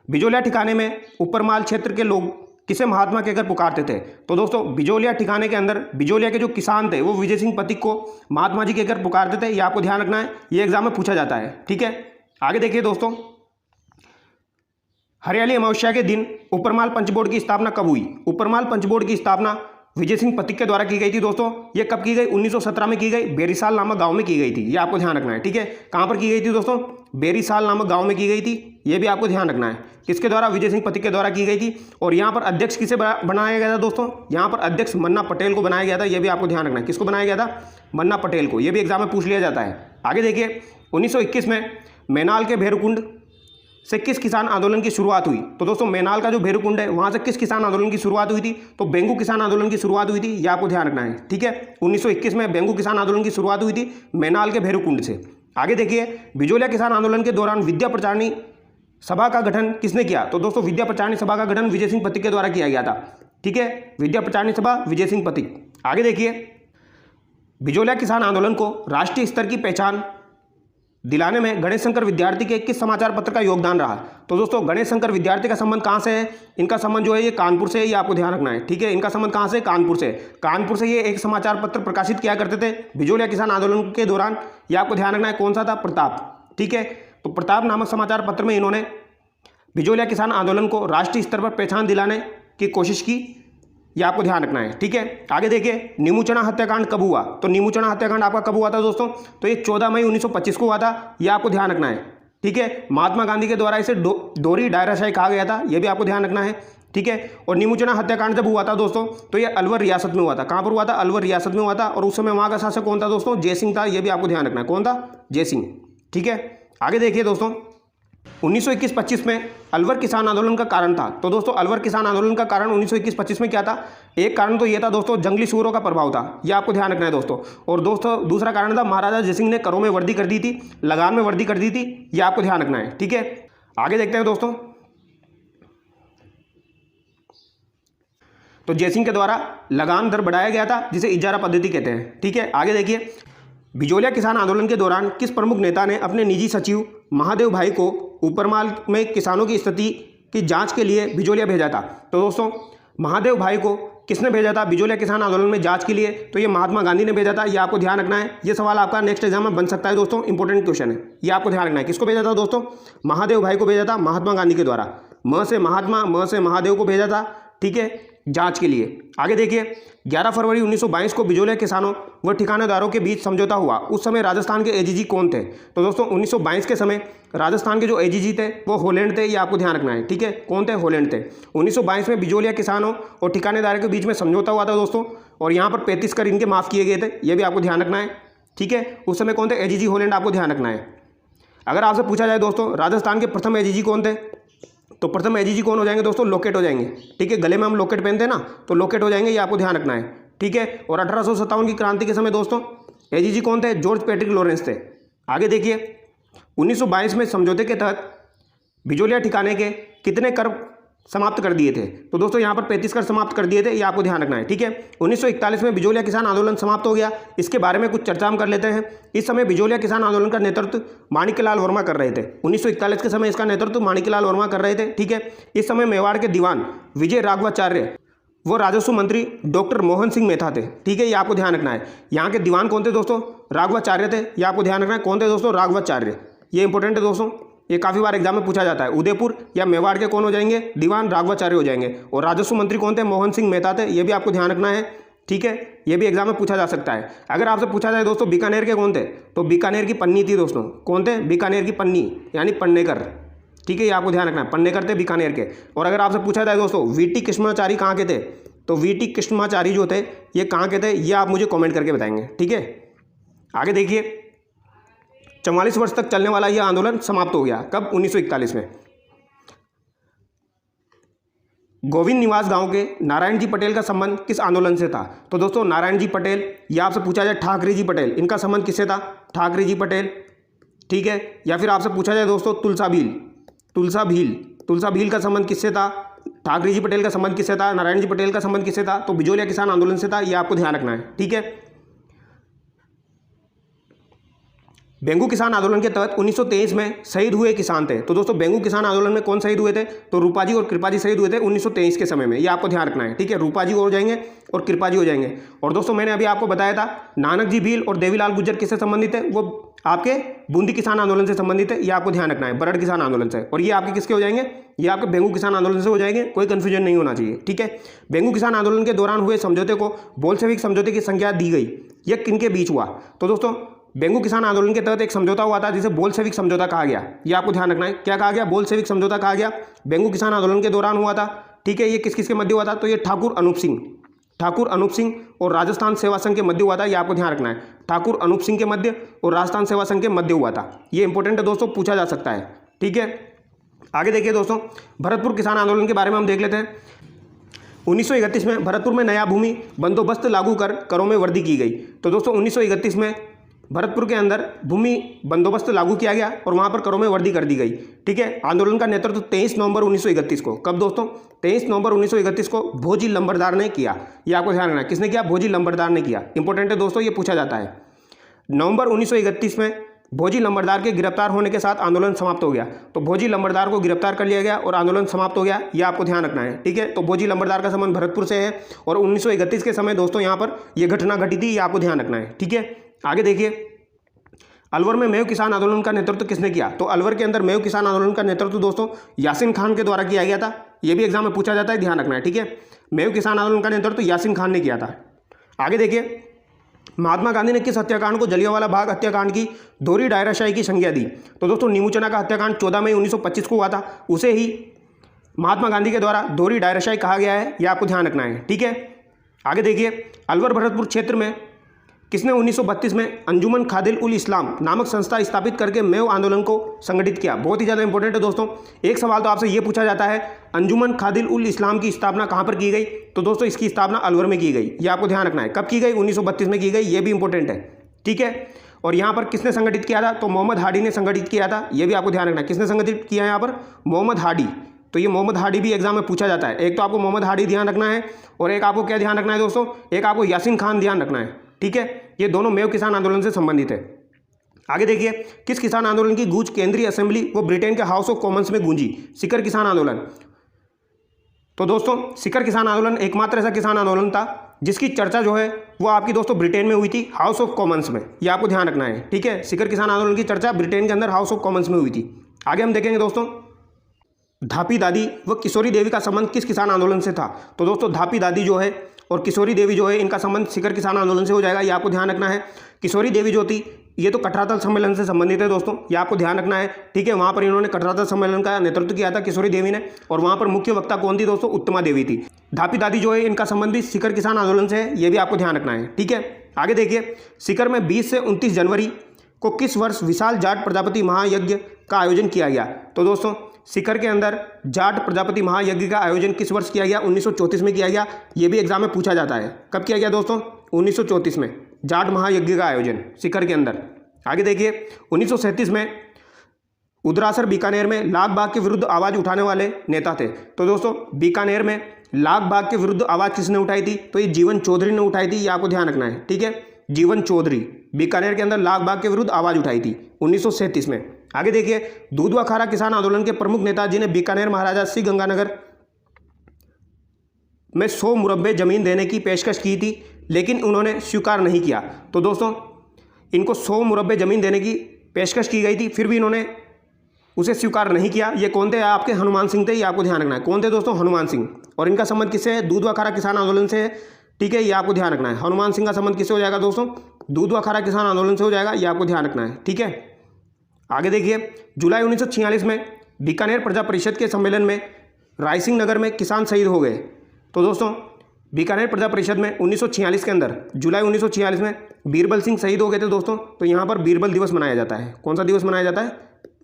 भिजोलिया ठिकाने में उपरमाल क्षेत्र के लोग किसे महात्मा कहकर पुकारते थे? तो दोस्तों बिजोलिया ठिकाने के अंदर बिजोलिया के जो किसान थे वो विजय सिंह पथिक को महात्मा जी कहकर पुकारते थे। ये आपको ध्यान रखना है, ये एग्जाम में पूछा जाता है। ठीक है, आगे देखिए दोस्तों, हरियाली अमावस्या के दिन ऊपरमाल पंचबोर्ड की स्थापना कब हुई? ऊपरमाल पंचबोर्ड की स्थापना विजय सिंह पथिक के द्वारा की गई थी दोस्तों। ये कब की गई? 1917 में की गई, बेरीसाल नामक गांव में की गई थी। ये आपको ध्यान रखना है। ठीक है, कहां पर की गई थी दोस्तों? बेरीसाल नामक गांव में की गई थी। ये भी आपको ध्यान रखना है, किसके द्वारा? विजय सिंह पथिक के द्वारा की गई थी। और यहाँ पर अध्यक्ष किसे बनाया गया था दोस्तों? यहाँ पर अध्यक्ष मन्ना पटेल को बनाया गया था। ये भी आपको ध्यान रखना है, किसको बनाया गया था? मन्ना पटेल को। ये भी एग्जाम में पूछ लिया जाता है। आगे देखिए, 1921 में मैनाल के भैरवकुंड से किस किसान आंदोलन की शुरुआत हुई? तो दोस्तों मैनाल का जो भैरवकुंड है वहां से किस किसान आंदोलन की शुरुआत हुई थी? तो बेंगू किसान आंदोलन की शुरुआत हुई थी। ये आपको ध्यान रखना है। ठीक है, 1921 में बेंगू किसान आंदोलन की शुरुआत हुई थी मैनाल के भैरवकुंड से। आगे देखिए, बिजोलिया किसान आंदोलन के दौरान विद्या प्रचारणी सभा का गठन किसने किया? तो दोस्तों विद्या प्रचारणी सभा का गठन विजय सिंह पथिक के द्वारा किया गया था। ठीक है, विद्या प्रचारणी सभा विजय सिंह पथिक। आगे देखिए, बिजोलिया किसान आंदोलन को राष्ट्रीय स्तर की पहचान दिलाने में गणेश शंकर विद्यार्थी के किस समाचार पत्र का योगदान रहा? तो दोस्तों गणेश शंकर विद्यार्थी का संबंध कहां से है? इनका संबंध जो है ये कानपुर से है। ये आपको ध्यान रखना है। ठीक है, इनका संबंध कहां से? कानपुर से। कानपुर से ये एक समाचार पत्र प्रकाशित किया करते थे बिजोलिया किसान आंदोलन के दौरान। ये आपको ध्यान रखना है, कौन सा था? प्रताप। ठीक है, तो प्रताप नामक समाचार पत्र में इन्होंने बिजोलिया किसान आंदोलन को राष्ट्रीय स्तर पर पहचान दिलाने की कोशिश की। यह आपको ध्यान रखना है। ठीक है, आगे देखिए, नीमूचना हत्याकांड कब हुआ? तो नीमूचना हत्याकांड आपका कब हुआ था दोस्तों? तो ये 14 मई 1925 को हुआ था। यह आपको ध्यान रखना है। ठीक है, महात्मा गांधी के द्वारा इसे दोहरी डायराशाही कहा गया था। यह भी आपको ध्यान रखना है। ठीक है, और नीमूचना हत्याकांड जब हुआ था दोस्तों तो ये अलवर रियासत में हुआ था। कहां पर हुआ था? अलवर रियासत में हुआ था। और उस समय वहां का शासक कौन था दोस्तों? जय सिंह था। यह भी आपको ध्यान रखना है, कौन था? जय सिंह। ठीक है, आगे देखिए दोस्तों, 1921-25 में अलवर किसान आंदोलन का कारण था। तो दोस्तों अलवर किसान आंदोलन का कारण 1921-25 में क्या था? एक कारण तो यह था दोस्तों, जंगली सूअरों का प्रभाव था। यह आपको ध्यान रखना है दोस्तों। और दोस्तों दूसरा कारण था, महाराजा जयसिंह ने करों में वृद्धि कर दी थी, लगान में वृद्धि कर दी थी। यह आपको ध्यान रखना है। ठीक है, आगे देखते हैं दोस्तों, तो जयसिंह के द्वारा लगान दर बढ़ाया गया था, जिसे इजारा पद्धति कहते हैं। ठीक है, आगे देखिए, बिजोलिया किसान आंदोलन के दौरान किस प्रमुख नेता ने अपने निजी सचिव महादेव भाई को ऊपरमाल में किसानों की स्थिति की जांच के लिए बिजोलिया भेजा था? तो दोस्तों महादेव भाई को किसने भेजा था बिजोलिया किसान आंदोलन में जांच के लिए? तो ये महात्मा गांधी ने भेजा था। ये आपको ध्यान रखना है। ये सवाल आपका नेक्स्ट एग्जाम में बन सकता है दोस्तों, इंपॉर्टेंट क्वेश्चन है। ये आपको ध्यान रखना है, किसको भेजा था दोस्तों? महादेव भाई को भेजा था, महात्मा गांधी के द्वारा। म से महात्मा, म से महादेव को भेजा था। ठीक है, जांच के लिए। आगे देखिए, 11 फरवरी 1922 को बिजोलिया किसानों व ठिकानेदारों के बीच समझौता हुआ। उस समय राजस्थान के एजीजी कौन थे? तो दोस्तों 1922 के समय राजस्थान के जो एजीजी थे वो होलैंड थे। ये आपको ध्यान रखना है। ठीक है, कौन थे? होलैंड थे। 1922 में बिजोलिया किसानों और ठिकानेदारों के बीच में समझौता हुआ था दोस्तों, और यहाँ पर 35 कर इनके माफ़ किए गए थे। ये भी आपको ध्यान रखना है। ठीक है, उस समय कौन थे? AGG Holland. आपको ध्यान रखना है। अगर आपसे पूछा जाए दोस्तों राजस्थान के प्रथम एजीजी कौन थे, तो प्रथम एजीजी कौन हो जाएंगे दोस्तों? लोकेट हो जाएंगे। ठीक है, गले में हम लोकेट पहनते हैं ना, तो लोकेट हो जाएंगे। ये आपको ध्यान रखना है। ठीक है, और 1857 की क्रांति के समय दोस्तों एजीजी कौन थे? जॉर्ज पैट्रिक लॉरेंस थे। आगे देखिए, 1922 में समझौते के तहत बिजोलिया ठिकाने के कितने कर समाप्त कर दिए थे? तो दोस्तों यहाँ पर 35 कर समाप्त कर दिए थे। ये आपको ध्यान रखना है। ठीक है, 1941 में बिजोलिया किसान आंदोलन समाप्त हो गया। इसके बारे में कुछ चर्चा हम कर लेते हैं। इस समय बिजोलिया किसान आंदोलन का नेतृत्व माणिक्यलाल वर्मा कर रहे थे। 1941 के समय इसका नेतृत्व माणिक्यलाल वर्मा कर रहे थे। ठीक है, इस समय मेवाड़ के दीवान विजय राघवाचार्य वो राजस्व मंत्री डॉक्टर मोहन सिंह मेहता थे। ठीक है, ये आपको ध्यान रखना है। यहाँ के दीवान कौन थे दोस्तों? राघवाचार्य थे। ये आपको ध्यान रखना है, कौन थे दोस्तों? राघवाचार्य। ये इंपॉर्टेंट है दोस्तों, ये काफ़ी बार एग्जाम में पूछा जाता है। उदयपुर या मेवाड़ के कौन हो जाएंगे? दीवान राघवाचार्य हो जाएंगे। और राजस्व मंत्री कौन थे? मोहन सिंह मेहता थे। ये भी आपको ध्यान रखना है। ठीक है, ये भी एग्जाम में पूछा जा सकता है। अगर आपसे पूछा जाए दोस्तों बीकानेर के कौन थे, तो बीकानेर की पन्नी थी दोस्तों। कौन थे? बीकानेर की पन्नी, यानी पन्नेकर। ठीक है, ये आपको ध्यान रखना है, पन्नेकर थे बीकानेर के। और अगर आपसे पूछा जाए दोस्तों वीटी कृष्णाचारी कहाँ के थे, तो वीटी कृष्णाचारी जो थे ये कहाँ के थे, ये आप मुझे कॉमेंट करके बताएंगे। ठीक है, आगे देखिए, 44 वर्ष तक चलने वाला यह आंदोलन समाप्त हो गया। कब? 1941 में। गोविंद निवास गांव के नारायण जी पटेल का संबंध किस आंदोलन से था? तो दोस्तों नारायण जी पटेल, या आपसे पूछा जाए ठाकरे जी पटेल, इनका संबंध किससे था? ठाकरे जी पटेल। ठीक है, या फिर आपसे पूछा जाए दोस्तों तुलसा भील का संबंध किससे था? ठाकरे जी पटेल का संबंध किससे था? नारायण जी पटेल का संबंध किससे था? तो बिजोलिया किसान आंदोलन से था। यह आपको ध्यान रखना है। ठीक है, बेंगू किसान आंदोलन के तहत 1923 में शहीद हुए किसान थे। तो दोस्तों बेंगू किसान आंदोलन में कौन शहीद हुए थे? तो रूपाजी और कृपाजी शहीद हुए थे 1923 के समय में। ये आपको ध्यान रखना है, ठीक है। रूपाजी हो जाएंगे और कृपाजी हो जाएंगे। और दोस्तों मैंने अभी आपको बताया था नानक जी भील और देवीलाल गुर्जर किससे संबंधित है? वो आपके बूंदी किसान आंदोलन से संबंधित है। ये आपको ध्यान रखना है, बरड़ किसान आंदोलन से। और ये आपके किसके हो जाएंगे? ये आपके बेंगू किसान आंदोलन से हो जाएंगे। कोई कंफ्यूजन नहीं होना चाहिए, ठीक है। बेंगू किसान आंदोलन के दौरान हुए समझौते को बोल्शेविक समझौते की संज्ञा दी गई। यह किनके बीच हुआ? तो दोस्तों बेंगू किसान आंदोलन के तहत एक समझौता हुआ था जिसे बोल्शेविक समझौता कहा गया। ये आपको ध्यान रखना है। क्या कहा गया? बोल्शेविक समझौता कहा गया। बेंगू किसान आंदोलन के दौरान हुआ था, ठीक है। ये किस किस के मध्य हुआ था? तो ये ठाकुर अनूप सिंह और राजस्थान सेवा संघ के मध्य हुआ था। ये आपको ध्यान रखना है। ठाकुर अनूप सिंह के मध्य और राजस्थान सेवा संघ के मध्य हुआ था। ये इंपॉर्टेंट है दोस्तों, पूछा जा सकता है, ठीक है। आगे देखिए दोस्तों, भरतपुर किसान आंदोलन के बारे में हम देख लेते हैं। 1931 में भरतपुर में नया भूमि बंदोबस्त लागू कर करों में वृद्धि की गई। तो दोस्तों 1931 में भरतपुर के अंदर भूमि बंदोबस्त लागू किया गया और वहां पर करों में वृद्धि कर दी गई, ठीक है। आंदोलन का नेतृत्व 23 नवंबर 1931 को, कब दोस्तों? 23 नवंबर 1931 को भोजी लंबरदार ने किया। यह आपको ध्यान रखना है। किसने किया? भोजी लंबरदार ने किया। इंपॉर्टेंट है दोस्तों, ये पूछा जाता है। नवंबर 1931 में भोजी लंबरदार के गिरफ्तार होने के साथ आंदोलन समाप्त हो गया। तो भोजी लंबरदार को गिरफ्तार कर लिया गया और आंदोलन समाप्त हो गया। यह आपको ध्यान रखना है, ठीक है। तो भोजी लंबरदार का संबंध भरतपुर से है और 1931 के समय दोस्तों यहाँ पर यह घटना घटी थी। यह आपको ध्यान रखना है, ठीक है। आगे देखिए, अलवर में मेव किसान आंदोलन का नेतृत्व किसने किया? तो अलवर के अंदर मेव किसान आंदोलन का नेतृत्व दोस्तों यासीन खान के द्वारा किया गया था। यह भी एग्जाम में पूछा जाता है, ध्यान रखना है, ठीक है। मेव किसान आंदोलन का नेतृत्व यासीन खान ने किया था। आगे देखिए, महात्मा गांधी ने किस हत्याकांड को जलियांवाला बाग हत्याकांड की दोहरी डायराशाही की संज्ञा दी? तो दोस्तों नीमूचना का हत्याकांड 14 मई 1925 को हुआ था। उसे ही महात्मा गांधी के द्वारा दोहरी डायराशाही कहा गया है। यह आपको ध्यान रखना है, ठीक है। आगे देखिए, अलवर भरतपुर क्षेत्र में किसने 1932 में अंजुमन खादिल उल इस्लाम नामक संस्था स्थापित करके मेव आंदोलन को संगठित किया? बहुत ही ज़्यादा इंपॉर्टेंट है दोस्तों। एक सवाल तो आपसे ये पूछा जाता है, अंजुमन खादिल उल इस्लाम की स्थापना कहाँ पर की गई? तो दोस्तों इसकी स्थापना अलवर में की गई। ये आपको ध्यान रखना है। कब की गई? 1932 में की गई। ये भी इंपॉर्टेंट है, ठीक है। और यहाँ पर किसने संगठित किया था? तो मोहम्मद हाडी ने संगठित किया था। ये भी आपको ध्यान रखना है। किसने संगठित किया है यहाँ पर? मोहम्मद हाडी। तो ये मोहम्मद हाडी भी एग्जाम में पूछा जाता है। एक तो आपको मोहम्मद हाडी ध्यान रखना है और एक आपको क्या ध्यान रखना है दोस्तों? एक आपको यासीन खान ध्यान रखना है, ठीक है। ये दोनों मेव किसान आंदोलन से संबंधित है। आगे देखिए, किस किसान आंदोलन की गूंज केंद्रीय असेंबली व ब्रिटेन के हाउस ऑफ कॉमन्स में गूंजी? सीकर किसान आंदोलन। तो दोस्तों सीकर किसान आंदोलन एकमात्र ऐसा किसान आंदोलन था जिसकी चर्चा जो है वो आपकी दोस्तों ब्रिटेन में हुई थी, हाउस ऑफ कॉमन्स में। ये आपको ध्यान रखना है, ठीक है। सीकर किसान आंदोलन की चर्चा ब्रिटेन के अंदर हाउस ऑफ कॉमन्स में हुई थी। आगे हम देखेंगे दोस्तों, धापी दादी व किशोरी देवी का संबंध किस किसान आंदोलन से था? तो दोस्तों धापी दादी जो है और किशोरी देवी जो है इनका संबंध सीकर किसान आंदोलन से हो जाएगा। ये आपको ध्यान रखना है। किशोरी देवी जो थी ये तो कटरातल सम्मेलन से संबंधित है दोस्तों। ये आपको ध्यान रखना है, ठीक है। वहाँ पर इन्होंने कटरातल सम्मेलन का नेतृत्व किया था किशोरी देवी ने और वहाँ पर मुख्य वक्ता कौन थी दोस्तों? उत्तमा देवी थी। धापी दादी जो है इनका संबंध भी सीकर किसान आंदोलन से है। ये भी आपको ध्यान रखना है, ठीक है। आगे देखिए, सीकर में 20 से 29 जनवरी को किस वर्ष विशाल जाट प्रजापति महायज्ञ का आयोजन किया गया? तो दोस्तों सीकर के अंदर जाट प्रजापति महायज्ञ का आयोजन किस वर्ष किया गया? 1934 में किया गया। ये भी एग्जाम में पूछा जाता है। कब किया गया दोस्तों? 1934 में जाट महायज्ञ का आयोजन सीकर के अंदर। आगे देखिए, 1937 में उदरासर बीकानेर में लाग बाग के विरुद्ध आवाज़ उठाने वाले नेता थे। तो दोस्तों बीकानेर में लाग बाग के विरुद्ध आवाज़ किसने उठाई थी? तो ये जीवन चौधरी ने उठाई थी। ये आपको ध्यान रखना है, ठीक है। जीवन चौधरी बीकानेर के अंदर लाग बाग के विरुद्ध आवाज़ उठाई थी 1937 में। आगे देखिए, दूधवा खारा किसान आंदोलन के प्रमुख नेता जिन्हें बीकानेर महाराजा श्री गंगानगर में 100 मुरब्बे जमीन देने की पेशकश की थी लेकिन उन्होंने स्वीकार नहीं किया। तो दोस्तों इनको 100 मुरब्बे जमीन देने की पेशकश की गई थी, फिर भी इन्होंने उसे स्वीकार नहीं किया। ये कौन थे? आपके हनुमान सिंह थे। ये आपको ध्यान रखना है। कौन थे दोस्तों? हनुमान सिंह। और इनका संबंध किससे है? दूधवा खारा किसान आंदोलन से है, ठीक है। ये आपको ध्यान रखना है। हनुमान सिंह का संबंध किससे हो जाएगा दोस्तों? दूधवा खारा किसान आंदोलन से हो जाएगा। ये आपको ध्यान रखना है, ठीक है। आगे देखिए, जुलाई 1946 में बीकानेर प्रजा परिषद के सम्मेलन में रायसिंह नगर में किसान शहीद हो गए। तो दोस्तों बीकानेर प्रजा परिषद में 1946 के अंदर जुलाई 1946 में बीरबल सिंह शहीद हो गए थे दोस्तों। तो यहाँ पर बीरबल दिवस मनाया जाता है। कौन सा दिवस मनाया जाता है?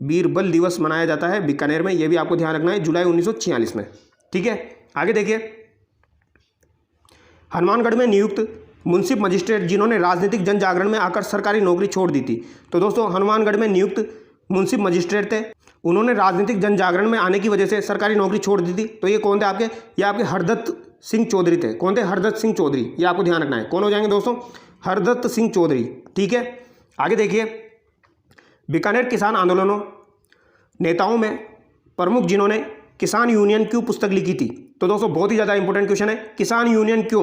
बीरबल दिवस मनाया जाता है बीकानेर में। यह भी आपको ध्यान रखना है, जुलाई 1946 में, ठीक है। आगे देखिए, हनुमानगढ़ में नियुक्त मुंसिफ मजिस्ट्रेट जिन्होंने राजनीतिक जन जागरण में आकर सरकारी नौकरी छोड़ दी थी। तो दोस्तों हनुमानगढ़ में नियुक्त मुंसिफ मजिस्ट्रेट थे, उन्होंने राजनीतिक जन जागरण में आने की वजह से सरकारी नौकरी छोड़ दी थी। तो ये कौन थे आपके? ये आपके हरदत्त सिंह चौधरी थे। कौन थे? हरदत्त सिंह चौधरी। ये आपको ध्यान रखना है। कौन हो जाएंगे दोस्तों? हरदत्त सिंह चौधरी, ठीक है। आगे देखिए, बीकानेर किसान आंदोलनों नेताओं में प्रमुख जिन्होंने किसान यूनियन क्यों पुस्तक लिखी थी। तो दोस्तों बहुत ही ज़्यादा इंपॉर्टेंट क्वेश्चन है, किसान यूनियन क्यों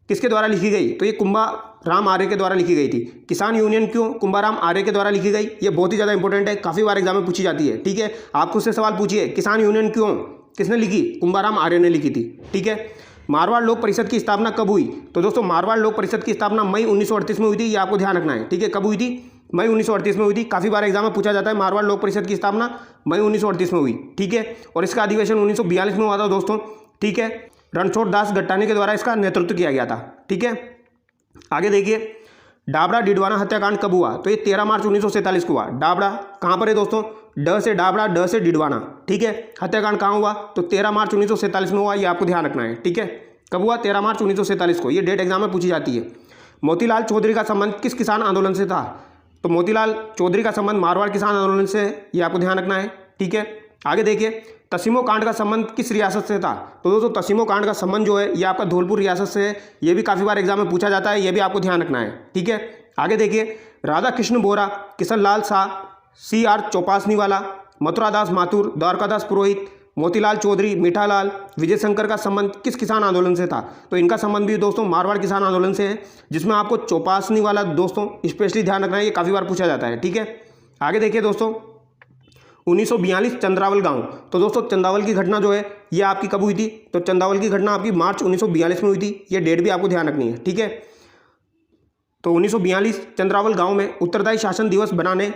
किसके द्वारा लिखी गई, तो ये कुंभाराम आर्य के द्वारा लिखी गई थी। किसान यूनियन क्यों कुंभाराम आर्य के द्वारा लिखी गई, ये बहुत ही ज़्यादा इंपॉर्टेंट है, काफ़ी बार एग्जाम में पूछी जाती है। ठीक है, आप खुद से सवाल पूछिए, किसान यूनियन क्यों किसने लिखी, कुंभाराम आर्य ने लिखी थी। ठीक है, मारवाड़ लोक परिषद की स्थापना कब हुई, तो दोस्तों मारवाड़ लोक परिषद की स्थापना मई 1938 में हुई थी, ये आपको ध्यान रखना है। ठीक है, कब हुई थी, मई 1938 में हुई थी। काफ़ी बार एग्जाम में पूछा जाता है, मारवाड़ लोक परिषद की स्थापना मई 1938 में हुई। ठीक है, और इसका अधिवेशन 1942 में हुआ था दोस्तों। ठीक है, रणछोड़ दास गट्टानी के द्वारा इसका नेतृत्व किया गया था। ठीक है, आगे देखिए, डाबरा डिडवाना हत्याकांड कब हुआ, तो ये 13 मार्च 1947 को हुआ। डाबरा कहाँ पर है दोस्तों, ड से डाबरा, ड से डिडवाना। ठीक है, हत्याकांड कहाँ हुआ, तो 13 मार्च 1947 में हुआ, ये आपको ध्यान रखना है। ठीक है, कब हुआ, 13 मार्च 1947 को, ये डेट एग्जाम में पूछी जाती है। मोतीलाल चौधरी का संबंध किस किसान आंदोलन से था, तो मोतीलाल चौधरी का संबंध मारवाड़ किसान आंदोलन से है, ये आपको ध्यान रखना है। ठीक है, आगे देखिए, तसीमो कांड का संबंध किस रियासत से था, तो दोस्तों तसीमो कांड का संबंध जो है ये आपका धौलपुर रियासत से है, ये भी काफ़ी बार एग्जाम में पूछा जाता है, ये भी आपको ध्यान रखना है। ठीक है, आगे देखिए, राधा कृष्ण बोरा, किशन लाल शाह, CR चौपासनीवाला, मथुरादास माथुर, द्वारकादास पुरोहित, मोतीलाल चौधरी, मीठालाल, विजय शंकर का संबंध किस किसान आंदोलन से था, तो इनका संबंध भी दोस्तों मारवाड़ किसान आंदोलन से है, जिसमें आपको चौपासनीवाला दोस्तों स्पेशली ध्यान रखना है, ये काफ़ी बार पूछा जाता है। ठीक है, आगे देखिए दोस्तों, 1942 चंद्रावल गांव, तो दोस्तों चंदावल की घटना जो है ये आपकी कब हुई थी, तो चंदावल की घटना आपकी मार्च 1942 में हुई थी, ये डेट भी आपको ध्यान रखनी है। ठीक है, तो 1942 चंद्रावल गांव में उत्तरदायी शासन दिवस बनाने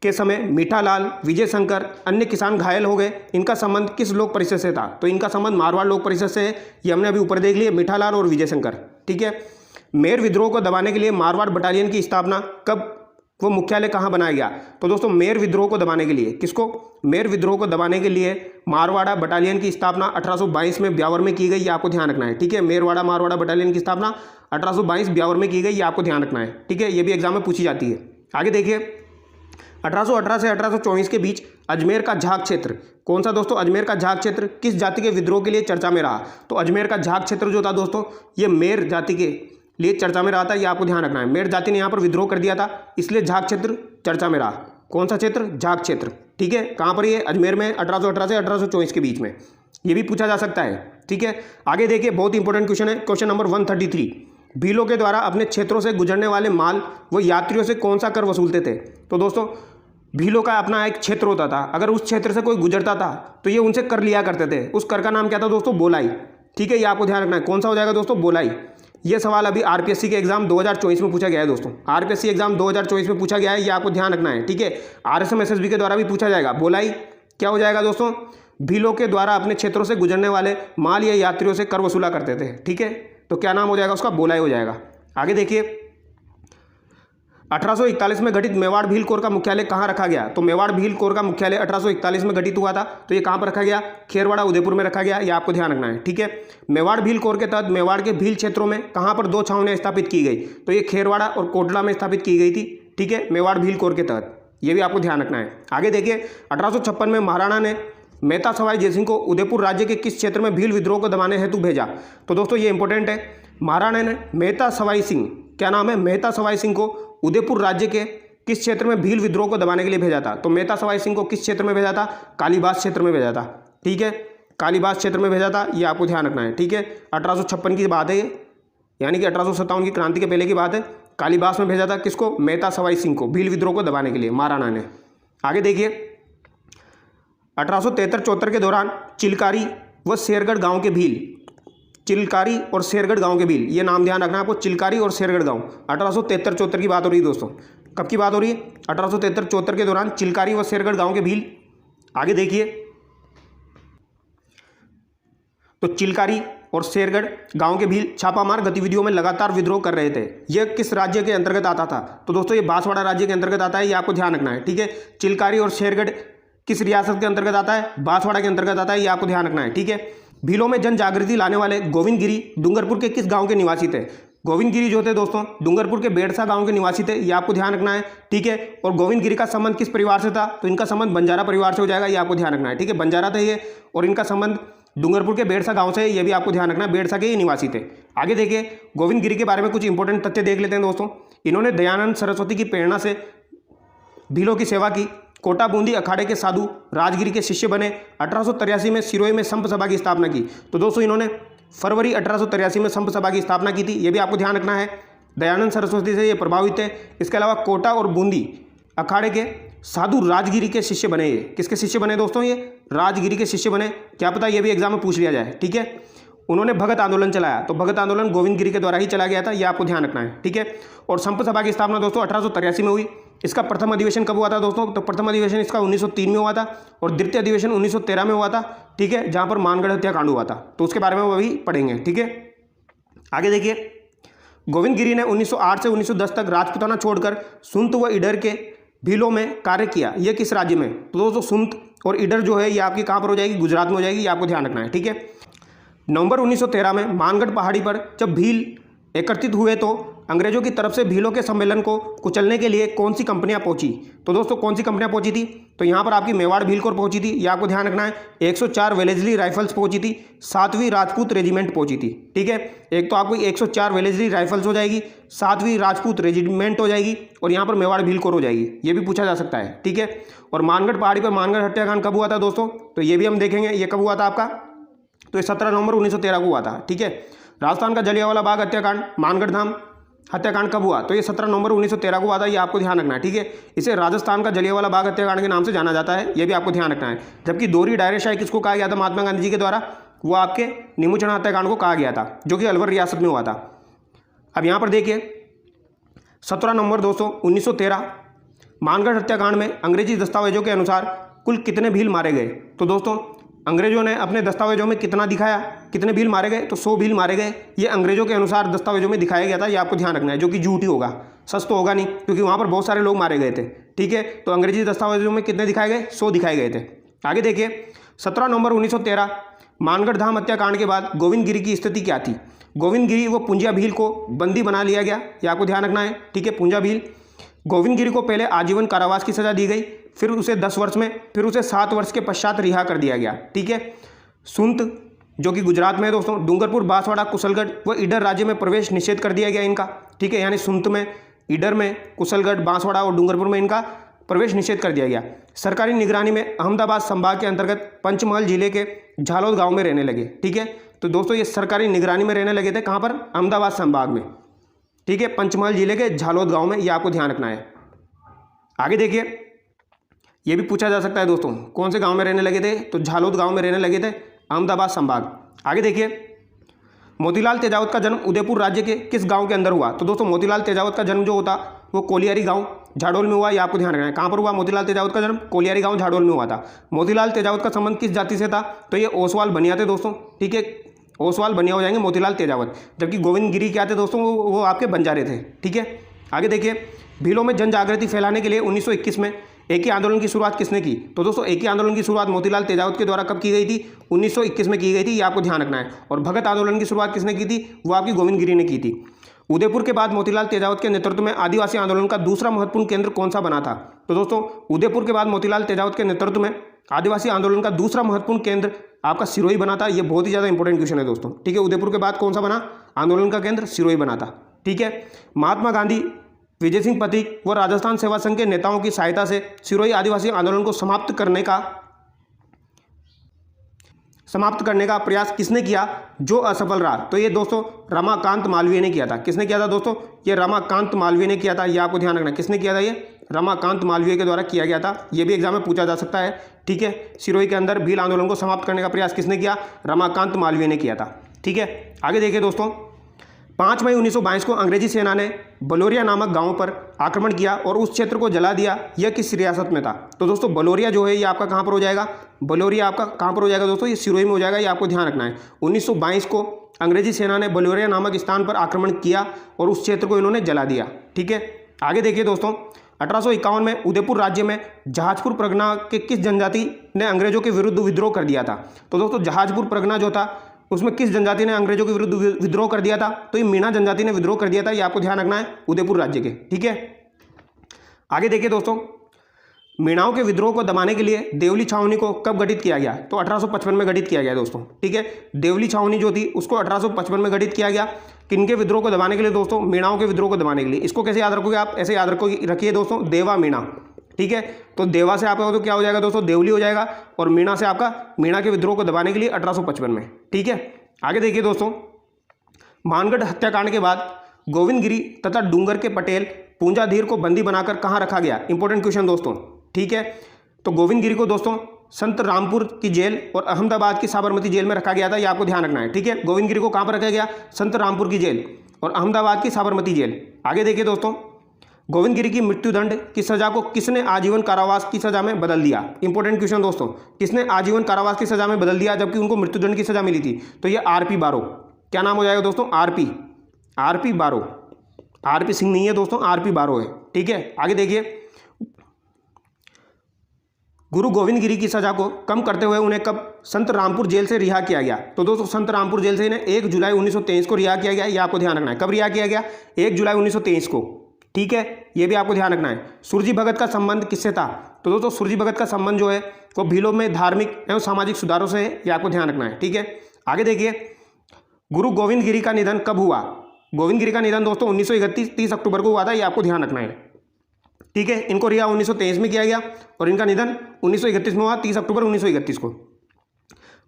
के समय मीठालाल, विजय शंकर, अन्य किसान घायल हो गए, इनका संबंध किस लोक परिषद से था, तो इनका संबंध मारवाड़ लोक परिषद से है, ये हमने अभी ऊपर देख लिया, मीठालाल और विजय शंकर। ठीक है, मेर विद्रोह को दबाने के लिए मारवाड़ बटालियन की स्थापना कब, वो मुख्यालय कहाँ बनाया गया, तो दोस्तों मेर विद्रोह को दबाने के लिए, किसको, मेर विद्रोह को दबाने के लिए मारवाड़ा बटालियन की स्थापना 1822 में ब्यावर में की गई, ये आपको ध्यान रखना है। ठीक है, मेरवाड़ा मारवाड़ा बटालियन की स्थापना 1822 ब्यावर में की गई, ये आपको ध्यान रखना है। ठीक है, ये भी एग्जाम में पूछी जाती है। आगे देखिए, 1818 से 1824 के बीच अजमेर का झाग क्षेत्र, कौन सा दोस्तों, अजमेर का झाग क्षेत्र किस जाति के विद्रोह के लिए चर्चा में रहा, तो अजमेर का झाग क्षेत्र जो था दोस्तों ये मेर जाति के लिए चर्चा में रहा था, ये आपको ध्यान रखना है। मेर जाति ने यहाँ पर विद्रोह कर दिया था, इसलिए झाग क्षेत्र चर्चा में रहा। कौन सा क्षेत्र, झाग क्षेत्र। ठीक है, कहाँ पर ये, अजमेर में 1818 से 1824 के बीच में, ये भी पूछा जा सकता है। ठीक है, आगे देखिए, बहुत इंपॉर्टेंट क्वेश्चन है, क्वेश्चन नंबर 133, भीलों के द्वारा अपने क्षेत्रों से गुजरने वाले माल व यात्रियों से कौन सा कर वसूलते थे, तो दोस्तों भीलों का अपना एक क्षेत्र होता था, अगर उस क्षेत्र से कोई गुजरता था तो ये उनसे कर लिया करते थे, उस कर का नाम क्या था दोस्तों, बोलाई। ठीक है, ये आपको ध्यान रखना है, कौन सा हो जाएगा दोस्तों, बोलाई। ये सवाल अभी आरपीएससी के एग्जाम 2024 में पूछा गया है दोस्तों, आरपीएससी एग्जाम 2024 में पूछा गया है, ये आपको ध्यान रखना है। ठीक है, RSM-SSB के द्वारा भी पूछा जाएगा, बोलाई क्या हो जाएगा दोस्तों, भीलों के द्वारा अपने क्षेत्रों से गुजरने वाले माल या यात्रियों से कर वसूला करते थे। ठीक है, तो क्या नाम हो जाएगा उसका, बोलाई हो जाएगा। आगे देखिए, 1841 में गठित मेवाड़ भील कोर का मुख्यालय कहाँ रखा गया, तो मेवाड़ भील कोर का मुख्यालय 1841 में गठित हुआ था, तो ये कहाँ पर रखा गया, खेरवाड़ा उदयपुर में रखा गया, ये आपको ध्यान रखना है। ठीक है, मेवाड़ भील कोर के तहत मेवाड़ के भील क्षेत्रों में कहाँ पर 2 छावनियाँ स्थापित की गई, तो ये खेरवाड़ा और कोटला में स्थापित की गई थी। ठीक है, मेवाड़ भील कोर के तहत, ये भी आपको ध्यान रखना है। आगे देखिए, 1856 में महाराणा ने मेहता सवाई जयसिंह को उदयपुर राज्य के किस क्षेत्र में भील विद्रोह को दबाने हेतु भेजा, तो दोस्तों ये इंपॉर्टेंट है, महाराणा ने मेहता सवाई सिंह, क्या नाम है, मेहता सवाई सिंह को उदयपुर राज्य के किस क्षेत्र में भील विद्रोह को दबाने के लिए भेजा था, तो मेहता सवाई सिंह को किस क्षेत्र में भेजा था, कालीबास क्षेत्र में भेजा था। ठीक है, कालीबास क्षेत्र में भेजा था, ये आपको ध्यान रखना है। ठीक है, 1856 की बात है ये, यानी कि 1857 की क्रांति के पहले की बात है, कालीबास में भेजा था किसको, मेहता सवाई सिंह को, भील विद्रोह को दबाने के लिए महाराणा ने। आगे देखिए, 1873-74 के दौरान चिलकारी व शेरगढ़ गाँव के भील, चिलकारी और शेरगढ़ गांव के भील, ये नाम ध्यान रखना है आपको, चिलकारी और शेरगढ़ गांव, 1873-74 की बात हो रही है दोस्तों, कब की बात हो रही है, 1873-74 के दौरान चिलकारी व शेरगढ़ गांव के भील। आगे देखिए, तो चिलकारी और शेरगढ़ गांव के भील छापामार गतिविधियों में लगातार विद्रोह कर रहे थे, यह किस राज्य के अंतर्गत आता था, तो दोस्तों ये बांसवाड़ा राज्य के अंतर्गत आता है, ये आपको ध्यान रखना है। ठीक है, चिलकारी और शेरगढ़ किस रियासत के अंतर्गत आता है, बांसवाड़ा के अंतर्गत आता है, ये आपको ध्यान रखना है। ठीक है, भीलों में जन जागृति लाने वाले गोविंद गिरी डूंगरपुर के किस गांव के निवासी थे, गोविंद गिरी जो थे दोस्तों डूंगरपुर के बेड़सा गांव के निवासी थे, ये आपको ध्यान रखना है। ठीक है, और गोविंद गिरी का संबंध किस परिवार से था, तो इनका संबंध बंजारा परिवार से हो जाएगा, ये आपको ध्यान रखना है। ठीक है, बंजारा थे ये, और इनका संबंध डूंगरपुर के बेड़सा गांव से, ये भी आपको ध्यान रखना है, बेड़सा के ये निवासी थे। आगे देखिए, गोविंद गिरी के बारे में कुछ इंपॉर्टेंट तथ्य देख लेते हैं दोस्तों। इन्होंने दयानंद सरस्वती की प्रेरणा से भीलों की सेवा की। कोटा बूंदी अखाड़े के साधु राजगिरी के शिष्य बने। 1883 में सिरोही में संप सभा की स्थापना की। तो दोस्तों इन्होंने फरवरी 1883 में संप सभा की स्थापना की थी, ये भी आपको ध्यान रखना है। दयानंद सरस्वती से ये प्रभावित है। इसके अलावा कोटा और बूंदी अखाड़े के साधु राजगिरी के शिष्य बने। ये किसके शिष्य बने दोस्तों? ये राजगिरी के शिष्य बने। क्या पता ये भी एग्जाम में पूछ लिया जाए, ठीक है। उन्होंने भगत आंदोलन चलाया, तो भगत आंदोलन गोविंद गिरी के द्वारा ही चला गया था, ये आपको ध्यान रखना है, ठीक है। और संप सभा की स्थापना दोस्तों 1883 में हुई। इसका प्रथम अधिवेशन कब हुआ था दोस्तों? तो प्रथम अधिवेशन इसका 1903 में हुआ था और द्वितीय अधिवेशन 1913 में हुआ था, ठीक है, जहां पर मानगढ़ हत्याकांड हुआ था। तो उसके बारे में वो अभी पढ़ेंगे, ठीक है। आगे देखिए, गोविंद गिरी ने 1908 से 1910 तक राजपूताना छोड़कर सुंत व ईडर के भीलों में कार्य किया। ये किस राज्य में? तो दोस्तों सुंत और ईडर जो है ये आपकी कहाँ पर हो जाएगी? गुजरात में हो जाएगी, ये आपको ध्यान रखना है, ठीक है। नवंबर 1913 में मानगढ़ पहाड़ी पर जब भील एकत्रित हुए तो अंग्रेजों की तरफ से भीलों के सम्मेलन को कुचलने के लिए कौन सी कंपनियां पहुंची? तो दोस्तों कौन सी कंपनियां पहुंची थी? तो यहां पर आपकी मेवाड़ भील कोर पहुंची थी, ये आपको ध्यान रखना है। 104 वेलेजली राइफल्स पहुंची थी, 7वीं राजपूत रेजिमेंट पहुंची थी, ठीक है। एक तो आपको 104 वेलेजली राइफल्स हो जाएगी, 7वीं राजपूत रेजिमेंट हो जाएगी और यहाँ पर मेवाड़ भील कोर हो जाएगी, ये भी पूछा जा सकता है, ठीक है। और मानगढ़ पहाड़ी पर मानगढ़ हत्याकांड कब हुआ था दोस्तों? तो ये भी हम देखेंगे, ये कब हुआ था आपका? तो ये 17 नवंबर 1913 को हुआ था, ठीक है। राजस्थान का जलियांवाला बाग हत्याकांड, मानगढ़ धाम हत्याकांड कब हुआ? तो ये 17 नवंबर 1913 को हुआ था, ये आपको ध्यान रखना है, ठीक है। इसे राजस्थान का जलियांवाला बाग हत्याकांड के नाम से जाना जाता है, ये भी आपको ध्यान रखना है। जबकि दोहरी डायरे शाही किसको कहा गया था महात्मा गांधी जी के द्वारा? वो आपके नीमूचना हत्याकांड को कहा गया था, जो कि अलवर रियासत में हुआ था। अब यहाँ पर देखिए 17 नवंबर दोस्तों 1913 मानगढ़ हत्याकांड में अंग्रेजी दस्तावेजों के अनुसार कुल कितने भील मारे गए? तो दोस्तों अंग्रेजों ने अपने दस्तावेजों में कितना दिखाया, कितने भील मारे गए? तो 100 भील मारे गए, ये अंग्रेजों के अनुसार दस्तावेजों में दिखाया गया था, ये आपको ध्यान रखना है, जो कि झूठ ही होगा, सच तो होगा नहीं, क्योंकि वहाँ पर बहुत सारे लोग मारे गए थे, ठीक है। तो अंग्रेजी दस्तावेजों में कितने दिखाए गए? 100 दिखाए गए थे। आगे देखिए 17 नवंबर 1913 मानगढ़ धाम हत्याकांड के बाद गोविंद गिरी की स्थिति क्या थी? गोविंद गिरी व पुंजा भील को बंदी बना लिया गया, ये आपको ध्यान रखना है, ठीक है। पुंजा भील गोविंद गिरी को पहले आजीवन कारावास की सजा दी गई, फिर उसे 10 वर्ष में, फिर उसे 7 वर्ष के पश्चात रिहा कर दिया गया, ठीक है। सुंत जो कि गुजरात में है दोस्तों, डूंगरपुर, बांसवाड़ा, कुशलगढ़ व ईडर राज्य में प्रवेश निषेध कर दिया गया इनका, ठीक है। यानी सुंत में, ईडर में, कुशलगढ़, बांसवाड़ा और डूंगरपुर में इनका प्रवेश निषेध कर दिया गया। सरकारी निगरानी में अहमदाबाद संभाग के अंतर्गत पंचमहल जिले के झालोद गांव में रहने लगे, ठीक है। तो दोस्तों ये सरकारी निगरानी में रहने लगे थे, कहाँ पर? अहमदाबाद संभाग में, ठीक है, पंचमहल जिले के झालोद गांव में, ये आपको ध्यान रखना है। आगे देखिए, ये भी पूछा जा सकता है दोस्तों, कौन से गांव में रहने लगे थे? तो झालोद गांव में रहने लगे थे, अहमदाबाद संभाग। आगे देखिए, मोतीलाल तेजावत का जन्म उदयपुर राज्य के किस गांव के अंदर हुआ? तो दोस्तों मोतीलाल तेजावत का जन्म जो होता वो कोलियारी गांव झाडोल में हुआ, ये आपको ध्यान रखना है। कहाँ पर हुआ मोतीलाल तेजावत का जन्म? कोलियारी गांव झाडोल में हुआ था। मोतीलाल तेजावत का संबंध किस जाति से था? तो ये ओसवाल बनिया थे दोस्तों, ठीक है, ओसवाल बनिया हो जाएंगे मोतीलाल तेजावत। जबकि गोविंद गिरी क्या थे दोस्तों? वो आपके बंजारे थे, ठीक है। आगे देखिए, भीलों में जन जागृति फैलाने के लिए 1921 में एक ही आंदोलन की शुरुआत किसने की? तो दोस्तों एक ही आंदोलन की शुरुआत मोतीलाल तेजावत के द्वारा कब की गई थी? 1921 में की गई थी, ये आपको ध्यान रखना है। और भगत आंदोलन की शुरुआत किसने की थी? वो आपकी गोविंद गिरी ने की थी। उदयपुर के बाद मोतीलाल तेजावत के नेतृत्व में आदिवासी आंदोलन का दूसरा महत्वपूर्ण केंद्र कौन सा बना था? तो दोस्तों उदयपुर के बाद मोतीलाल तेजावत के नेतृत्व में आदिवासी आंदोलन का दूसरा महत्वपूर्ण केंद्र आपका सिरोही बना था। ये बहुत ही ज़्यादा इंपॉर्टेंट क्वेश्चन है दोस्तों, ठीक है। उदयपुर के बाद कौन सा बना आंदोलन का केंद्र? सिरोही बना था, ठीक है। महात्मा गांधी, विजय सिंह पथिक व राजस्थान सेवा संघ के नेताओं की सहायता से सिरोही आदिवासी आंदोलन को समाप्त करने का प्रयास किसने किया जो असफल रहा? तो ये दोस्तों रमाकांत मालवीय ने किया था। किसने किया था दोस्तों? ये रमाकांत मालवीय ने किया था, ये आपको ध्यान रखना। किसने किया था? ये रमाकांत मालवीय के द्वारा किया गया था। ये भी एग्जाम में पूछा जा सकता है, ठीक है। सिरोही के अंदर भील आंदोलन को समाप्त करने का प्रयास किसने किया? रमाकांत मालवीय ने किया था, ठीक है। आगे देखिए दोस्तों, 5 मई 1922 को अंग्रेजी सेना ने बलोरिया नामक गांव पर आक्रमण किया और उस क्षेत्र को जला दिया। यह किस रियासत में था? तो दोस्तों बलोरिया जो है ये आपका कहां पर हो जाएगा? बलोरिया आपका कहां पर हो जाएगा दोस्तों? ये सिरोही में हो जाएगा, ये आपको ध्यान रखना है। 1922 को अंग्रेजी सेना ने बलोरिया नामक स्थान पर आक्रमण किया और उस क्षेत्र को इन्होंने जला दिया, ठीक है। आगे देखिए दोस्तों, 1851 में उदयपुर राज्य में जहाजपुर परगना के किस जनजाति ने अंग्रेजों के विरुद्ध विद्रोह कर दिया था? तो दोस्तों जहाजपुर परगना जो था उसमें किस जनजाति ने अंग्रेजों के विरुद्ध विद्रोह कर दिया था? तो ये मीणा जनजाति ने विद्रोह कर दिया था, ये आपको ध्यान रखना है, उदयपुर राज्य के, ठीक है। आगे देखिए दोस्तों, मीणाओं के विद्रोह को दबाने के लिए देवली छावनी को कब गठित किया गया? तो 1855 में गठित किया गया दोस्तों, ठीक है। देवली छावनी जो थी उसको 1855 में गठित किया गया। किनके विद्रोह को दबाने के लिए दोस्तों? मीणाओं के विद्रोह को दबाने के लिए। इसको कैसे याद रखोगे आप? ऐसे याद रखिए दोस्तों, देवा मीणा, ठीक है। तो देवा से आपका तो क्या हो जाएगा दोस्तों, देवली हो जाएगा, और मीणा से आपका मीणा के विद्रोह को दबाने के लिए 1855 में, ठीक है। आगे देखिए दोस्तों, मानगढ़ हत्याकांड के बाद गोविंद गिरी तथा डूंगर के पटेल पूंजाधीर को बंदी बनाकर कहाँ रखा गया, इंपॉर्टेंट क्वेश्चन दोस्तों, ठीक है। तो गोविंद गिरी को दोस्तों संत रामपुर की जेल और अहमदाबाद की साबरमती जेल में रखा गया था, ये आपको ध्यान रखना है, ठीक है। गोविंद गिरी को कहाँ पर रखा गया, संत रामपुर की जेल और अहमदाबाद की साबरमती जेल। आगे देखिए दोस्तों, गोविंद गिरी की मृत्युदंड की सजा को किसने आजीवन कारावास की सजा में बदल दिया, इंपॉर्टेंट क्वेश्चन दोस्तों, किसने आजीवन कारावास की सजा में बदल दिया जबकि उनको मृत्युदंड की सजा मिली थी, तो ये आरपी बारो। क्या नाम हो जाएगा दोस्तों, आरपी बारो। आरपी सिंह नहीं है दोस्तों, आरपी बारो है, ठीक है। आगे देखिए, गुरु गोविंद गिरी की सजा को कम करते हुए उन्हें कब संत रामपुर जेल से रिहा किया गया, तो दोस्तों संत रामपुर जेल से इन्हें 1 जुलाई 1923 को रिहा किया गया, ये आपको ध्यान रखना है। कब रिहा किया गया, 1 जुलाई 1923 को, ठीक है, ये भी आपको ध्यान रखना है। सुरजी भगत का संबंध किससे था, तो दोस्तों सुरजी भगत का संबंध जो है वो भीलों में धार्मिक एवं सामाजिक सुधारों से है, ये आपको ध्यान रखना है, ठीक है। आगे देखिए, गुरु गोविंद गिरी का निधन कब हुआ, गोविंद गिरी का निधन दोस्तों 1931 30 अक्टूबर को हुआ था, ये आपको ध्यान रखना है, ठीक है। इनको रिहा 1923 में किया गया और इनका निधन 1931 में हुआ, 30 अक्टूबर 1931 को।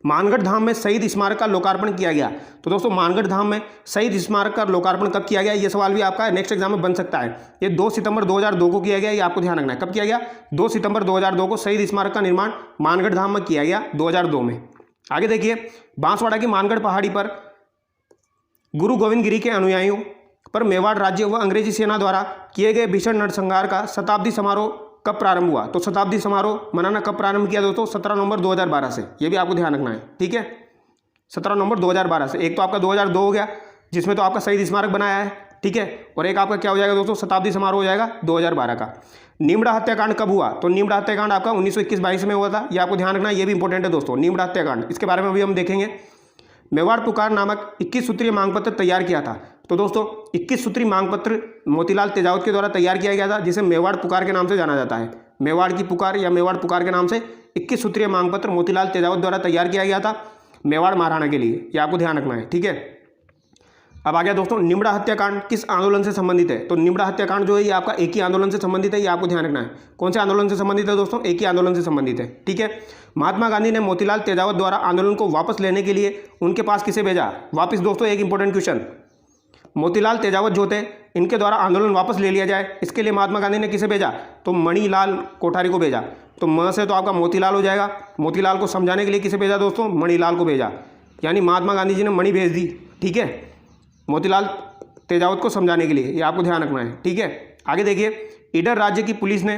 मानगढ़ धाम में शहीद स्मारक का लोकार्पण किया गया, तो दोस्तों मानगढ़ धाम में शहीद स्मारक का लोकार्पण कब किया गया, ये सवाल भी आपका नेक्स्ट एग्जाम में बन सकता है। ये 2 सितंबर 2002 को किया गया, ये आपको ध्यान रखना है। कब किया गया, 2 सितंबर 2002 को शहीद स्मारक का निर्माण मानगढ़ धाम में किया गया, 2002 में। आगे देखिए, बांसवाड़ा की मानगढ़ पहाड़ी पर गुरु गोविंद गिरी के अनुयायियों पर मेवाड़ राज्य व अंग्रेजी सेना द्वारा किए गए भीषण नरसंहार का शताब्दी समारोह कब प्रारंभ हुआ, तो शताब्दी समारोह मनाना कब प्रारंभ किया दोस्तों, 17 नवंबर 2012 से, ये भी आपको ध्यान रखना है, ठीक है। 17 नवंबर 2012 से। एक तो आपका 2002 हो गया जिसमें तो आपका शहीद स्मारक बनाया है, ठीक है, और एक आपका क्या हो जाएगा दोस्तों, शताब्दी समारोह हो जाएगा 2012 का। नीमड़ा हत्याकांड कब हुआ, तो नीमड़ा हत्याकांड आपका 1921-22 में हुआ था, ये आपको ध्यान रखना है, ये भी इंपॉर्टेंट है दोस्तों, नीमड़ा हत्याकांड, इसके बारे में भी हम देखेंगे। मेवाड़ पुकार नामक 21 सूत्रीय मांग पत्र तैयार किया था, तो दोस्तों 21 सूत्री मांग पत्र मोतीलाल तेजावत के द्वारा तैयार किया गया था, जिसे मेवाड़ पुकार के नाम से जाना जाता है। मेवाड़ की पुकार या मेवाड़ पुकार के नाम से 21 सूत्रीय मांग पत्र मोतीलाल तेजावत द्वारा तैयार किया गया था मेवाड़ महाराणा के लिए, ये आपको ध्यान रखना है, ठीक है। अब आ गया दोस्तों, निमड़ा हत्याकांड किस आंदोलन से संबंधित है, तो निमड़ा हत्याकांड जो है ये आपका एक ही आंदोलन से संबंधित है, ये आपको ध्यान रखना है। कौन से आंदोलन से संबंधित है दोस्तों, एक ही आंदोलन से संबंधित है, ठीक है। महात्मा गांधी ने मोतीलाल तेजावत द्वारा आंदोलन को वापस लेने के लिए उनके पास किसे भेजा, वापस दोस्तों एक इंपॉर्टेंट क्वेश्चन, मोतीलाल तेजावत जो थे इनके द्वारा आंदोलन वापस ले लिया जाए, इसके लिए महात्मा गांधी ने किसे भेजा, तो मणिलाल कोठारी को भेजा। तो म से तो आपका मोतीलाल हो जाएगा, मोतीलाल को समझाने के लिए किसे भेजा दोस्तों, मणिलाल को भेजा, यानी महात्मा गांधी जी ने मणि भेज दी, ठीक है, मोतीलाल तेजावत को समझाने के लिए, ये आपको ध्यान रखना है, ठीक है। आगे देखिए, ईडर राज्य की पुलिस ने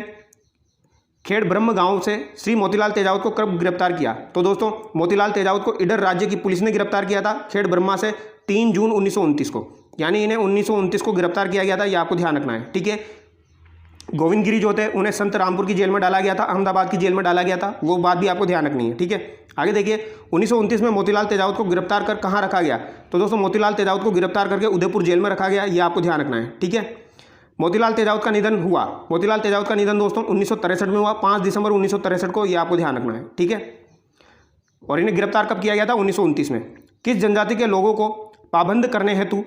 खेड़ ब्रह्म गांव से श्री मोतीलाल तेजावत को कब गिरफ्तार किया, तो दोस्तों मोतीलाल तेजावत को ईडर राज्य की पुलिस ने गिरफ्तार किया था खेड़ ब्रह्मा से 3 जून 1929 को, यानी इन्हें 1929 को गिरफ्तार किया गया था, ये आपको ध्यान रखना है, ठीक है। गोविंद गिरी जो थे उन्हें संत रामपुर की जेल में डाला गया था, अहमदाबाद की जेल में डाला गया था, वो बात भी आपको ध्यान रखनी है, ठीक है। आगे देखिए, 1929 में मोतीलाल तेजावत को गिरफ्तार कर कहाँ रखा गया, तो दोस्तों मोतीलाल तेजावत को गिरफ्तार करके उदयपुर जेल में रखा गया, ये आपको ध्यान रखना है, ठीक है। मोतीलाल तेजावत का निधन हुआ, मोतीलाल तेजावत का निधन दोस्तों 1963 में हुआ, 5 दिसंबर 1963 को, ये आपको ध्यान रखना है, ठीक है। और इन्हें गिरफ्तार कब किया गया था, 1929 में। किस जनजाति के लोगों को पाबंद करने हेतु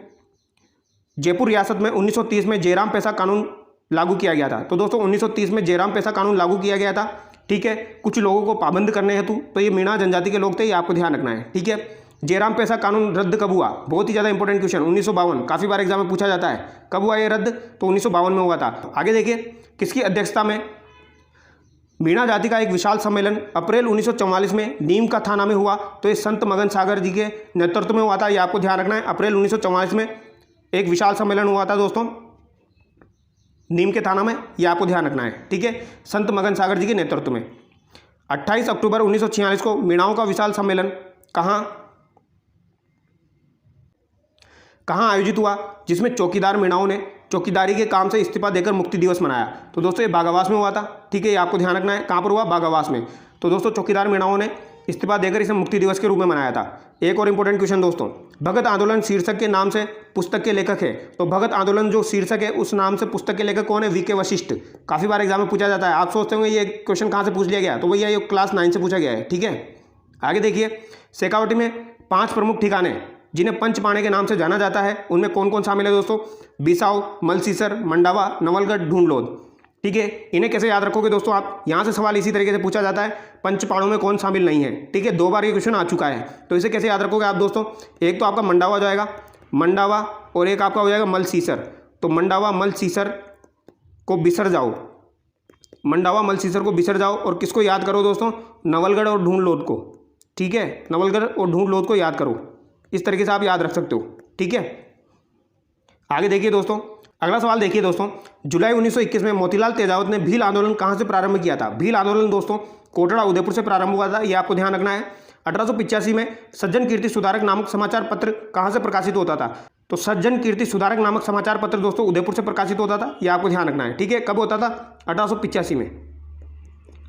जयपुर रियासत में 1930 में जयराम पैसा कानून लागू किया गया था, तो दोस्तों 1930 में जयराम पैसा कानून लागू किया गया था, ठीक है, कुछ लोगों को पाबंद करने हेतु, तो ये मीणा जनजाति के लोग थे, ये आपको ध्यान रखना है, ठीक है। जयराम पैसा कानून रद्द कब हुआ, बहुत ही ज़्यादा इंपॉर्टेंट क्वेश्चन, 1952, काफ़ी बार एग्जाम में पूछा जाता है, कब हुआ ये रद्द, तो 1952 में हुआ था। आगे देखिए, किसकी अध्यक्षता में मीणा जाति का एक विशाल सम्मेलन अप्रैल 1944 में नीम का थाना में हुआ, तो ये संत मगन सागर जी के नेतृत्व में हुआ था, ये आपको ध्यान रखना है। अप्रैल 1944 में एक विशाल सम्मेलन हुआ था दोस्तों नीम के थाना में, ये आपको ध्यान रखना है, ठीक है, संत मगन सागर जी के नेतृत्व में। 28 अक्टूबर 1946 को मीणाओं का विशाल सम्मेलन कहाँ आयोजित हुआ, जिसमें चौकीदार मीणाओं ने चौकीदारी के काम से इस्तीफा देकर मुक्ति दिवस मनाया, तो दोस्तों ये बागावास में हुआ था, ठीक है, ये आपको ध्यान रखना है, कहाँ पर हुआ, बागावास में। तो दोस्तों चौकीदार मीणाओं ने इस्तीफा देकर इसे मुक्ति दिवस के रूप में मनाया था। एक और इंपॉर्टेंट क्वेश्चन दोस्तों, भगत आंदोलन शीर्षक के नाम से पुस्तक के लेखक है, तो भगत आंदोलन जो शीर्षक है उस नाम से पुस्तक के लेखक कौन है, वीके वशिष्ठ। काफ़ी बार एग्जाम में पूछा जाता है, आप सोचते होंगे ये क्वेश्चन कहाँ से पूछ लिया गया, तो भैया ये क्लास 9 से पूछा गया है, ठीक है। आगे देखिए, शेखावटी में 5 प्रमुख ठिकाने जिन्हें पंचपाणे के नाम से जाना जाता है, उनमें कौन कौन शामिल है दोस्तों, बिसाऊ, मलसीसर, मंडावा, नवलगढ़, ढूंढलोद। ठीक है। इन्हें कैसे याद रखोगे दोस्तों आप, यहाँ से सवाल इसी तरीके से पूछा जाता है, पंच पहाड़ों में कौन शामिल नहीं है, ठीक है। 2 बार ये क्वेश्चन आ चुका है, तो इसे कैसे याद रखोगे आप दोस्तों। एक तो आपका मंडावा हो जाएगा, मंडावा, और एक आपका हो जाएगा मलसीसर। तो मंडावा मलसीसर को बिसर जाओ, मंडावा मलसीसर को बिसर जाओ। और किसको याद करो दोस्तों, नवलगढ़ और ढूंढ लोथ को, ठीक है। नवलगढ़ और ढूंढ लोथ को याद करो, इस तरीके से आप याद रख सकते हो, ठीक है। आगे देखिए दोस्तों, अगला सवाल देखिए दोस्तों, जुलाई 1921 में मोतीलाल तेजावत ने भील आंदोलन कहां से प्रारंभ किया था। भील आंदोलन दोस्तों कोटड़ा उदयपुर से प्रारंभ हुआ था, यह आपको ध्यान रखना है। 1885 में सज्जन कीर्ति सुधारक नामक समाचार पत्र कहां से प्रकाशित होता था। तो सज्जन कीर्ति सुधारक नामक समाचार पत्र दोस्तों उदयपुर से प्रकाशित होता था, यह आपको ध्यान रखना है, ठीक है। कब होता था, 1885 में।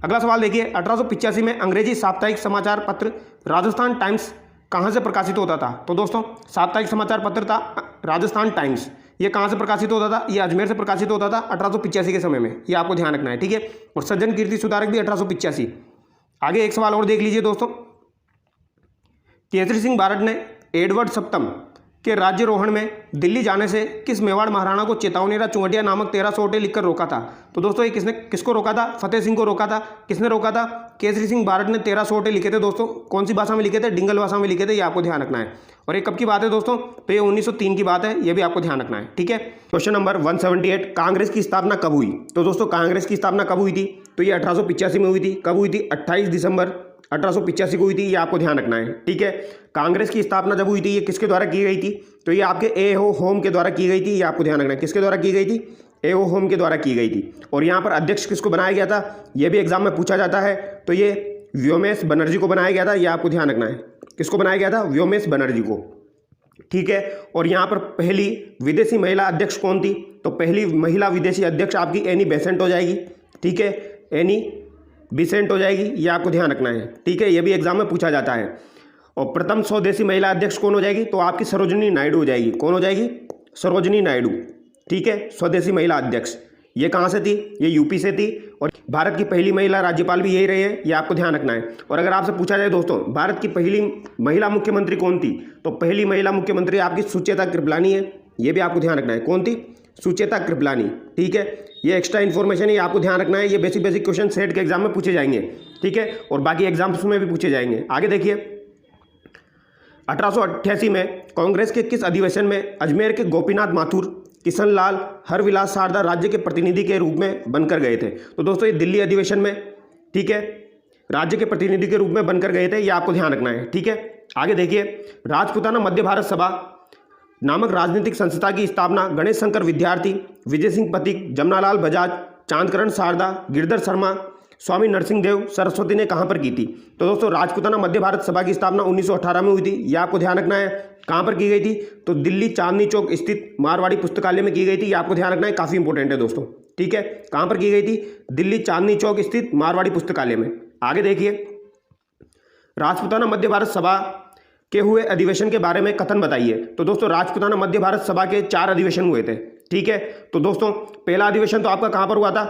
अगला सवाल देखिए, 1885 में अंग्रेजी साप्ताहिक समाचार पत्र राजस्थान टाइम्स कहां से प्रकाशित होता था। तो दोस्तों साप्ताहिक समाचार पत्र था राजस्थान टाइम्स, ये कहां से प्रकाशित होता था, ये अजमेर से प्रकाशित होता था 1885 के समय में, ये आपको ध्यान रखना है, ठीक है। और सज्जन कीर्ति सुधारक भी 1885। आगे एक सवाल और देख लीजिए दोस्तों, केसरी सिंह बारड ने एडवर्ड सप्तम के राज्यरोहण में दिल्ली जाने से किस मेवाड़ महाराणा को चेतावनीरा चुंगटिया नामक 13 सोटे लिखकर रोका था। तो दोस्तों ये किसको रोका था, फतेह सिंह को रोका था। किसने रोका था, केसरी सिंह बारड ने 13 सोटे लिखे थे दोस्तों। कौन सी भाषा में लिखे थे, डिंगल भाषा में लिखे थे, ये आपको ध्यान रखना है। और ये कब की बात है दोस्तों, तो ये 1903 की बात है, ये भी आपको ध्यान रखना है, ठीक है। क्वेश्चन नंबर 178, कांग्रेस की स्थापना कब हुई। तो दोस्तों कांग्रेस की स्थापना कब हुई थी, तो ये 1885 में हुई थी। कब हुई थी, 28 दिसंबर 1885 को हुई थी, ये आपको ध्यान रखना है, ठीक है। कांग्रेस की स्थापना जब हुई थी, ये किसके द्वारा की गई थी, तो ये आपके ए.ओ. होम के द्वारा की गई थी, ये आपको ध्यान रखना है। किसके द्वारा की गई थी, ए.ओ. होम के द्वारा की गई थी। और यहाँ पर अध्यक्ष किसको बनाया गया था, ये भी एग्जाम में पूछा जाता है, तो ये व्योमेश बनर्जी को बनाया गया था, ये आपको ध्यान रखना है। किसको बनाया गया था, व्योमेश बनर्जी को, ठीक है। और यहाँ पर पहली विदेशी महिला अध्यक्ष कौन थी, तो पहली महिला विदेशी अध्यक्ष आपकी एनी बेसेंट हो जाएगी, ठीक है। एनी बेसेंट हो जाएगी, ये आपको ध्यान रखना है, ठीक है। ये भी एग्जाम में पूछा जाता है। और प्रथम स्वदेशी महिला अध्यक्ष कौन हो जाएगी, तो आपकी सरोजनी नायडू हो जाएगी। कौन हो जाएगी, सरोजनी नायडू, ठीक है। स्वदेशी महिला अध्यक्ष ये कहाँ से थी, ये यूपी से थी। और भारत की पहली महिला राज्यपाल भी यही रही है, ये आपको ध्यान रखना है। और अगर आपसे पूछा जाए दोस्तों भारत की पहली महिला मुख्यमंत्री कौन थी, तो पहली महिला मुख्यमंत्री आपकी सुचेता कृपलानी है, ये भी आपको ध्यान रखना है। कौन थी, सुचेता कृपलानी, ठीक है। ये एक्स्ट्रा इन्फॉर्मेशन है, आपको ध्यान रखना है। ये बेसिक क्वेश्चन सेट के एग्जाम में पूछे जाएंगे, ठीक है। और बाकी एग्जाम्स में भी पूछे जाएंगे। आगे देखिए, 1888 में कांग्रेस के किस अधिवेशन में अजमेर के गोपीनाथ माथुर किशन लाल हरविलास शारदा राज्य के प्रतिनिधि के रूप में बनकर गए थे। तो दोस्तों ये दिल्ली अधिवेशन में, ठीक है, राज्य के प्रतिनिधि के रूप में बनकर गए थे, ये आपको ध्यान रखना है, ठीक है। आगे देखिए, राजपूताना मध्य भारत सभा नामक राजनीतिक संस्था की स्थापना गणेश शंकर विद्यार्थी, विजय सिंह पथिक, जमनालाल बजाज, चांदकरण शारदा, गिरधर शर्मा, स्वामी नरसिंह देव सरस्वती ने कहां पर की थी। तो दोस्तों राजपूताना मध्य भारत सभा की स्थापना 1918 में हुई थी, यह आपको ध्यान रखना है। कहां पर की गई थी, तो दिल्ली चांदनी चौक स्थित मारवाड़ी पुस्तकालय में की गई थी, यह आपको ध्यान रखना है, काफी इंपॉर्टेंट है दोस्तों, ठीक है। कहां पर की गई थी, दिल्ली चांदनी चौक स्थित मारवाड़ी पुस्तकालय में। आगे देखिए, राजपूताना मध्य भारत सभा के हुए अधिवेशन के बारे में कथन बताइए। तो दोस्तों राजपूताना मध्य भारत सभा के 4 अधिवेशन हुए थे, ठीक है। तो दोस्तों पहला अधिवेशन तो आपका कहां पर हुआ था,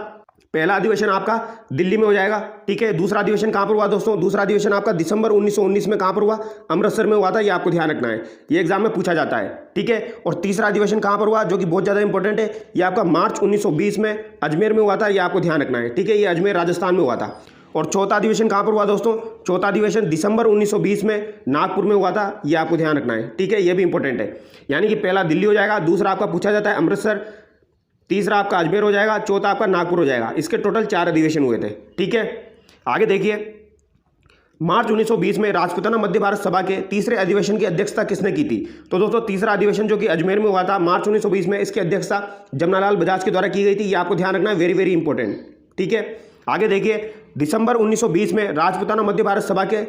पहला अधिवेशन आपका दिल्ली में हो जाएगा, ठीक है। दूसरा अधिवेशन कहां पर हुआ दोस्तों, दूसरा अधिवेशन आपका दिसंबर 1919 में कहां पर हुआ, अमृतसर में हुआ था, ये आपको ध्यान रखना है, ये एग्जाम में पूछा जाता है, ठीक है। और तीसरा अधिवेशन कहां पर हुआ, जो कि बहुत ज्यादा इंपॉर्टेंट है, ये आपका मार्च 1920 में अजमेर में हुआ था, ये आपको ध्यान रखना है, ठीक है। ये अजमेर राजस्थान में हुआ था। और चौथा अधिवेशन कहां पर हुआ दोस्तों, चौथा अधिवेशन दिसंबर 1920 में नागपुर में हुआ था, ये आपको ध्यान रखना है, ठीक है। ये भी इंपॉर्टेंट है, यानी कि पहला दिल्ली हो जाएगा, दूसरा आपका पूछा जाता है अमृतसर, तीसरा आपका अजमेर हो जाएगा, चौथा आपका नागपुर हो जाएगा। इसके टोटल 4 अधिवेशन हुए थे, ठीक है। आगे देखिए, मार्च 1920 में राजपूताना मध्य भारत सभा के तीसरे अधिवेशन की अध्यक्षता किसने की थी। तो दोस्तों तीसरा अधिवेशन जो कि अजमेर में हुआ था मार्च 1920 में, इसकी अध्यक्षता जमनालाल बजाज के द्वारा की गई थी, ये आपको ध्यान रखना है, वेरी वेरी इंपॉर्टेंट, ठीक है। आगे देखिए, दिसंबर 1920 में राजपूताना मध्य भारत सभा के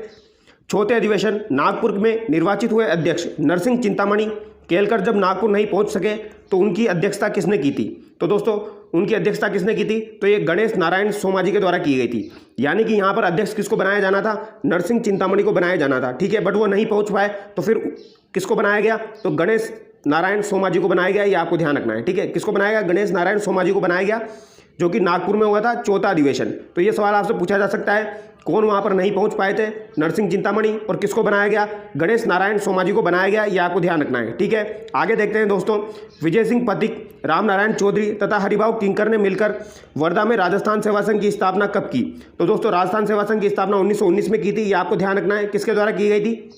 चौथे अधिवेशन नागपुर में निर्वाचित हुए अध्यक्ष नरसिंह चिंतामणि केलकर जब नागपुर नहीं पहुंच सके तो उनकी अध्यक्षता किसने की थी। तो दोस्तों उनकी अध्यक्षता किसने की थी, तो ये गणेश नारायण सोमाजी के द्वारा की गई थी। यानी कि यहाँ पर अध्यक्ष किसको बनाया जाना था, नरसिंह चिंतामणि को बनाया जाना था, ठीक है। बट वो नहीं पहुँच पाए तो फिर किसको बनाया गया, तो गणेश नारायण सोमाजी को बनाया गया, ये आपको ध्यान रखना है, ठीक है। किसको बनाया गया, गणेश नारायण सोमाजी को बनाया गया, जो कि नागपुर में हुआ था चौथा अधिवेशन। तो ये सवाल आपसे पूछा जा सकता है, कौन वहाँ पर नहीं पहुँच पाए थे? नरसिंह चिंतामणि। और किसको बनाया गया? गणेश नारायण सोमाजी को बनाया गया। ये आपको ध्यान रखना है, ठीक है। आगे देखते हैं दोस्तों, विजय सिंह पथिक, राम नारायण चौधरी तथा हरिभाऊ किंकर ने मिलकर वर्धा में राजस्थान सेवा संघ की स्थापना कब की? तो दोस्तों राजस्थान सेवा संघ की स्थापना 1919 में की थी। ये आपको ध्यान रखना है। किसके द्वारा की गई थी?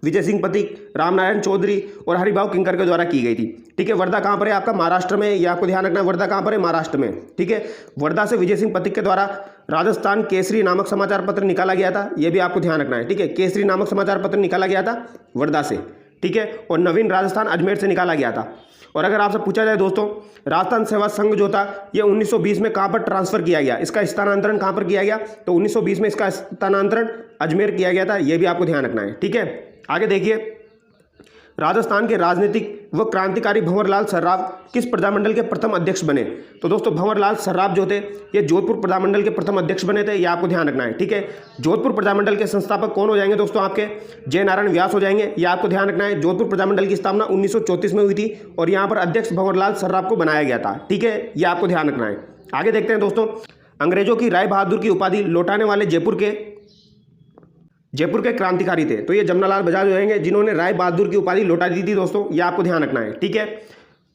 विजय सिंह पथिक, राम नारायण चौधरी और हरिभाऊ किंकर के द्वारा की गई थी, ठीक है। वर्धा कहाँ पर है? आपका महाराष्ट्र में। ये आपको ध्यान रखना है, वर्धा कहाँ पर है? महाराष्ट्र में, ठीक है। वर्धा से विजय सिंह पथिक के द्वारा राजस्थान केसरी नामक समाचार पत्र निकाला गया था। ये भी आपको ध्यान रखना है, ठीक है। केसरी नामक समाचार पत्र निकाला गया था वर्धा से, ठीक है। और नवीन राजस्थान अजमेर से निकाला गया था। और अगर आपसे पूछा जाए दोस्तों, राजस्थान सेवा संघ जो था ये 1920 में कहाँ पर ट्रांसफर किया गया? इसका स्थानांतरण कहाँ पर किया गया? तो 1920 में इसका स्थानांतरण अजमेर किया गया था। ये भी आपको ध्यान रखना है, ठीक है। आगे देखिए, राजस्थान के राजनीतिक व क्रांतिकारी भंवरलाल सर्राफ किस प्रजामंडल के प्रथम अध्यक्ष बने? तो दोस्तों भंवरलाल सर्राफ जो थे ये जोधपुर प्रजामंडल के प्रथम अध्यक्ष बने थे। ये आपको ध्यान रखना है, ठीक है। जोधपुर प्रजामंडल के संस्थापक कौन हो जाएंगे दोस्तों? आपके जय नारायण व्यास हो जाएंगे। ये आपको ध्यान रखना है। जोधपुर प्रजामंडल की स्थापना 1934 में हुई थी और यहाँ पर अध्यक्ष भंवरलाल सर्राफ को बनाया गया था, ठीक है। ये आपको ध्यान रखना है। आगे देखते हैं दोस्तों, अंग्रेजों की राय बहादुर की उपाधि लौटाने वाले जयपुर के क्रांतिकारी थे। तो ये जमनालाल बजाज हो जाएंगे जिन्होंने राय बहादुर की उपाधि लौटा दी थी दोस्तों। ये आपको ध्यान रखना है, ठीक है।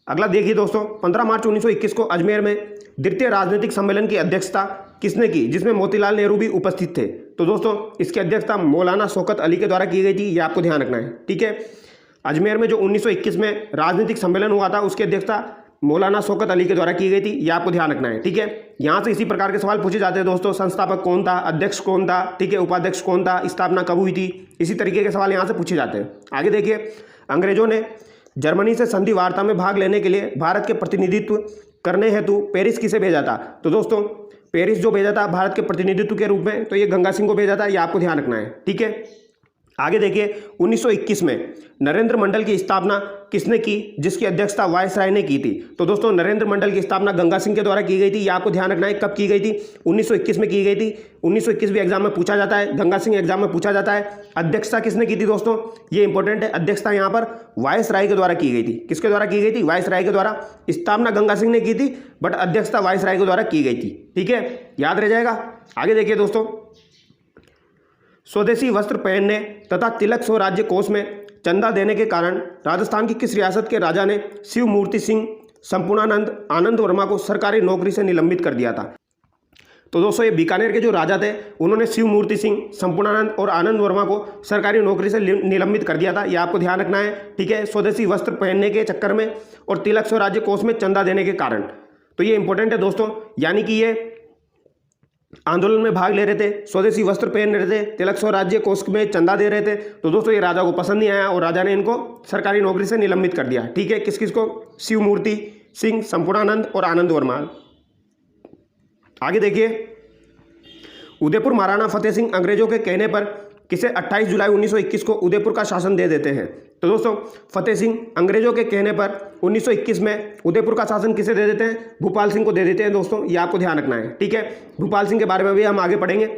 अगला देखिए दोस्तों, 15 मार्च 1921 को अजमेर में द्वितीय राजनीतिक सम्मेलन की अध्यक्षता किसने की, जिसमें मोतीलाल नेहरू भी उपस्थित थे? तो दोस्तों इसकी अध्यक्षता मौलाना शौकत अली के द्वारा की गई थी। ये आपको ध्यान रखना है, ठीक है। अजमेर में जो 1921 में राजनीतिक सम्मेलन हुआ था उसकी अध्यक्षता मौलाना शौकत अली के द्वारा की गई थी। ये आपको ध्यान रखना है, ठीक है। यहाँ से इसी प्रकार के सवाल पूछे जाते हैं दोस्तों, संस्थापक कौन था, अध्यक्ष कौन था, ठीक है, उपाध्यक्ष कौन था, स्थापना कब हुई थी, इसी तरीके के सवाल यहाँ से पूछे जाते हैं। आगे देखिए, अंग्रेजों ने जर्मनी से संधि वार्ता में भाग लेने के लिए भारत के प्रतिनिधित्व करने हेतु पेरिस किसे भेजा था? तो दोस्तों पेरिस जो भेजा था भारत के प्रतिनिधित्व के रूप में, तो ये गंगा सिंह को भेजा था। ये आपको ध्यान रखना है, ठीक है। आगे देखिए, 1921 में नरेंद्र मंडल की स्थापना किसने की, जिसकी अध्यक्षता वायसराय ने की थी? तो दोस्तों नरेंद्र मंडल की स्थापना गंगा सिंह के द्वारा की गई थी। ये आपको ध्यान रखना है। कब की गई थी? 1921 में की गई थी। 1921 भी एग्जाम में पूछा जाता है, गंगा सिंह एग्जाम में पूछा जाता है। अध्यक्षता किसने की थी दोस्तों? ये इंपॉर्टेंट है। अध्यक्षता यहाँ पर वायसराय के द्वारा की गई थी। किसके द्वारा की गई थी? वायसराय के द्वारा। स्थापना गंगा सिंह ने की थी बट अध्यक्षता वायसराय के द्वारा की गई थी, ठीक है, याद रह जाएगा। आगे देखिए दोस्तों, स्वदेशी वस्त्र पहनने तथा तिलक स्वराज्य कोष में चंदा देने के कारण राजस्थान की किस रियासत के राजा ने शिव मूर्ति सिंह संपूर्णानंद आनंद वर्मा को सरकारी नौकरी से निलंबित कर दिया था? तो दोस्तों ये बीकानेर के जो राजा थे उन्होंने शिव मूर्ति सिंह, संपूर्णानंद और आनंद वर्मा को सरकारी नौकरी से निलंबित कर दिया था। ये आपको ध्यान रखना है, ठीक है। स्वदेशी वस्त्र पहनने के चक्कर में और तिलक स्वराज्य कोष में चंदा देने के कारण। तो ये इंपॉर्टेंट है दोस्तों, यानी कि ये आंदोलन में भाग ले रहे थे, स्वदेशी वस्त्र पहन रहे थे, तिलक स्वराज्य कोष में चंदा दे रहे थे। तो दोस्तों ये राजा को पसंद नहीं आया और राजा ने इनको सरकारी नौकरी से निलंबित कर दिया, ठीक है। किस किस को? शिव मूर्ति सिंह, संपूर्णानंद और आनंद वर्मा। आगे देखिए, उदयपुर महाराणा फतेह सिंह अंग्रेजों के कहने पर किसे 28 जुलाई 1921 को उदयपुर का शासन दे देते हैं? तो दोस्तों फतेह सिंह अंग्रेजों के कहने पर 1921 में उदयपुर का शासन किसे दे देते हैं? भूपाल सिंह को दे देते हैं दोस्तों। ये आपको ध्यान रखना है, ठीक है। भूपाल सिंह के बारे में भी हम आगे पढ़ेंगे।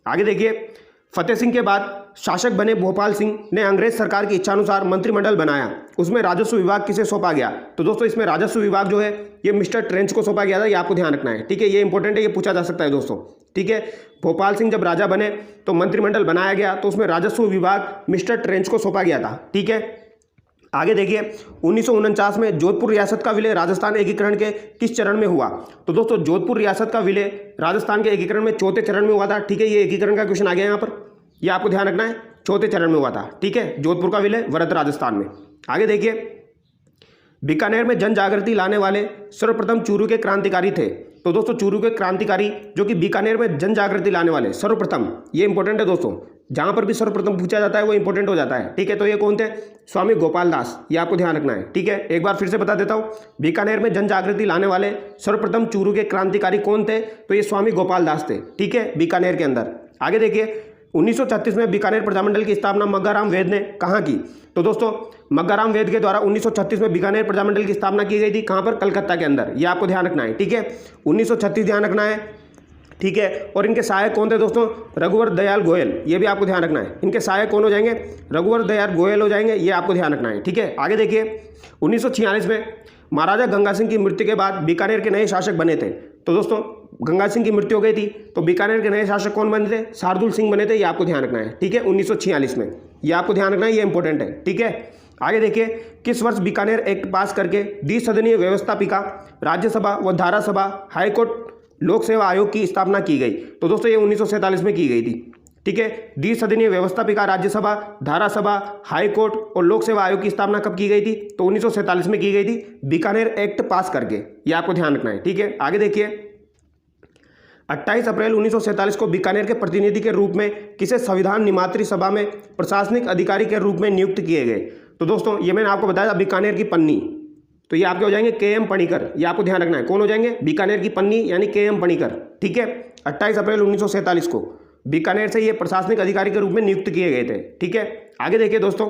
आगे देखिए, फतेह सिंह के बाद शासक बने भोपाल सिंह ने अंग्रेज सरकार की इच्छानुसार मंत्रिमंडल बनाया। उसमें राजस्व विभाग किसे सौंपा गया? तो दोस्तों इसमें राजस्व विभाग जो है ये मिस्टर ट्रेंच को सौंपा गया था। ये आपको ध्यान रखना है, ठीक है। ये इंपॉर्टेंट है, ये पूछा जा सकता है दोस्तों, ठीक है। भोपाल सिंह जब राजा बने तो मंत्रिमंडल बनाया गया, तो उसमें राजस्व विभाग मिस्टर ट्रेंच को सौंपा गया था, ठीक है। आगे देखिए, 1949 में जोधपुर रियासत का विलय राजस्थान एकीकरण के किस चरण में हुआ? तो दोस्तों जोधपुर रियासत का विलय राजस्थान के एकीकरण में चौथे चरण में हुआ था, ठीक है। ये एकीकरण का क्वेश्चन आ गया यहाँ पर, ये आपको ध्यान रखना है, चौथे चरण में हुआ था, ठीक है। जोधपुर का विलय वरद राजस्थान में। आगे देखिए, बीकानेर में जन जागृति लाने वाले सर्वप्रथम चूरू के क्रांतिकारी थे। तो दोस्तों चूरू के क्रांतिकारी जो कि बीकानेर में जन जागृति लाने वाले सर्वप्रथम, ये इंपॉर्टेंट है दोस्तों, जहां पर भी सर्वप्रथम पूछा जाता है वो इंपॉर्टेंट हो जाता है, ठीक है। तो ये कौन थे? स्वामी गोपाल दास। ये आपको ध्यान रखना है, ठीक है। एक बार फिर से बता देता हूं, बीकानेर में जन जागृति लाने वाले सर्वप्रथम चूरू के क्रांतिकारी कौन थे? तो ये स्वामी गोपाल दास थे, ठीक है, बीकानेर के अंदर। आगे देखिए, 1936 में बीकानेर प्रजामंडल की स्थापना मग्गाराम वैद ने कहाँ की? तो दोस्तों मग्गाराम वैद के द्वारा 1936 में बीकानेर प्रजामंडल की स्थापना की गई थी। कहाँ पर? कलकत्ता के अंदर। ये आपको ध्यान रखना है, ठीक है। 1936 ध्यान रखना है, ठीक है। और इनके सहायक कौन थे दोस्तों? रघुवर दयाल गोयल। ये भी आपको ध्यान रखना है। इनके सहायक कौन हो जाएंगे? रघुवर दयाल गोयल हो जाएंगे। ये आपको ध्यान रखना है, ठीक है। आगे देखिए, 1946 में महाराजा गंगा सिंह की मृत्यु के बाद बीकानेर के नए शासक बने थे। तो दोस्तों गंगा सिंह की मृत्यु हो गई थी, तो बीकानेर के नए शासक कौन बने थे? शार्दुल सिंह बने थे। ये आपको ध्यान रखना है, ठीक है, 1946 में। ये आपको ध्यान रखना है, ये इंपॉर्टेंट है, ठीक है। आगे देखिए, किस वर्ष बीकानेर एक्ट पास करके द्विसदनीय व्यवस्थापिका राज्यसभा व धारासभा हाईकोर्ट लोक सेवा आयोग की स्थापना की गई? तो दोस्तों ये 1947 में की गई थी, ठीक है। द्विसदनीय व्यवस्थापिका राज्यसभा, धारासभा, हाईकोर्ट और लोक सेवा आयोग की स्थापना कब की गई थी? तो 1947 में की गई थी, बीकानेर एक्ट पास करके। ये आपको ध्यान रखना है, ठीक है। आगे देखिए, 28 अप्रैल 1947 को बीकानेर के प्रतिनिधि के रूप में किसे संविधान निर्मात्री सभा में प्रशासनिक अधिकारी के रूप में नियुक्त किए गए? तो दोस्तों ये मैंने आपको बताया था, बीकानेर की पन्नी, तो ये आपके हो जाएंगे के.एम. पणिकर। ये आपको ध्यान रखना है, कौन हो जाएंगे? बीकानेर की पन्नी यानी के.एम. पणिकर, ठीक है। 28 अप्रैल 1947 को बीकानेर से ये प्रशासनिक अधिकारी के रूप में नियुक्त किए गए थे, ठीक है। आगे देखिए दोस्तों,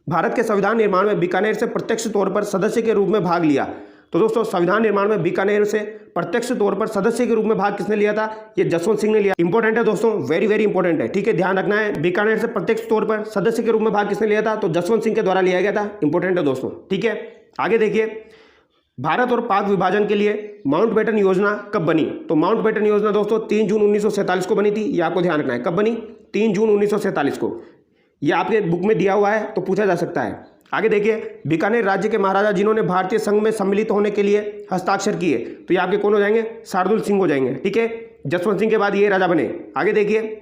भारत के संविधान निर्माण में बीकानेर से प्रत्यक्ष तौर पर सदस्य के रूप में भाग लिया। तो दोस्तों संविधान निर्माण में बीकानेर से प्रत्यक्ष तौर पर सदस्य के रूप में भाग किसने लिया था? ये जसवंत सिंह ने लिया। इंपॉर्टेंट है दोस्तों, वेरी वेरी इंपॉर्टेंट है, ठीक है, ध्यान रखना है। बीकानेर से प्रत्यक्ष तौर पर सदस्य के रूप में भाग किसने लिया था? तो जसवंत सिंह के द्वारा लिया गया था। इंपॉर्टेंट है दोस्तों, ठीक है। आगे देखिए, भारत और पाक विभाजन के लिए माउंटबेटन योजना कब बनी? तो माउंटबेटन योजना दोस्तों 3 जून 1947 को बनी थी। ये आपको ध्यान रखना है, कब बनी? 3 जून 1947 को। ये आपके बुक में दिया हुआ है, तो पूछा जा सकता है। आगे देखिए, बीकानेर राज्य के महाराजा जिन्होंने भारतीय संघ में सम्मिलित होने के लिए हस्ताक्षर किए, तो ये आपके कौन हो जाएंगे? शार्दुल सिंह हो जाएंगे, ठीक है। जसवंत सिंह के बाद ये राजा बने। आगे देखिए,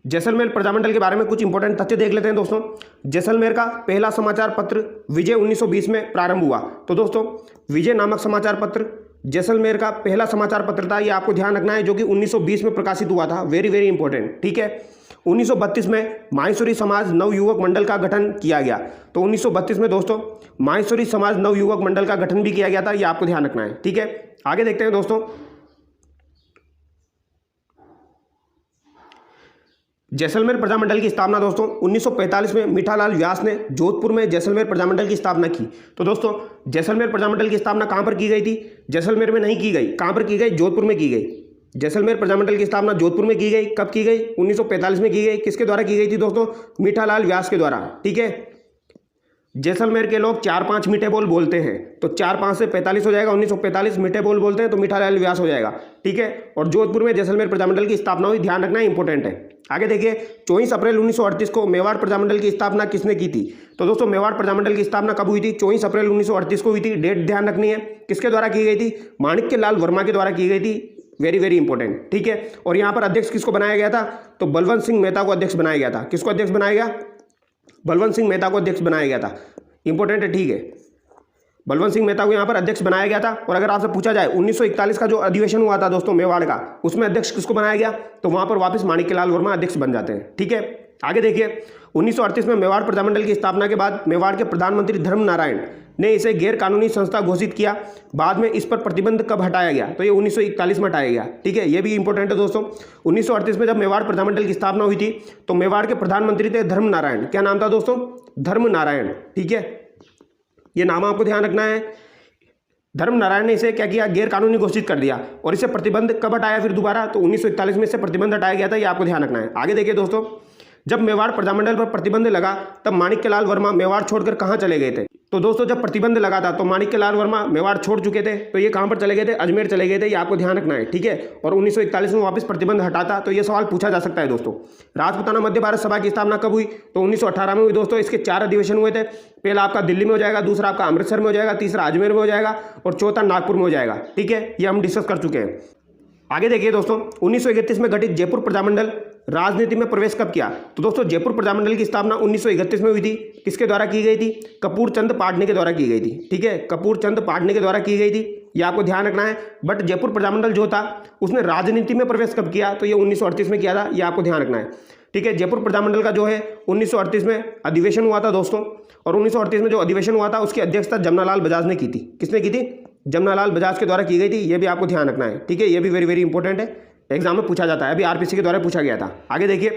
जैसलमेर प्रजामंडल के बारे में कुछ इंपॉर्टेंट तथ्य देख लेते हैं दोस्तों। जैसलमेर का पहला समाचार पत्र विजय 1920 में प्रारंभ हुआ। तो दोस्तों विजय नामक समाचार पत्र जैसलमेर का पहला समाचार पत्र था, ये आपको ध्यान रखना है, जो कि 1920 में प्रकाशित हुआ था। वेरी वेरी इंपॉर्टेंट, ठीक है। 1932 में माहेश्वरी समाज नवयुवक मंडल का गठन किया गया। तो 1932 में दोस्तों माहेश्वरी समाज नवयुवक मंडल का गठन भी किया गया था। ये आपको ध्यान रखना है, ठीक है। आगे देखते हैं दोस्तों, जैसलमेर प्रजामंडल की स्थापना दोस्तों 1945 में मीठालाल व्यास ने जोधपुर में जैसलमेर प्रजामंडल की स्थापना की। तो दोस्तों जैसलमेर प्रजामंडल की स्थापना कहां पर की गई थी? जैसलमेर में नहीं की गई। कहां पर की गई? जोधपुर में की गई। जैसलमेर प्रजामंडल की स्थापना जोधपुर में की गई। कब की गई? 1945 में की गई। किसके द्वारा की गई थी दोस्तों? मीठालाल व्यास के द्वारा, ठीक है। जैसलमेर के लोग 4-5 मीठे बोल बोलते हैं, तो 4-5 से 45 हो जाएगा, 1945 मीठे बोल बोलते हैं, तो मीठालाल व्यास हो जाएगा, ठीक है। और जोधपुर में जैसलमेर प्रजामंडल की स्थापना हुई, ध्यान रखना, इंपॉर्टेंट है। आगे देखिए, 24 अप्रैल 1938 को मेवाड़ प्रजामंडल की स्थापना किसने की थी? तो दोस्तों मेवाड़ प्रजामंडल की स्थापना कब हुई थी? 24 अप्रैल 1938 को हुई थी। डेट ध्यान रखनी है। किसके द्वारा की गई थी? माणिक्य लाल वर्मा के द्वारा की गई थी। वेरी वेरी इंपॉर्टेंट, ठीक है। और यहाँ पर अध्यक्ष किसको बनाया गया था? तो बलवंत सिंह मेहता को अध्यक्ष बनाया गया था। किसको अध्यक्ष बनाया गया? बलवंत सिंह मेहता को अध्यक्ष बनाया गया था। इंपॉर्टेंट है, ठीक है। बलवंत सिंह मेहता को यहाँ पर अध्यक्ष बनाया गया था। और अगर आपसे पूछा जाए 1941 का जो अधिवेशन हुआ था दोस्तों मेवाड़ का, उसमें अध्यक्ष किसको बनाया गया? तो वहां पर वापस माणिक्यलाल वर्मा अध्यक्ष बन जाते हैं, ठीक है। आगे देखिए, 1938 में मेवाड़ प्रजामंडल की स्थापना के बाद मेवाड़ के प्रधानमंत्री धर्म नारायण ने इसे गैर कानूनी संस्था घोषित किया। बाद में इस पर प्रतिबंध कब हटाया गया? तो ये 1941 में हटाया गया, ठीक है। ये भी इंपॉर्टेंट है दोस्तों। 1938 में जब मेवाड़ प्रजामंडल की स्थापना हुई थी, तो मेवाड़ के प्रधानमंत्री थे धर्म नारायण। क्या नाम था दोस्तों? धर्म नारायण, ठीक है। ये नाम आपको ध्यान रखना है। धर्म नारायण ने इसे क्या किया? गैर कानूनी घोषित कर दिया। और इसे प्रतिबंध कब हटाया फिर दोबारा? तो 1941 में इसे प्रतिबंध हटाया गया था। ये आपको ध्यान रखना है। आगे देखिए दोस्तों, जब मेवाड़ प्रजामंडल पर प्रतिबंध लगा, तब माणिक्यलाल वर्मा मेवाड़ छोड़कर कहां चले गए थे? तो दोस्तों जब प्रतिबंध लगा था, तो माणिक्यलाल वर्मा मेवाड़ छोड़ चुके थे, तो ये कहां पर चले गए थे? अजमेर चले गए थे। ये आपको ध्यान रखना है, ठीक है। और 1941 में वापस प्रतिबंध हटाता, तो ये सवाल पूछा जा सकता है दोस्तों। राजपूताना मध्य भारत सभा की स्थापना कब हुई? तो 1918 में हुई दोस्तों। इसके 4 अधिवेशन हुए थे। पहला आपका दिल्ली में हो जाएगा, दूसरा आपका अमृतसर में हो जाएगा, तीसरा अजमेर में हो जाएगा, और चौथा नागपुर में हो जाएगा, ठीक है। ये हम डिस्कस कर चुके हैं। आगे देखिए दोस्तों, 1931 में गठित जयपुर प्रजामंडल राजनीति में प्रवेश कब किया? तो दोस्तों जयपुर प्रजामंडल की स्थापना 1931 में हुई थी। किसके द्वारा की गई थी? कपूर चंद पाटने के द्वारा की गई थी, ठीक है। कपूर चंद पाटने के द्वारा की गई थी। ये आपको ध्यान रखना है। बट जयपुर प्रजामंडल जो था उसने राजनीति में प्रवेश कब किया? तो ये 1938 में किया था। ये आपको ध्यान रखना है, ठीक है। जयपुर प्रजामंडल का जो है 1938 में अधिवेशन हुआ था दोस्तों। और 1938 में जो अधिवेशन हुआ था उसकी अध्यक्षता जमनालाल बजाज ने की थी। किसने की थी? जमनालाल बजाज के द्वारा की गई थी। ये भी आपको ध्यान रखना है, ठीक है। ये भी वेरी वेरी इंपॉर्टेंट है, एग्जाम में पूछा जाता है। अभी आरपीसी के द्वारा पूछा गया था। आगे देखिए,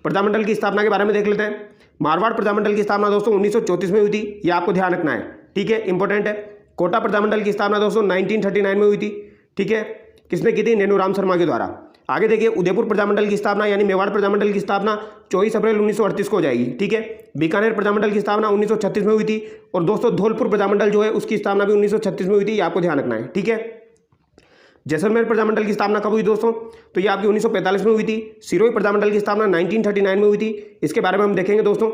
प्रजामंडल की स्थापना के बारे में देख लेते हैं। मारवाड़ प्रजामंडल की स्थापना दोस्तों 1934 में हुई थी। ये आपको ध्यान रखना है, ठीक है, इंपॉर्टेंट है। कोटा प्रजामंडल की स्थापना दोस्तों 1939 में हुई थी, ठीक है। किसने की थी? नेनूराम शर्मा के द्वारा। आगे देखिए, उदयपुर प्रजामंडल की स्थापना यानी मेवाड़ प्रजामंडल की स्थापना 24 अप्रैल 1938 को हो जाएगी, ठीक है। बीकानेर प्रजामंडल की स्थापना 1936 में हुई थी। और दोस्तों धौलपुर प्रजामंडल जो है उसकी स्थापना भी 1936 में हुई थी। ये आपको ध्यान रखना है, ठीक है। जैसलमेर प्रजामंडल की स्थापना कब हुई दोस्तों? तो ये आपकी 1945 में हुई थी। सिरोही प्रजामंडल की स्थापना 1939 में हुई थी। इसके बारे में हम देखेंगे दोस्तों,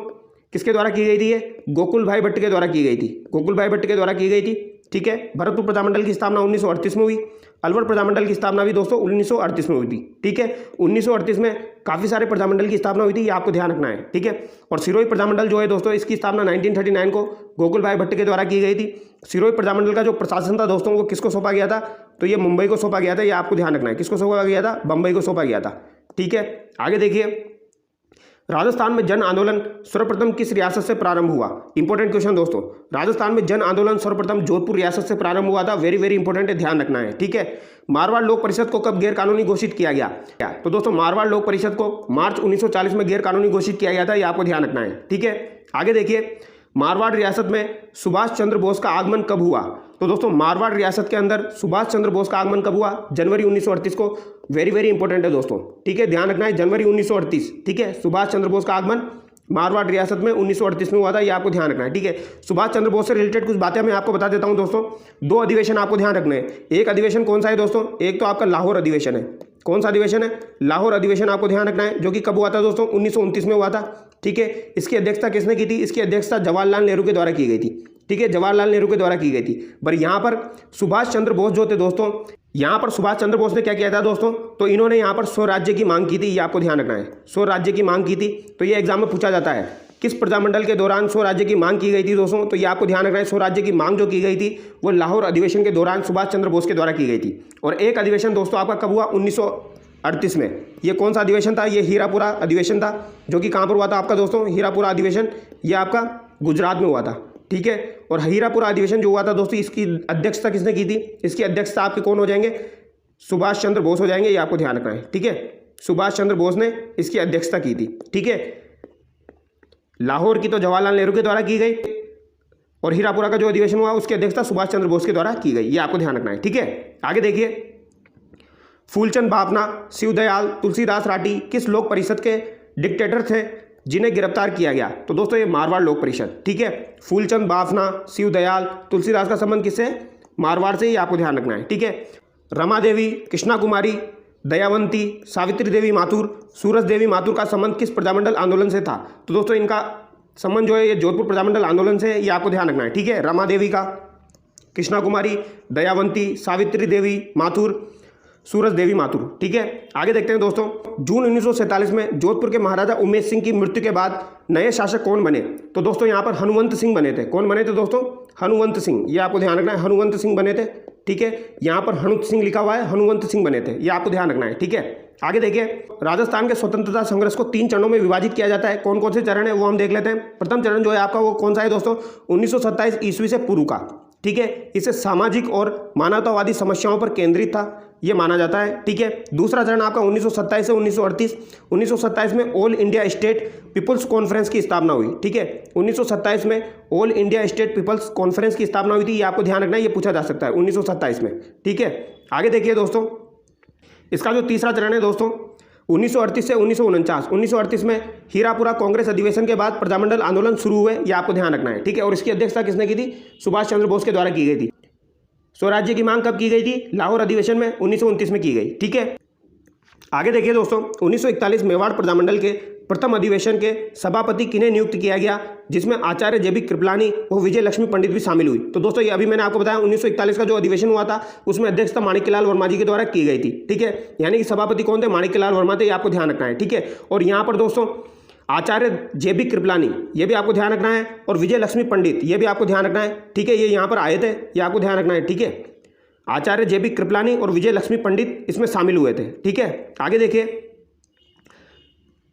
किसके द्वारा की गई थी? ये गोकुल भाई भट्ट के द्वारा की गई थी। गोकुल भाई भट्ट के द्वारा की गई थी, ठीक है। भरतपुर प्रजामंडल की स्थापना 1938 में हुई। अलवर प्रजामंडल की स्थापना भी दोस्तों 1938 में हुई थी, ठीक है। 1938 में काफ़ी सारे प्रजामंडल की स्थापना हुई थी, ये आपको ध्यान रखना है, ठीक है। और सिरोही प्रजामंडल जो है दोस्तों, इसकी स्थापना 1939 को गोकुल भाई भट्ट के द्वारा की गई थी। सिरोही प्रजामंडल का जो प्रशासन था दोस्तों, वो किसको सौंपा गया था? तो ये मुंबई को सौंपा गया था, ये आपको ध्यान रखना है। किसको सौंपा गया था? बम्बई को सौंपा गया था, ठीक है। आगे देखिए, राजस्थान में जन आंदोलन सर्वप्रथम किस रियासत से प्रारंभ हुआ? इंपॉर्टेंट क्वेश्चन दोस्तों। राजस्थान में जन आंदोलन सर्वप्रथम जोधपुर रियासत से प्रारंभ हुआ था। वेरी वेरी इंपॉर्टेंट है, ध्यान रखना है, ठीक है। मारवाड़ लोक परिषद को कब गैर कानूनी घोषित किया गया? तो दोस्तों मारवाड़ लोक परिषद को मार्च 1940 में गैर कानूनी घोषित किया गया था, ये आपको ध्यान रखना है, ठीक है। आगे देखिए, मारवाड़ रियासत में सुभाष चंद्र बोस का आगमन कब हुआ? तो दोस्तों मारवाड़ रियासत के अंदर सुभाष चंद्र बोस का आगमन कब हुआ? जनवरी 1938 को। वेरी वेरी इंपॉर्टेंट है दोस्तों, ठीक है, ध्यान रखना है, जनवरी 1938, ठीक है। सुभाष चंद्र बोस का आगमन मारवाड़ रियासत में 1938 में हुआ था, ये आपको ध्यान रखना है, ठीक है। सुभाष चंद्र बोस से रिलेटेड कुछ बातें मैं आपको बता देता हूं दोस्तों। 2 अधिवेशन आपको ध्यान रखने हैं। एक अधिवेशन कौन सा है दोस्तों? एक तो आपका लाहौर अधिवेशन है। कौन सा अधिवेशन है? लाहौर अधिवेशन आपको ध्यान रखना है, जो कि कब हुआ था दोस्तों? 1929 में हुआ था, ठीक है। इसकी अध्यक्षता किसने की थी? इसकी अध्यक्षता जवाहरलाल नेहरू के द्वारा की गई थी, ठीक है, जवाहरलाल नेहरू के द्वारा की गई थी। पर यहाँ पर सुभाष चंद्र बोस जो थे दोस्तों, यहाँ पर सुभाष चंद्र बोस ने क्या किया था दोस्तों? तो इन्होंने यहाँ पर स्वराज्य की मांग की थी, ये आपको ध्यान रखना है, स्वराज्य की मांग की थी। तो ये एग्जाम में पूछा जाता है, किस प्रजामंडल के दौरान स्वराज्य की मांग की गई थी दोस्तों? तो ये आपको ध्यान रखना है, स्वराज्य की मांग जो की गई थी वो लाहौर अधिवेशन के दौरान सुभाष चंद्र बोस के द्वारा की गई थी। और एक अधिवेशन दोस्तों आपका कब हुआ? 1938 में। ये कौन सा अधिवेशन था? ये हीरापुरा अधिवेशन था, जो कि कहाँ पर हुआ था आपका दोस्तों? हीरापुरा अधिवेशन, ये आपका गुजरात में हुआ था, ठीक है। और हीरापुरा अधिवेशन जो हुआ था दोस्तों, इसकी अध्यक्षता किसने की थी? इसकी अध्यक्षता आपके कौन हो जाएंगे? सुभाष चंद्र बोस हो जाएंगे, ये आपको ध्यान रखना है, ठीक है। सुभाष चंद्र बोस ने इसकी अध्यक्षता की थी, ठीक है। लाहौर की तो जवाहरलाल नेहरू के द्वारा की गई, और हीरापुरा का जो अधिवेशन हुआ उसकी अध्यक्षता सुभाष चंद्र बोस के द्वारा की गई, ये आपको ध्यान रखना है, ठीक है। आगे देखिए, फूलचंद बाफना, शिवदयाल, तुलसीदास राठी किस लोक परिषद के डिक्टेटर थे जिन्हें गिरफ्तार किया गया? तो दोस्तों ये मारवाड़ लोक परिषद, ठीक है। फूलचंद बाफना, शिवदयाल, तुलसीदास का संबंध किससे? मारवाड़ से, ये आपको ध्यान रखना है, ठीक है। रमा देवी, कृष्णा कुमारी, दयावंती, सावित्री देवी माथुर, सूरज देवी माथुर का संबंध किस प्रजामंडल आंदोलन से था? तो दोस्तों इनका संबंध जो है ये जोधपुर प्रजामंडल आंदोलन से है, ये आपको ध्यान रखना है, ठीक है। रमा देवी का, कृष्णा कुमारी, दयावंती, सावित्री देवी माथुर, सूरज देवी माथुर, ठीक है। आगे देखते हैं दोस्तों, जून 1947 में जोधपुर के महाराजा उमेश सिंह की मृत्यु के बाद नए शासक कौन बने? तो दोस्तों यहाँ पर हनुमंत सिंह बने थे। कौन बने थे दोस्तों? हनुमंत सिंह, ये आपको ध्यान रखना है, हनुमंत सिंह बने थे, ठीक है। यहाँ पर हनुमंत सिंह लिखा हुआ है, हनुमंत सिंह बने थे, ये आपको ध्यान रखना है, ठीक है। आगे देखिए, राजस्थान के स्वतंत्रता संघर्ष को 3 चरणों में विभाजित किया जाता है। कौन कौन से चरण है वो हम देख लेते हैं। प्रथम चरण जो है आपका वो कौन सा है दोस्तों? 1927 ईस्वी से पूर्व का, ठीक है। इसे सामाजिक और मानवतावादी समस्याओं पर केंद्रित था, ये माना जाता है, ठीक है। दूसरा चरण आपका 1927 से 1938। 1927 में all India state peoples conference की स्थापना हुई, ठीक है। 1927 में all India state peoples conference की स्थापना हुई थी, ये आपको ध्यान रखना है, ये पूछा जा सकता है 1927 में, ठीक है। आगे देखिए दोस्तों, इसका जो तीसरा चरण है दोस्तों 1938 से 1949। 1938 में हीरापुरा कांग्रेस अधिवेशन के बाद प्रजामंडल आंदोलन शुरू हुए, ये आपको ध्यान रखना है, ठीक है। और इसकी अध्यक्षता किसने की थी? सुभाष चंद्र बोस के द्वारा की गई थी। स्वराज्य की मांग कब की गई थी? लाहौर अधिवेशन में 1929 में की गई, ठीक है। आगे देखिए दोस्तों, 1941 मेवाड़ प्रजामंडल के प्रथम अधिवेशन के सभापति किन्हें नियुक्त किया गया, जिसमें आचार्य जेबी कृपलानी और विजय लक्ष्मी पंडित भी शामिल हुई? तो दोस्तों ये अभी मैंने आपको बताया 1941 का जो अधिवेशन हुआ था उसमें अध्यक्षता माणिक्यलाल वर्मा जी के द्वारा की गई थी, ठीक है। यानी कि सभापति कौन थे? माणिक्यलाल वर्मा थे, ये आपको ध्यान रखना है, ठीक है। और यहाँ पर दोस्तों आचार्य जेबी कृपलानी, ये भी आपको ध्यान रखना है, और विजय लक्ष्मी पंडित, ये भी आपको ध्यान रखना है, ठीक है। ये यहाँ पर आए थे, ये आपको ध्यान रखना है, ठीक है। आचार्य जेबी कृपलानी और विजय लक्ष्मी पंडित इसमें शामिल हुए थे, ठीक है। आगे देखिए,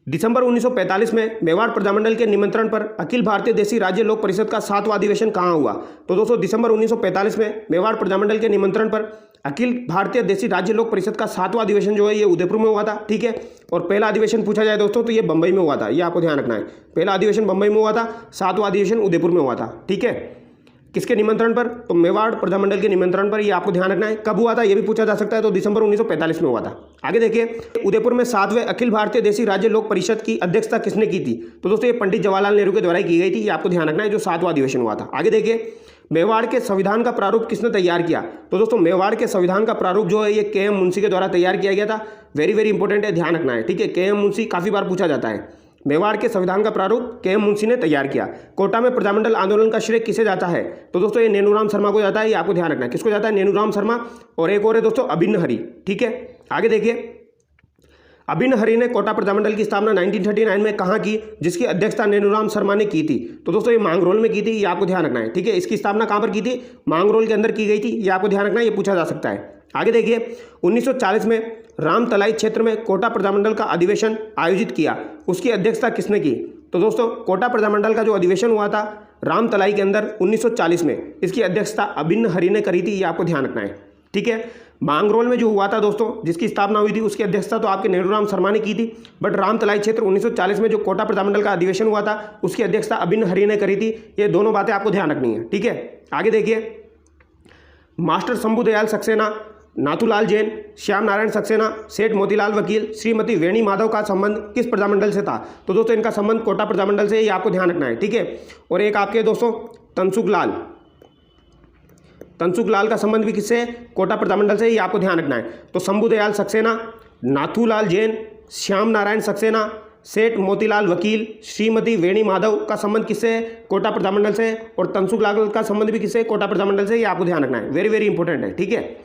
दिसंबर 1945 में मेवाड़ प्रजामंडल के निमंत्रण पर अखिल भारतीय देशी राज्य लोक परिषद का 7वां अधिवेशन कहाँ हुआ? तो दोस्तों दिसंबर 1945 में मेवाड़ प्रजामंडल के निमंत्रण पर अखिल भारतीय देशी राज्य लोक परिषद का 7वां अधिवेशन जो है ये उदयपुर में हुआ था, ठीक है। और पहला अधिवेशन पूछा जाए दोस्तों तो ये बंबई में हुआ था, ये आपको ध्यान रखना है। पहला अधिवेशन बंबई में हुआ था, 7वां अधिवेशन उदयपुर में हुआ था, ठीक है। किसके निमंत्रण पर? तो मेवाड़ प्रजामंडल के निमंत्रण पर, ये आपको ध्यान रखना है। कब हुआ था ये भी पूछा जा सकता है, तो दिसंबर 1945 में हुआ था। आगे देखिए, उदयपुर में 7वें अखिल भारतीय देशी राज्य लोक परिषद की अध्यक्षता किसने की थी? तो दोस्तों ये पंडित जवाहरलाल नेहरू के द्वारा की गई थी, ये आपको ध्यान रखना है, जो 7वां अधिवेशन हुआ था। आगे देखिए, मेवाड़ के संविधान का प्रारूप किसने तैयार किया? तो दोस्तों मेवाड़ के संविधान का प्रारूप जो है ये के.एम. मुंशी के द्वारा तैयार किया गया था। वेरी वेरी इंपॉर्टेंट है, ध्यान रखना है, ठीक है। के.एम. मुंशी काफ़ी बार पूछा जाता है। मेवाड़ के संविधान का प्रारूप के.एम. मुंशी ने तैयार किया। कोटा में प्रजामंडल आंदोलन का श्रेय किसे जाता है? तो दोस्तों ये नेनूराम शर्मा को जाता है, ये आपको ध्यान रखना है। किसको जाता है? नेनूराम शर्मा। और एक और है दोस्तों अभिन्न हरि, ठीक है। आगे देखिए, अभिन्न हरि ने कोटा प्रजामंडल की स्थापना 1939 में कहाँ की, जिसकी अध्यक्षता नेनूराम शर्मा ने की थी? तो दोस्तों ये मांगरोल में की थी, ये आपको ध्यान रखना है, ठीक है। इसकी स्थापना कहाँ पर की थी? मांगरोल के अंदर की गई थी, ये आपको ध्यान रखना है, ये पूछा जा सकता है। आगे देखिए, 1940 में रामतलाई क्षेत्र में कोटा प्रजामंडल का अधिवेशन आयोजित किया, उसकी अध्यक्षता किसने की? तो दोस्तों कोटा प्रजामंडल का जो अधिवेशन हुआ था रामतलाई के अंदर 1940 में, इसकी अध्यक्षता अभिन्न हरि ने करी थी, ये आपको ध्यान रखना है, ठीक है। मांगरोल में जो हुआ था दोस्तों, जिसकी स्थापना हुई थी, उसकी अध्यक्षता तो आपके नेनूराम शर्मा ने की थी, बट रामतलाई क्षेत्र 1940 में जो कोटा प्रजामंडल का अधिवेशन हुआ था उसकी अध्यक्षता अभिन्न हरि ने करी थी। ये दोनों बातें आपको ध्यान रखनी है, ठीक है। आगे देखिए, मास्टर शंभुदयाल सक्सेना, नाथूलाल जैन, श्याम नारायण सक्सेना, सेठ मोतीलाल वकील, श्रीमती वेणी माधव का संबंध किस प्रजामंडल से था? तो दोस्तों इनका संबंध कोटा प्रजामंडल से, ये आपको ध्यान रखना है, ठीक है। और एक आपके दोस्तों तनसुख लाल का संबंध भी किससे? कोटा प्रजामंडल से, ये आपको ध्यान रखना है। तो शंभुदयाल सक्सेना, नाथूलाल जैन, श्याम नारायण सक्सेना, सेठ मोतीलाल वकील, श्रीमती वेणी माधव का संबंध किससे? कोटा प्रजामंडल से। और तनसुख लाल का संबंध भी किससे? कोटा प्रजामंडल से, ये आपको ध्यान रखना है, वेरी वेरी इंपॉर्टेंट है, ठीक है।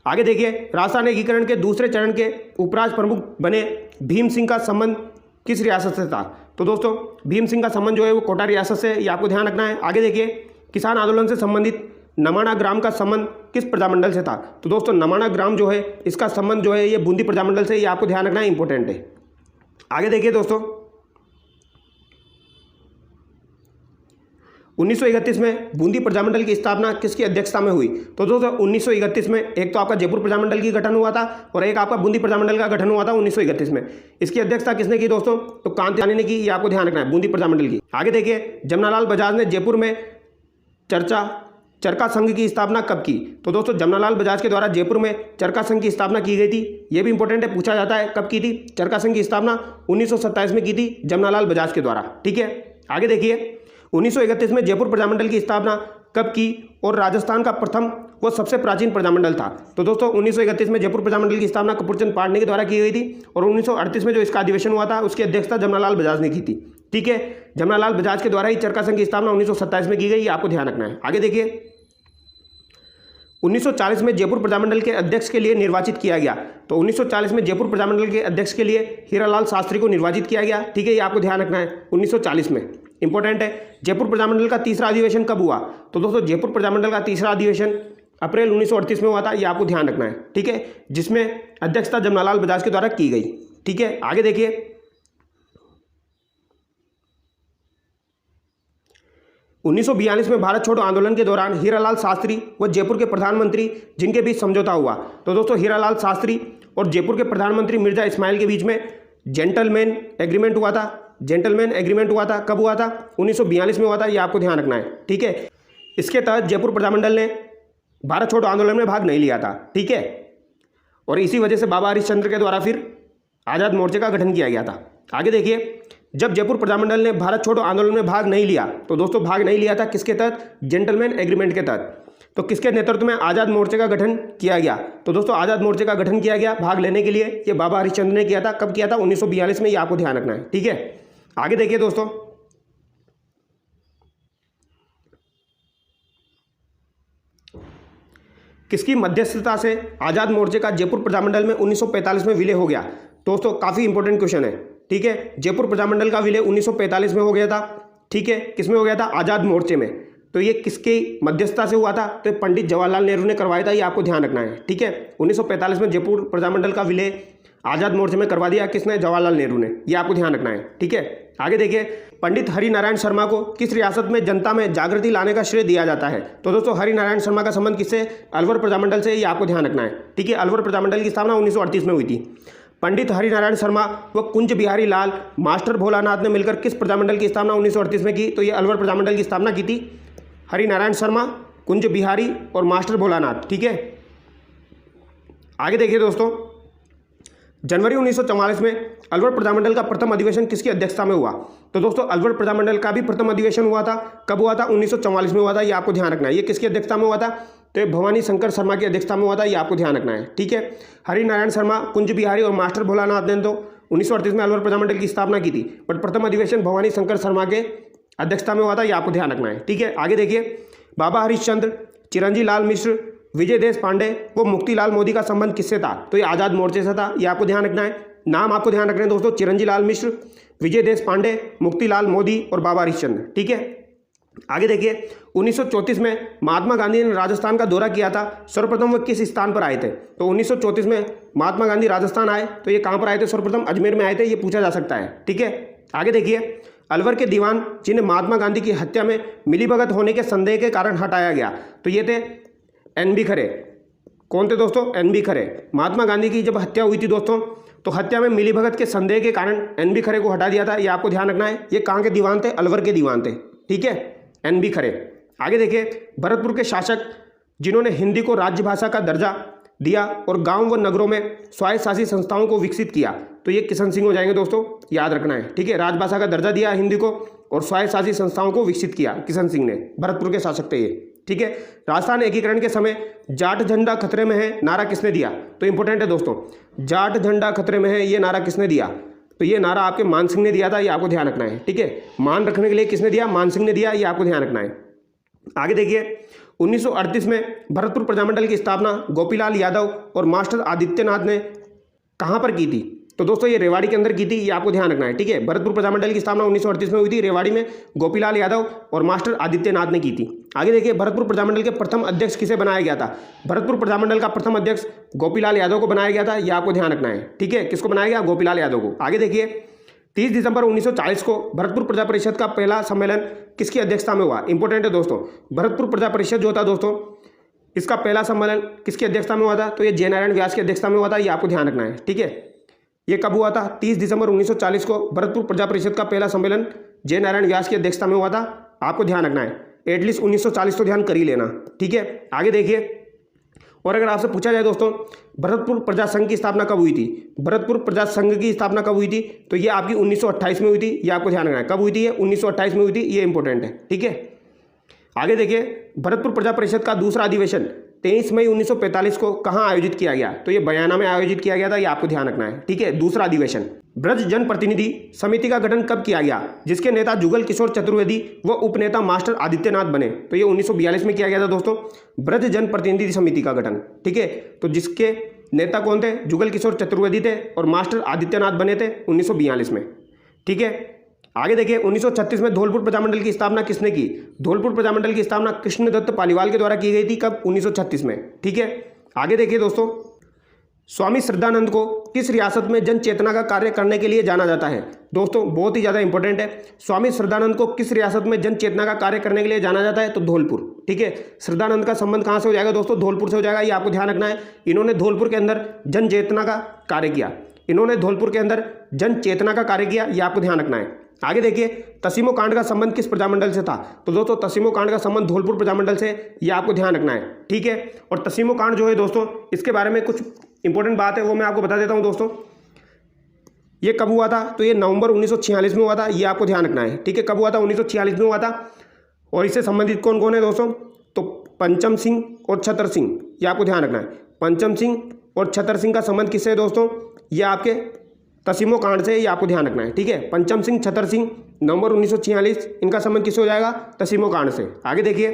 आगे देखिए, राजस्थान एकीकरण के दूसरे चरण के उपराज प्रमुख बने भीम सिंह का संबंध किस रियासत से था? तो दोस्तों भीम सिंह का संबंध जो है वो कोटा रियासत से, ये आपको ध्यान रखना है। आगे देखिए, किसान आंदोलन से संबंधित नमाना ग्राम का संबंध किस प्रजामंडल से था? तो दोस्तों नमाना ग्राम जो है इसका संबंध जो है ये बूंदी प्रजामंडल से, ये आपको ध्यान रखना है, इंपॉर्टेंट है। आगे देखिए दोस्तों, 1931 में बूंदी प्रजामंडल की स्थापना किसकी अध्यक्षता में हुई? तो दोस्तों 1931 में एक तो आपका जयपुर प्रजामंडल की गठन हुआ था और एक आपका बूंदी प्रजामंडल का गठन हुआ था 1931 में। इसकी अध्यक्षता किसने की दोस्तों? तो कांति रानी ने की, ये आपको ध्यान रखना है, बूंदी प्रजामंडल की। आगे देखिए, जमनालाल बजाज ने जयपुर में चरखा संघ की स्थापना कब की? तो दोस्तों जमनालाल बजाज के द्वारा जयपुर में चरखा संघ की स्थापना की गई थी, ये भी इंपॉर्टेंट है, पूछा जाता है कब की थी। चरखा संघ की स्थापना 1927 में की थी जमनालाल बजाज के द्वारा, ठीक है। आगे देखिए, 1931 में जयपुर प्रजामंडल की स्थापना कब की और राजस्थान का प्रथम व सबसे प्राचीन प्रजामंडल था? तो दोस्तों 1931 में जयपुर प्रजामंडल की स्थापना कपूरचंद पाटनी के द्वारा की गई थी और 1938 में जो इसका अधिवेशन हुआ था उसकी अध्यक्षता जमनालाल बजाज ने की थी, ठीक है। जमनालाल बजाज के द्वारा ही चरखा संघ की स्थापना 1927 में की गई, ये आपको ध्यान रखना है। आगे देखिए, 1940 में जयपुर प्रजामंडल के अध्यक्ष के लिए निर्वाचित किया गया। तो 1940 में जयपुर प्रजामंडल के अध्यक्ष के लिए हीरालाल शास्त्री को निर्वाचित किया गया, ठीक है, ये आपको ध्यान रखना है, 1940 में, इंपॉर्टेंट है। जयपुर प्रजामंडल का तीसरा अधिवेशन कब हुआ? तो दोस्तों जयपुर प्रजामंडल का तीसरा अधिवेशन अप्रैल 1938 में हुआ था, ये आपको ध्यान रखना है, ठीक है, जिसमें अध्यक्षता जमनालाल बजाज के द्वारा की गई, ठीक है। आगे देखिए, 1942 में भारत छोड़ो आंदोलन के दौरान हीरालाल शास्त्री व जयपुर के प्रधानमंत्री जिनके बीच समझौता हुआ। तो दोस्तों हीरालाल शास्त्री और जयपुर के प्रधानमंत्री मिर्जा इस्माइल के बीच में जेंटलमैन एग्रीमेंट हुआ था। जेंटलमैन एग्रीमेंट हुआ था, कब हुआ था? 1942 में हुआ था, ये आपको ध्यान रखना है, ठीक है। इसके तहत जयपुर प्रजामंडल ने भारत छोड़ो आंदोलन में भाग नहीं लिया था, ठीक है, और इसी वजह से बाबा हरिश्चंद्र के द्वारा फिर आज़ाद मोर्चे का गठन किया गया था। आगे देखिए, जब जयपुर प्रजामंडल ने भारत छोड़ो आंदोलन में भाग नहीं लिया, तो दोस्तों भाग नहीं लिया था किसके तहत? जेंटलमैन एग्रीमेंट के तहत। तो किसके नेतृत्व में आज़ाद मोर्चे का गठन किया गया? तो दोस्तों आज़ाद मोर्चे का गठन किया गया भाग लेने के लिए, ये बाबा हरिश्चंद्र ने किया था। कब किया था? 1942 में, ये आपको ध्यान रखना है, ठीक है। आगे देखिए दोस्तों, किसकी मध्यस्थता से आज़ाद मोर्चे का जयपुर प्रजामंडल में 1945 में विलय हो गया? दोस्तों काफ़ी इंपॉर्टेंट क्वेश्चन है, ठीक है। जयपुर प्रजामंडल का विलय 1945 में हो गया था, ठीक है। किसमें हो गया था? आज़ाद मोर्चे में। तो ये किसकी मध्यस्थता से हुआ था? तो पंडित जवाहरलाल नेहरू ने करवाया था, ये आपको ध्यान रखना है, ठीक है। 1945 में जयपुर प्रजामंडल का विलय आज़ाद मोर्चे में करवा दिया किसने? जवाहरलाल नेहरू ने, ये आपको ध्यान रखना है, ठीक है। आगे देखिए, पंडित हरिनारायण शर्मा को किस रियासत में जनता में जागृति लाने का श्रेय दिया जाता है? तो दोस्तों हरिनारायण शर्मा का संबंध किससे? अलवर प्रजामंडल से, ये आपको ध्यान रखना है, ठीक है। अलवर प्रजामंडल की स्थापना 1938 में हुई थी। पंडित हरिनारायण शर्मा व कुंज बिहारी लाल मास्टर भोलानाथ ने मिलकर किस प्रजामंडल की स्थापना 1938 में की? तो ये अलवर प्रजामंडल की स्थापना की थी हरिनारायण शर्मा, कुंज बिहारी और मास्टर भोलानाथ, ठीक है। आगे देखिए दोस्तों, जनवरी 1944 में अलवर प्रजामंडल का प्रथम अधिवेशन किसकी अध्यक्षता में हुआ? तो दोस्तों अलवर प्रजामंडल का भी प्रथम अधिवेशन हुआ था। कब हुआ था? 1944 में हुआ था। ये आपको ध्यान रखना है। ये किसकी अध्यक्षता में हुआ था? तो भवानी शंकर शर्मा की अध्यक्षता में हुआ था। ये आपको ध्यान रखना है, ठीक है। हरिनारायण शर्मा, कुंज बिहारी और मास्टर भोलानाथ ने तो 1938 में अलवर प्रजामंडल की स्थापना की थी, बट प्रथम अधिवेशन भवानी शंकर शर्मा के अध्यक्षता में हुआ था। ये आपको ध्यान रखना है, ठीक है। आगे देखिए, बाबा हरिश्चंद्र, चिरंजी लाल मिश्र, विजय देश पांडे व मुक्तिलाल मोदी का संबंध किससे था? तो ये आज़ाद मोर्चे से था। ये आपको ध्यान रखना है। नाम आपको ध्यान रखना है दोस्तों, चिरंजी लाल मिश्र, विजय देश पांडे, मुक्तिलाल मोदी और बाबा हरिश्चंद्र, ठीक है। आगे देखिए, 1934 में महात्मा गांधी ने राजस्थान का दौरा किया था। सर्वप्रथम वो किस स्थान पर आए थे? तो 1934 में महात्मा गांधी राजस्थान आए, तो ये कहाँ पर आए थे? सर्वप्रथम अजमेर में आए थे। ये पूछा जा सकता है, ठीक है। आगे देखिए, अलवर के दीवान जिन्हें महात्मा गांधी की हत्या में मिलीभगत होने के संदेह के कारण हटाया गया, तो ये थे NB खरे। कौन थे दोस्तों? NB खरे। महात्मा गांधी की जब हत्या हुई थी दोस्तों, तो हत्या में मिलीभगत के संदेह के कारण NB खरे को हटा दिया था। ये आपको ध्यान रखना है। ये कहाँ के दीवान थे? अलवर के दीवान थे, ठीक है, NB खरे। आगे देखिए, भरतपुर के शासक जिन्होंने हिंदी को राज्य भाषा का दर्जा दिया और गांव व नगरों में स्वायत्त शासी संस्थाओं को विकसित किया, तो ये किशन सिंह हो जाएंगे दोस्तों, याद रखना है, ठीक है। राजभाषा का दर्जा दिया हिंदी को और स्वायत्त शासी संस्थाओं को विकसित किया, किशन सिंह ने। भरतपुर के शासक थे ये, ठीक है। राजस्थान एकीकरण के समय जाट झंडा खतरे में है नारा किसने दिया? तो इंपॉर्टेंट है दोस्तों, जाट झंडा खतरे में है, ये नारा किसने दिया? तो ये नारा आपके मान सिंह ने दिया था। ये आपको ध्यान रखना है, ठीक है। मान रखने के लिए किसने दिया? मान सिंह ने दिया। ये आपको ध्यान रखना है। आगे देखिए, 1938 में भरतपुर प्रजामंडल की स्थापना गोपीलाल यादव और मास्टर आदित्यनाथ ने कहाँ पर की थी? तो दोस्तों ये रेवाड़ी के अंदर की थी। ये आपको ध्यान रखना है, ठीक है। भरतपुर प्रजामंडल की स्थापना 1938 में हुई थी। रेवाड़ी में गोपीलाल यादव और मास्टर आदित्यनाथ ने की थी। आगे देखिए, भरतपुर प्रजामंडल के प्रथम अध्यक्ष किसे बनाया गया था? भरतपुर प्रजामंडल का प्रथम अध्यक्ष गोपीलाल यादव को बनाया गया था। ये आपको ध्यान रखना है, ठीक है। किसको बनाया गया? गोपीलाल यादव को। आगे देखिए, 30 दिसंबर 1940 को भरतपुर प्रजा परिषद का पहला सम्मेलन किसकी अध्यक्षता में हुआ? इंपॉर्टेंट है दोस्तों, भरतपुर प्रजा परिषद जो था दोस्तों, इसका पहला सम्मेलन किसकी अध्यक्षता में हुआ था? तो ये जयनारायण व्यास की अध्यक्षता में हुआ था। ये आपको ध्यान रखना है, ठीक है। ये कब हुआ था? 30 दिसंबर 1940 को भरतपुर प्रजा परिषद का पहला सम्मेलन जयनारायण व्यास की अध्यक्षता में हुआ था। आपको ध्यान रखना है, एटलीस्ट 1940 तो ध्यान कर ही लेना, ठीक है। आगे देखिए, और अगर आपसे पूछा जाए दोस्तों, भरतपुर प्रजा संघ की स्थापना कब हुई थी? भरतपुर प्रजा संघ की स्थापना कब हुई थी? तो ये आपकी 1928 में हुई थी। ये आपको ध्यान रखना है, कब हुई थी? ये 1928 में हुई थी। ये इंपॉर्टेंट है, ठीक है। आगे देखिए, भरतपुर प्रजा परिषद का दूसरा अधिवेशन 23 मई 1945 को कहाँ आयोजित किया गया? तो ये बयाना में आयोजित किया गया था। ये आपको ध्यान रखना है, ठीक है। दूसरा अधिवेशन। ब्रज जन प्रतिनिधि समिति का गठन कब किया गया, जिसके नेता जुगल किशोर चतुर्वेदी व उपनेता मास्टर आदित्यनाथ बने? तो ये 1942 में किया गया था दोस्तों, ब्रज जन प्रतिनिधि समिति का गठन, ठीक है। तो जिसके नेता कौन थे? जुगल किशोर चतुर्वेदी थे और मास्टर आदित्यनाथ बने थे 1942 में, ठीक है। आगे देखिए, 1936 में धौलपुर प्रजामंडल की स्थापना किसने की? धौलपुर प्रजामंडल की स्थापना कृष्णदत्त पालीवाल के द्वारा की गई थी। कब? 1936 में, ठीक है। आगे देखिए दोस्तों, स्वामी श्रद्धानंद को किस रियासत में जन चेतना का कार्य करने के लिए जाना जाता है? दोस्तों बहुत ही ज़्यादा इंपॉर्टेंट है। स्वामी श्रद्धानंद को किस रियासत में जन चेतना का कार्य करने के लिए जाना जाता है? तो धौलपुर, ठीक है। श्रद्धानंद का संबंध कहाँ से हो जाएगा दोस्तों? धौलपुर से हो जाएगा। ये आपको ध्यान रखना है। इन्होंने धौलपुर के अंदर जन चेतना का कार्य किया। इन्होंने धौलपुर के अंदर जन चेतना का कार्य किया। ये आपको ध्यान रखना है। आगे देखिए, तसीमो कांड का संबंध किस प्रजामंडल से था? तो दोस्तों तसीमो कांड का संबंध धौलपुर प्रजामंडल से। ये आपको ध्यान रखना है, ठीक है। और तसीमो कांड जो है दोस्तों, इसके बारे में कुछ इंपॉर्टेंट बात है, वो मैं आपको बता देता हूं दोस्तों। ये कब हुआ था? तो ये नवंबर 1946 में हुआ था। ये आपको ध्यान रखना है, ठीक है। कब हुआ था? 1946 में हुआ था। और इससे संबंधित कौन कौन है दोस्तों? तो पंचम सिंह और छतर सिंह। ये आपको ध्यान रखना है। पंचम सिंह और छतर सिंह का संबंध किससे है दोस्तों? ये आपके तसीमो कांड से। ये आपको ध्यान रखना है, ठीक है। पंचम सिंह, छतर सिंह, नवंबर 1946, इनका संबंध किससे हो जाएगा? तसीमो कांड से। आगे देखिए,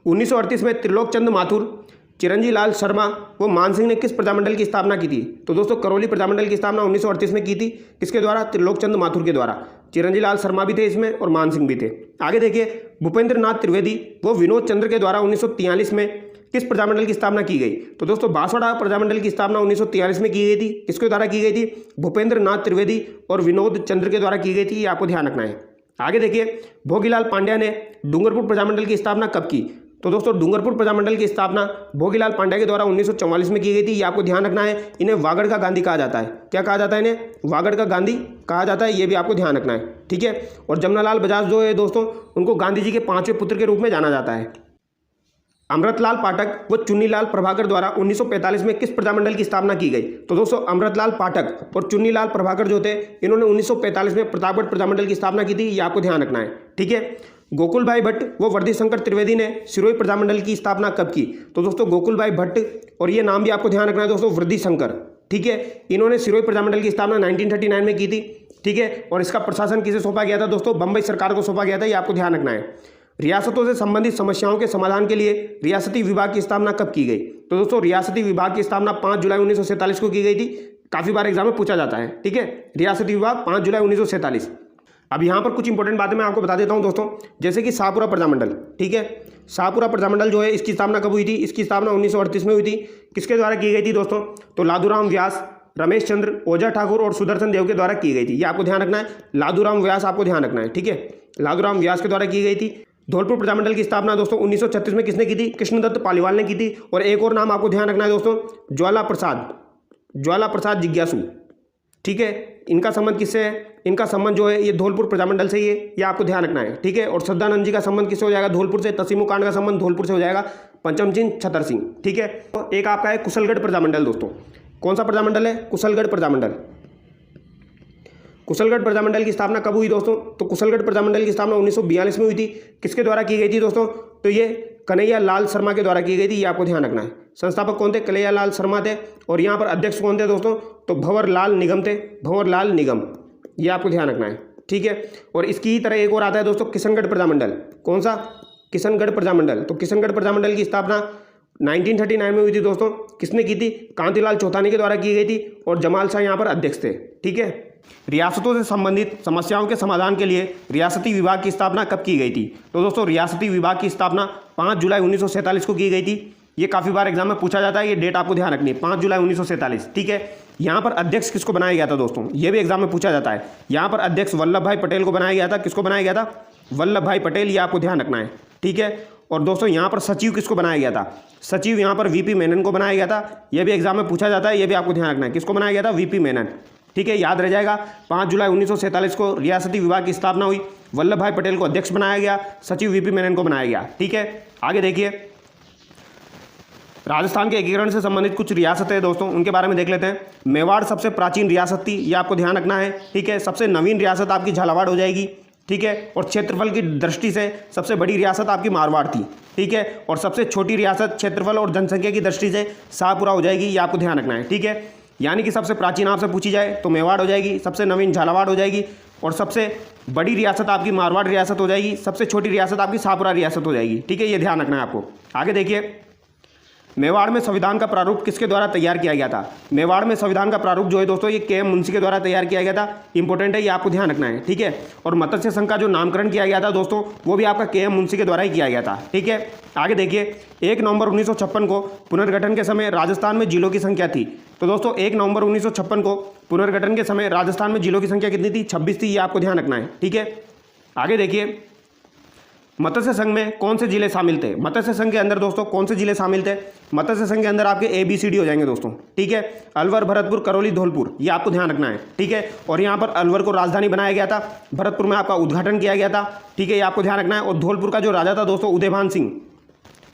1938 में त्रिलोक चंद माथुर, चिरंजी लाल शर्मा व मान सिंह ने किस प्रजामंडल की स्थापना की थी? तो दोस्तों करौली प्रजामंडल की स्थापना 1938 में की थी। किसके द्वारा? त्रिलोक चंद माथुर के द्वारा। चिरंजी लाल शर्मा भी थे इसमें और मान सिंह भी थे। आगे देखिए, भूपेंद्र नाथ त्रिवेदी व विनोद चंद्र के द्वारा 1943 में किस प्रजामंडल की स्थापना की गई? तो दोस्तों बांसवाड़ा प्रजामंडल की स्थापना 1943 में की गई थी। किसके द्वारा की गई थी? भूपेंद्र नाथ त्रिवेदी और विनोद चंद्र के द्वारा की गई थी। ये आपको ध्यान रखना है। आगे देखिए, भोगीलाल पांड्या ने डूंगरपुर प्रजामंडल की स्थापना कब की? तो दोस्तों डूंगरपुर प्रजामंडल की स्थापना भोगीलाल पांड्या के द्वारा 1944 में की गई थी। ये आपको ध्यान रखना है। इन्हें वागड़ का गांधी कहा जाता है। क्या कहा जाता है? इन्हें वागड़ का गांधी कहा जाता है। ये भी आपको ध्यान रखना है, ठीक है। और जमनालाल बजाज जो है दोस्तों, उनको गांधी जी के 5वें पुत्र के रूप में जाना जाता है। अमृतलाल पाठक व चुन्नीलाल प्रभाकर द्वारा 1945 में किस प्रजामंडल की स्थापना की गई? तो दोस्तों अमृतलाल पाठक और चुन्नीलाल प्रभाकर जो थे इन्होंने 1945 में प्रतापगढ़ प्रजामंडल की स्थापना की थी, ये आपको ध्यान रखना है। ठीक है। गोकुल भाई भट्ट व वर्धीशंकर त्रिवेदी ने सिरोही प्रजामंडल की स्थापना कब की? तो दोस्तों गोकुल भाई भट्ट, और ये नाम भी आपको ध्यान रखना है दोस्तों, वर्धीशंकर। ठीक है। इन्होंने सिरोही प्रजामंडल की स्थापना 1939 में की थी। ठीक है। और इसका प्रशासन किसे सौंपा गया था दोस्तों? बंबई सरकार को सौंपा गया था, ये आपको ध्यान रखना है। रियासतों से संबंधित समस्याओं के समाधान के लिए रियासती विभाग की स्थापना कब की गई? तो दोस्तों रियासती विभाग की स्थापना 5 जुलाई 1947 को की गई थी। काफी बार एग्जाम में पूछा जाता है। ठीक है। रियासती विभाग 5 जुलाई 1947। अब यहाँ पर कुछ इंपॉर्टेंट बातें मैं आपको बता देता हूँ दोस्तों, जैसे कि शाहपुरा प्रजामंडल। ठीक है। शाहपुरा प्रजामंडल जो है इसकी स्थापना कब हुई थी? इसकी स्थापना 1938 में हुई थी। किसके द्वारा की गई थी दोस्तों? तो लादूराम व्यास, रमेश चंद्र, ओझा ठाकुर और सुदर्शन देव के द्वारा की गई थी। ये आपको ध्यान रखना है। लादूराम व्यास आपको ध्यान रखना है। ठीक है। लादूराम व्यास के द्वारा की गई थी। धौलपुर प्रजामंडल की स्थापना दोस्तों 1936 में किसने की थी? कृष्णदत्त पालीवाल ने की थी। और एक और नाम आपको ध्यान रखना है दोस्तों, ज्वाला प्रसाद जिज्ञासु। ठीक है। इनका संबंध किससे है? इनका संबंध जो है ये धौलपुर प्रजामंडल से ही है, ये आपको ध्यान रखना है। ठीक है। और सदानंद जी का संबंध किससे हो जाएगा? धौलपुर से। तसीमु कांड का संबंध धौलपुर से हो जाएगा, पंचम सिंह छतर सिंह। ठीक है। तो एक आपका है कुशलगढ़ प्रजामंडल दोस्तों। कौन सा प्रजामंडल है? कुशलगढ़ प्रजामंडल। कुशलगढ़ प्रजामंडल की स्थापना कब हुई दोस्तों? तो कुशलगढ़ प्रजामंडल की स्थापना 1942 में हुई थी। किसके द्वारा की गई थी दोस्तों? तो ये कन्हैया लाल शर्मा के द्वारा की गई थी, ये आपको ध्यान रखना है। संस्थापक कौन थे? कन्हैया लाल शर्मा थे। और यहाँ पर अध्यक्ष कौन थे दोस्तों? तो भंवरलाल निगम थे, भंवरलाल निगम, ये आपको ध्यान रखना है। ठीक है। और इसकी ही तरह एक और आता है दोस्तों किशनगढ़ प्रजामंडल। कौन सा? किशनगढ़ प्रजामंडल। तो किशनगढ़ प्रजामंडल की स्थापना 1939 में हुई थी दोस्तों। किसने की थी? कांतिलाल चौथानी के द्वारा की गई थी और जमाल शाह यहाँ पर अध्यक्ष थे। ठीक है। रियासतों से संबंधित समस्याओं के समाधान के लिए रियासती विभाग की स्थापना कब की गई थी? तो दोस्तों रियासती विभाग की स्थापना 5 जुलाई 1947 को की गई थी। ये काफ़ी बार एग्जाम में पूछा जाता है, ये डेट आपको ध्यान रखनी है, 5 जुलाई 1947। ठीक है। यहाँ पर अध्यक्ष किसको बनाया गया था दोस्तों? ये भी एग्जाम में पूछा जाता है। यहाँ पर अध्यक्ष वल्लभ भाई पटेल को बनाया गया था। किसको बनाया गया था? वल्लभ भाई पटेल, ये आपको ध्यान रखना है। ठीक है। और दोस्तों यहाँ पर सचिव किसको बनाया गया था? सचिव यहाँ पर वीपी मेनन को बनाया गया था। यह भी एग्जाम में पूछा जाता है, यह भी आपको ध्यान रखना है। किसको बनाया गया था? वीपी मेनन। ठीक है। याद रह जाएगा। 5 जुलाई 1947 को रियासती विभाग की स्थापना हुई। वल्लभ भाई पटेल को अध्यक्ष बनाया गया, सचिव वीपी मेनन को बनाया गया। ठीक है। आगे देखिए, राजस्थान के एकीकरण से संबंधित कुछ रियासतें हैं दोस्तों, उनके बारे में देख लेते हैं। मेवाड़ सबसे प्राचीन रियासत थी, ये आपको ध्यान रखना है। ठीक है। सबसे नवीन रियासत आपकी झालावाड़ हो जाएगी। ठीक है। और क्षेत्रफल की दृष्टि से सबसे बड़ी रियासत आपकी मारवाड़ थी। ठीक है। और सबसे छोटी रियासत क्षेत्रफल और जनसंख्या की दृष्टि से शाहपुरा हो जाएगी, ये आपको ध्यान रखना है। ठीक है। यानी कि सबसे प्राचीन आपसे पूछी जाए तो मेवाड़ हो जाएगी, सबसे नवीन झालावाड़ हो जाएगी, और सबसे बड़ी रियासत आपकी मारवाड़ रियासत हो जाएगी, सबसे छोटी रियासत आपकी शाहपुरा रियासत हो जाएगी। ठीक है। ये ध्यान रखना है आपको। आगे देखिए, मेवाड़ में संविधान का प्रारूप किसके द्वारा तैयार किया गया था? मेवाड़ में संविधान का प्रारूप जो है दोस्तों ये के.एम. मुंशी के द्वारा तैयार किया गया था। इंपॉर्टेंट है, ये आपको ध्यान रखना है। ठीक है। और मत्स्य संघ का जो नामकरण किया गया था दोस्तों वो भी आपका के.एम. मुंशी के द्वारा ही किया गया था। ठीक है। आगे देखिए, 1 नवंबर 1956 को पुनर्गठन के समय राजस्थान में जिलों की संख्या थी। तो दोस्तों 1 नवंबर 1956 को पुनर्गठन के समय राजस्थान में जिलों की संख्या कितनी थी? 26 थी, ये आपको ध्यान रखना है। ठीक है। आगे देखिए, मत्स्य संघ में कौन से जिले शामिल थे? मत्स्य संघ के अंदर दोस्तों कौन से जिले शामिल थे? मत्स्य संघ के अंदर आपके ABCD हो जाएंगे दोस्तों। ठीक है। अलवर, भरतपुर, करौली, धौलपुर, ये आपको ध्यान रखना है। ठीक है। और यहाँ पर अलवर को राजधानी बनाया गया था, भरतपुर में आपका उद्घाटन किया गया था। ठीक है। ये आपको ध्यान रखना है। और धौलपुर का जो राजा था दोस्तों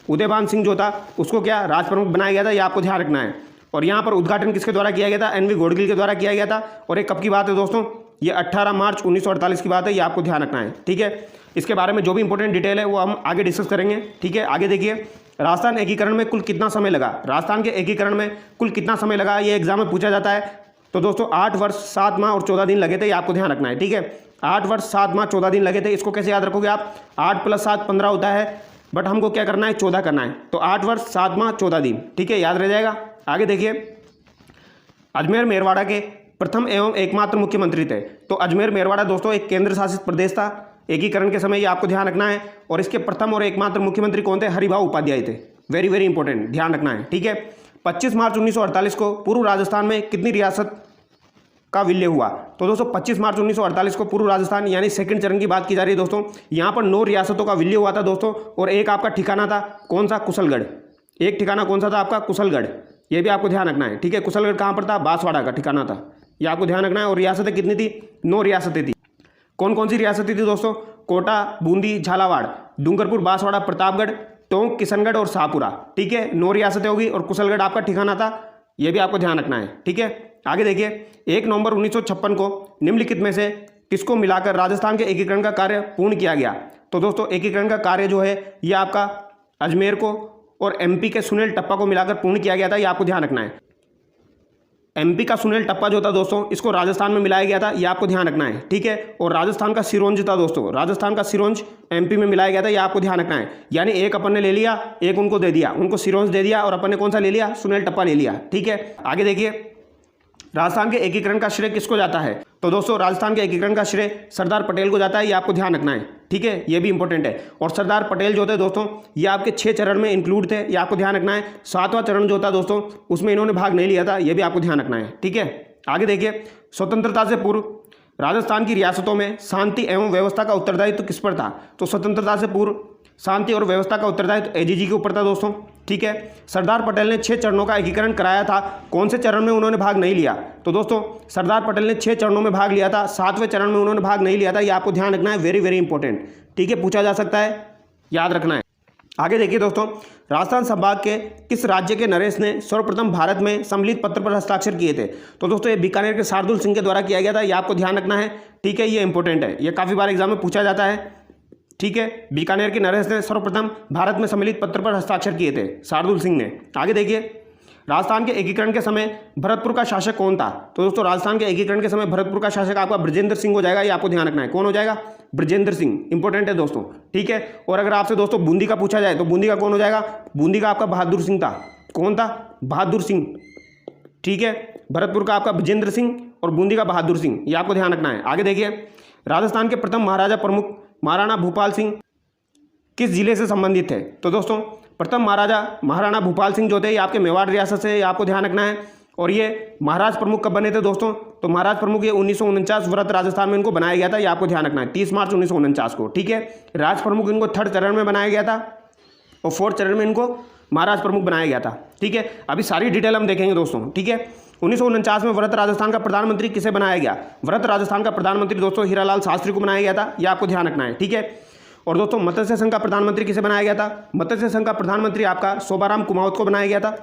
उदयभान सिंह जो था उसको क्या राज प्रमुख बनाया गया था, ये आपको ध्यान रखना है। और यहाँ पर उद्घाटन किसके द्वारा किया गया था? NV घोड़गिल के द्वारा किया गया था। और एक कब की बात है दोस्तों? ये 18 मार्च 1948 की बात है, ये आपको ध्यान रखना है। ठीक है। इसके बारे में जो भी इंपॉर्टेंट डिटेल है वो हम आगे डिस्कस करेंगे। ठीक है। आगे देखिए, राजस्थान एकीकरण में कुल कितना समय लगा? राजस्थान के एकीकरण में कुल कितना समय लगा, ये एग्जाम में पूछा जाता है। तो दोस्तों 8 वर्ष 7 माह और 14 दिन लगे थे, ये आपको ध्यान रखना है। ठीक है। 8 वर्ष 7 माह 14 दिन लगे थे। इसको कैसे याद रखोगे आप? 8 + 7 15 होता है, बट हमको क्या करना है? 14 करना है। तो 8 वर्ष 7 माह 14 दिन। ठीक है। याद रह जाएगा। आगे देखिए, अजमेर मेरवाड़ा के प्रथम एवं एकमात्र मुख्यमंत्री थे। तो अजमेर मेरवाड़ा दोस्तों एक केंद्र शासित प्रदेश था एकीकरण के समय, ये आपको ध्यान रखना है। और इसके प्रथम और एकमात्र मुख्यमंत्री कौन थे? हरिभाऊ उपाध्याय थे। वेरी वेरी इंपॉर्टेंट, ध्यान रखना है। ठीक है। 25 मार्च 1948 को पूर्व राजस्थान में कितनी रियासत का विलय हुआ? तो दोस्तों 25 मार्च 1948 को पूर्व राजस्थान यानी सेकंड चरण की बात की जा रही है दोस्तों। यहाँ पर 9 रियासतों का विलय हुआ था दोस्तों। और एक आपका ठिकाना था, कौन सा? कुशलगढ़। एक ठिकाना कौन सा था आपका? कुशलगढ़। ये भी आपको ध्यान रखना है। ठीक है। कुशलगढ़ कहाँ पर था? बांसवाड़ा का ठिकाना था, ये आपको ध्यान रखना है। और रियासतें कितनी थी? 9 रियासतें थी। कौन कौन सी रियासतें थी दोस्तों? कोटा, बूंदी, झालावाड़, डूंगरपुर, बांसवाड़ा, प्रतापगढ़, टोंक, किशनगढ़ और शाहपुरा। ठीक है, 9 रियासतें होगी और कुशलगढ़ आपका ठिकाना था, ये भी आपको ध्यान रखना है। ठीक है, आगे देखिए 1 नवंबर 1956 को निम्नलिखित में से किसको मिलाकर राजस्थान के एकीकरण का कार्य पूर्ण किया गया? तो दोस्तों एकीकरण का कार्य जो है ये आपका अजमेर को और एमपी के सुनील टप्पा को मिलाकर पूर्ण किया गया था, ये आपको ध्यान रखना है। एमपी का सुनील टप्पा जो था दोस्तों, इसको राजस्थान में मिलाया गया था, ये आपको ध्यान रखना है। ठीक है, और राजस्थान का सिरोंज था दोस्तों, राजस्थान का सिरोंज एमपी में मिलाया गया था, ये आपको ध्यान रखना है। यानी एक अपन ने ले लिया, एक उनको दे दिया, उनको सिरोंज दे दिया और अपन ने कौन सा ले लिया? सुनील टप्पा ले लिया। ठीक है, आगे देखिए राजस्थान के एकीकरण का श्रेय किसको जाता है? तो दोस्तों राजस्थान के एकीकरण का श्रेय सरदार पटेल को जाता है, ये आपको ध्यान रखना है। ठीक है, ये भी इंपॉर्टेंट है। और सरदार पटेल जो थे दोस्तों, ये आपके 6 चरण में इंक्लूड थे, ये आपको ध्यान रखना है। 7वां चरण जो था दोस्तों, उसमें इन्होंने भाग नहीं लिया था, ये भी आपको ध्यान रखना है। ठीक है, आगे देखिए स्वतंत्रता से पूर्व राजस्थान की रियासतों में शांति एवं व्यवस्था का उत्तरदायित्व किस पर था? तो स्वतंत्रता से पूर्व शांति और व्यवस्था का उत्तरदायित्व एजीजी के ऊपर था दोस्तों। ठीक है, सरदार पटेल ने 6 चरणों का एकीकरण कराया था, कौन से चरण में उन्होंने भाग नहीं लिया? तो दोस्तों सरदार पटेल ने 6 चरणों में भाग लिया था, 7वें चरण में उन्होंने भाग नहीं लिया था, ये आपको ध्यान रखना है, वेरी वेरी इंपॉर्टेंट। ठीक है, पूछा जा सकता है, याद रखना है। आगे देखिए दोस्तों, राजस्थान संभाग के किस राज्य के नरेश ने सर्वप्रथम भारत में सम्मिलित पत्र पर हस्ताक्षर किए थे? तो दोस्तों ये बीकानेर के शार्दुल सिंह के द्वारा किया गया था, ये आपको ध्यान रखना है। ठीक है, ये इंपॉर्टेंट है, ये काफ़ी बार एग्जाम में पूछा जाता है। ठीक है, बीकानेर के नरेश ने सर्वप्रथम भारत में सम्मिलित पत्र पर हस्ताक्षर किए थे, शार्दुल सिंह ने। आगे देखिए राजस्थान के एकीकरण के समय भरतपुर का शासक कौन था? तो दोस्तों राजस्थान के एकीकरण के समय भरतपुर का शासक आपका बृजेंद्र सिंह हो जाएगा, ये आपको ध्यान रखना है। कौन हो जाएगा? बृजेंद्र सिंह, इंपॉर्टेंट है दोस्तों। ठीक है, और अगर आपसे दोस्तों बूंदी का पूछा जाए तो बूंदी का कौन हो जाएगा? बूंदी का आपका बहादुर सिंह था। कौन था? बहादुर सिंह। ठीक है, भरतपुर का आपका बृजेंद्र सिंह और बूंदी का बहादुर सिंह, ये आपको ध्यान रखना है। आगे देखिए राजस्थान के प्रथम महाराजा प्रमुख महाराणा भूपाल सिंह किस जिले से संबंधित थे? तो दोस्तों प्रथम महाराणा भूपाल सिंह जो थे, ये आपके मेवाड़ रियासत से, ये आपको ध्यान रखना है। और ये महाराज प्रमुख कब बने थे दोस्तों? तो महाराज प्रमुख ये 1949 व्रत राजस्थान में इनको बनाया गया था, ये आपको ध्यान रखना है, 30 मार्च 1949 को। ठीक है, राज प्रमुख इनको 3rd चरण में बनाया गया था और 4th चरण में इनको महाराज प्रमुख बनाया गया था। ठीक है, अभी सारी डिटेल हम देखेंगे दोस्तों। ठीक है, 1949 में व्रत राजस्थान का प्रधानमंत्री किसे बनाया गया? व्रत राजस्थान का प्रधानमंत्री दोस्तों हीरालाल शास्त्री को बनाया गया था, ये आपको ध्यान रखना है। ठीक है, और दोस्तों मत्स्य संघ का प्रधानमंत्री किसे बनाया गया था? मत्स्य संघ का प्रधानमंत्री आपका शोभाराम कुमावत को बनाया गया था।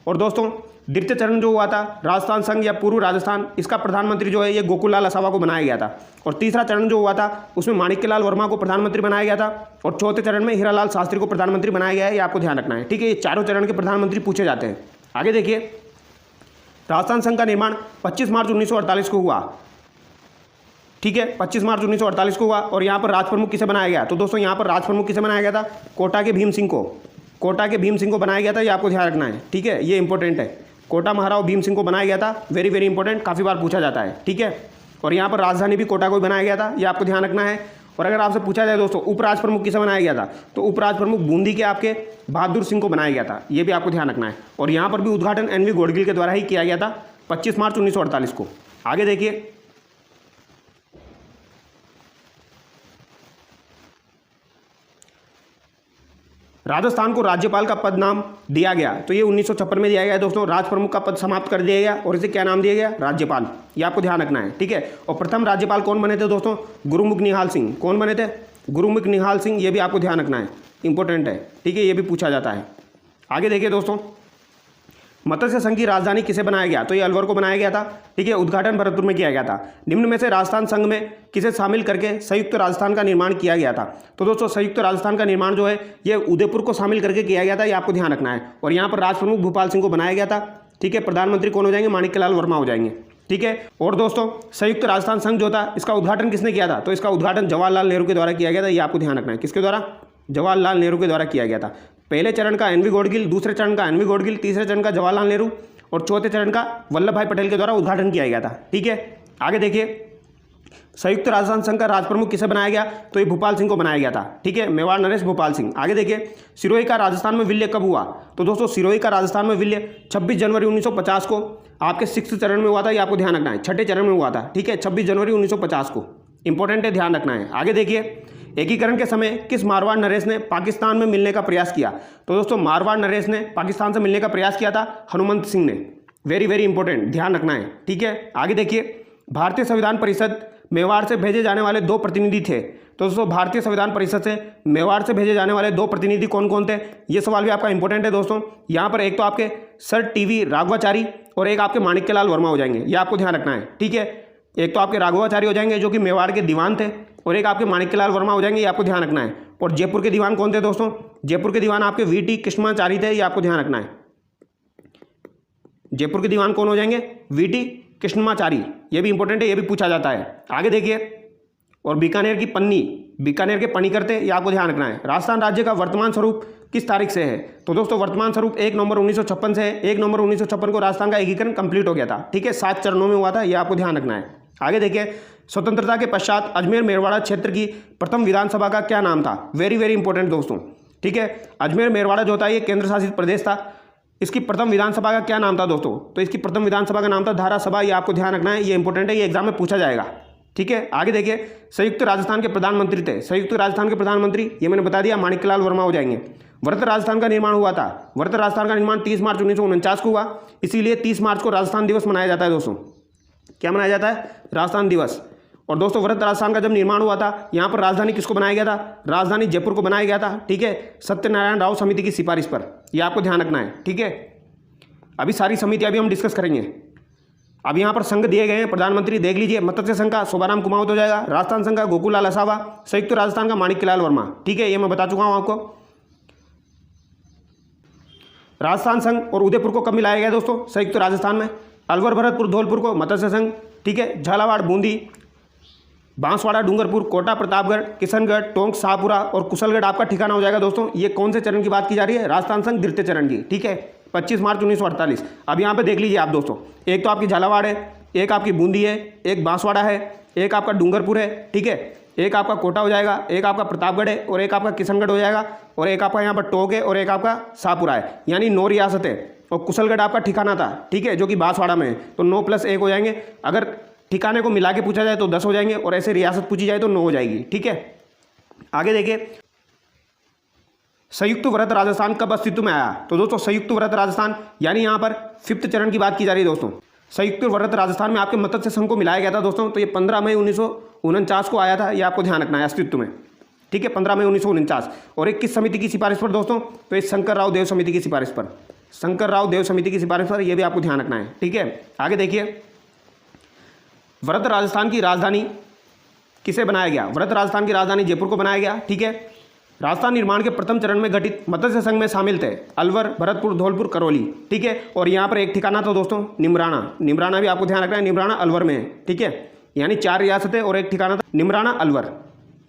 और दोस्तों द्वितीय चरण जो हुआ था राजस्थान संघ या पूर्व राजस्थान, इसका प्रधानमंत्री जो है ये गोकुललाल असावा को बनाया गया था। और तीसरा चरण जो हुआ था उसमें माणिक्यलाल वर्मा को प्रधानमंत्री बनाया गया था। और चौथे चरण में हीरालाल शास्त्री को प्रधानमंत्री बनाया गया है, ये आपको ध्यान रखना है। ठीक है, ये चारों चरण के प्रधानमंत्री पूछे जाते हैं। आगे देखिए राजस्थान संघ का निर्माण 25 मार्च 1948 को हुआ। ठीक है, 25 मार्च 1948 को हुआ। और यहाँ पर राज प्रमुख किसे बनाया गया? तो दोस्तों यहाँ पर राज प्रमुख किसे बनाया गया था? कोटा के भीम सिंह को, कोटा के भीम सिंह को बनाया गया था, ये आपको ध्यान रखना है। ठीक है, ये इंपॉर्टेंट है, कोटा महाराव भीम सिंह को बनाया गया था, वेरी वेरी इंपॉर्टेंट, काफ़ी बार पूछा जाता है। ठीक है, और यहाँ पर राजधानी भी कोटा को ही बनाया गया था, ये आपको ध्यान रखना है। और अगर आपसे पूछा जाए दोस्तों उपराज प्रमुख किसे बनाया गया था? तो उपराज प्रमुख बूंदी के आपके बहादुर सिंह को बनाया गया था, ये भी आपको ध्यान रखना है। और यहाँ पर भी उद्घाटन NV गोडगिल के द्वारा ही किया गया था 25 मार्च 1948 को। आगे देखिए राजस्थान को राज्यपाल का पद नाम दिया गया, तो ये 1956 में दिया गया है दोस्तों। राज प्रमुख का पद समाप्त कर दिया गया और इसे क्या नाम दिया गया? राज्यपाल, ये आपको ध्यान रखना है। ठीक है, और प्रथम राज्यपाल कौन बने थे दोस्तों? गुरुमुख निहाल सिंह। कौन बने थे? गुरुमुख निहाल सिंह, ये भी आपको ध्यान रखना है, इंपॉर्टेंट है। ठीक है, ये भी पूछा जाता है। आगे देखिए दोस्तों मत्स्य संघ की राजधानी किसे बनाया गया? तो ये अलवर को बनाया गया था। ठीक है, उद्घाटन भरतपुर में किया गया था। निम्न में से राजस्थान संघ में किसे शामिल करके संयुक्त राजस्थान का निर्माण किया गया था? तो दोस्तों संयुक्त राजस्थान का निर्माण जो है ये उदयपुर को शामिल करके किया गया था, ये आपको ध्यान रखना है। और यहाँ पर राज प्रमुख भूपाल सिंह को बनाया गया था। ठीक है, प्रधानमंत्री कौन हो जाएंगे? माणिक्यलाल वर्मा हो जाएंगे। ठीक है, और दोस्तों संयुक्त राजस्थान संघ जो था इसका उद्घाटन किसने किया था? तो इसका उद्घाटन जवाहरलाल नेहरू के द्वारा किया गया था, ये आपको ध्यान रखना है। किसके द्वारा? जवाहरलाल नेहरू के द्वारा किया गया था। पहले चरण का NV गोडगिल, दूसरे चरण का NV गोडगिल, तीसरे चरण का जवाहरलाल नेहरू और चौथे चरण का वल्लभ भाई पटेल के द्वारा उद्घाटन किया गया था। ठीक है, आगे देखिए संयुक्त राजस्थान संघ का राज प्रमुख किसे बनाया गया? तो ये भूपाल सिंह को बनाया गया था। ठीक है, मेवाड़ नरेश भूपाल सिंह। आगे देखिए सिरोही का राजस्थान में विलय कब हुआ? तो दोस्तों सिरोही का राजस्थान में विलय 26 जनवरी 1950 को आपके 6th चरण में हुआ था, ये आपको ध्यान रखना है। 6ठे चरण में हुआ था। ठीक है, 26 जनवरी 1950 को, इंपॉर्टेंट है, ध्यान रखना है। आगे देखिए एकीकरण के समय किस मारवाड़ नरेश ने पाकिस्तान में मिलने का प्रयास किया? तो दोस्तों मारवाड़ नरेश ने पाकिस्तान से मिलने का प्रयास किया था हनुमंत सिंह ने, वेरी वेरी इंपॉर्टेंट, ध्यान रखना है। ठीक है, आगे देखिए भारतीय संविधान परिषद मेवाड़ से भेजे जाने वाले 2 प्रतिनिधि थे। तो दोस्तों भारतीय संविधान परिषद से मेवाड़ से भेजे जाने वाले 2 प्रतिनिधि कौन कौन थे, ये सवाल भी आपका इंपॉर्टेंट है दोस्तों। यहाँ पर एक तो आपके सर टीवी राघवाचारी और एक आपके माणिक्यलाल वर्मा हो जाएंगे, ये आपको ध्यान रखना है, ठीक है। एक तो आपके राघवाचारी हो जाएंगे जो कि मेवाड़ के दीवान थे, और एक आपके माणिक्यलाल वर्मा हो जाएंगे, ये आपको ध्यान रखना है। और जयपुर के दीवान कौन थे दोस्तों, जयपुर के दीवान आपके वीटी कृष्णाचारी थे, ये आपको ध्यान रखना है। जयपुर के दीवान कौन हो जाएंगे, वीटी कृष्णाचारी, ये भी इंपॉर्टेंट है, ये भी पूछा जाता है। आगे देखिए, और बीकानेर की पन्नी, बीकानेर के पन्नी करते, ये आपको ध्यान रखना है। राजस्थान राज्य का वर्तमान स्वरूप किस तारीख से है, तो दोस्तों वर्तमान स्वरूप 1 नवंबर 1956 से है। 1 नवंबर 1956 को राजस्थान का एकीकरण कंप्लीट हो गया था, ठीक है, 7 चरणों में हुआ था, ये आपको ध्यान रखना है। आगे देखिए, स्वतंत्रता के पश्चात अजमेर मेरवाड़ा क्षेत्र की प्रथम विधानसभा का क्या नाम था, वेरी वेरी इंपॉर्टेंट दोस्तों, ठीक है। अजमेर मेरवाड़ा जो था ये केंद्र शासित प्रदेश था, इसकी प्रथम विधानसभा का क्या नाम था दोस्तों, तो इसकी प्रथम विधानसभा का नाम था धारा सभा, ये आपको ध्यान रखना है, ये इंपॉर्टेंट है, ये एग्जाम में पूछा जाएगा, ठीक है। आगे देखिए, संयुक्त राजस्थान के प्रधानमंत्री थे, संयुक्त राजस्थान के प्रधानमंत्री ये मैंने बता दिया, माणिक्यलाल वर्मा हो जाएंगे। वर्त राजस्थान का निर्माण हुआ था, वर्त राजस्थान का निर्माण 30 मार्च 1949 को हुआ, इसीलिए 30 मार्च को राजस्थान दिवस मनाया जाता है दोस्तों। क्या मनाया जाता है, राजस्थान दिवस। और दोस्तों वर्त राजस्थान का जब निर्माण हुआ था, यहाँ पर राजधानी किसको बनाया गया था, राजधानी जयपुर को बनाया गया था, ठीक है, सत्यनारायण राव समिति की सिफारिश पर, यह आपको ध्यान रखना है, ठीक है। अभी सारी समितियां भी हम डिस्कस करेंगे। अब यहाँ पर संघ दिए गए हैं, प्रधानमंत्री देख लीजिए, मत्स्य संघ का शोभाराम कुमावत हो जाएगा, राजस्थान संघ का गोकुलाल असावा, संयुक्त राजस्थान का माणिक्यलाल वर्मा, ठीक है, ये मैं बता चुका हूँ आपको। राजस्थान संघ और उदयपुर को कब मिलाया गया दोस्तों, संयुक्त राजस्थान में। अलवर भरतपुर धौलपुर को मत्स्य संघ, ठीक है। झालावाड़ बूंदी बांसवाड़ा डूंगरपुर कोटा प्रतापगढ़ किशनगढ़ टोंक शाहपुरा और कुशलगढ़ आपका ठिकाना हो जाएगा दोस्तों। ये कौन से चरण की बात की जा रही है, राजस्थान संघ द्वितीय चरण की, ठीक है, 25 मार्च 1948। अब यहाँ पे देख लीजिए आप दोस्तों, एक तो आपकी झालावाड़ है, एक आपकी बूंदी है, एक बांसवाड़ा है, एक आपका डूंगरपुर है, ठीक है, एक आपका कोटा हो जाएगा, एक आपका प्रतापगढ़ है और एक आपका किशनगढ़ हो जाएगा, और एक आपका यहाँ पर टोंक है और एक आपका शाहपुरा है, यानी 9 रियासतें। और कुशलगढ़ आपका ठिकाना था, ठीक है, जो कि बांसवाड़ा में है, तो 9 + 1 हो जाएंगे। अगर ठिकाने को मिला के पूछा जाए तो 10 हो जाएंगे, और ऐसे रियासत पूछी जाए तो 9 हो जाएगी, ठीक है। आगे देखिए, संयुक्त व्रत राजस्थान कब अस्तित्व में आया, तो दोस्तों संयुक्त व्रत राजस्थान यानी यहाँ पर 5th चरण की बात की जा रही है दोस्तों। संयुक्त व्रत राजस्थान में आपके मत्स्य संघ को मिलाया गया था दोस्तों, तो ये 15 मई 1949 को आया था, ये आपको ध्यान रखना है अस्तित्व में, ठीक है, 15 मई 1949। और एक किस समिति की सिफारिश पर दोस्तों, तो ये शंकर राव देव समिति की सिफारिश पर, शंकर राव देव समिति की सिफारिश पर, यह भी आपको ध्यान रखना है, ठीक है। आगे देखिए, व्रत राजस्थान की राजधानी किसे बनाया गया, व्रत राजस्थान की राजधानी जयपुर को बनाया गया, ठीक है। राजस्थान निर्माण के प्रथम चरण में गठित मत्स्य संघ में शामिल थे अलवर भरतपुर धौलपुर करौली, ठीक है। और यहाँ पर एक ठिकाना था दोस्तों निमराना, निमराना भी आपको ध्यान रखना है, निमराना अलवर में है, ठीक है, यानी 4 रियासतें और एक ठिकाना था निमराना अलवर।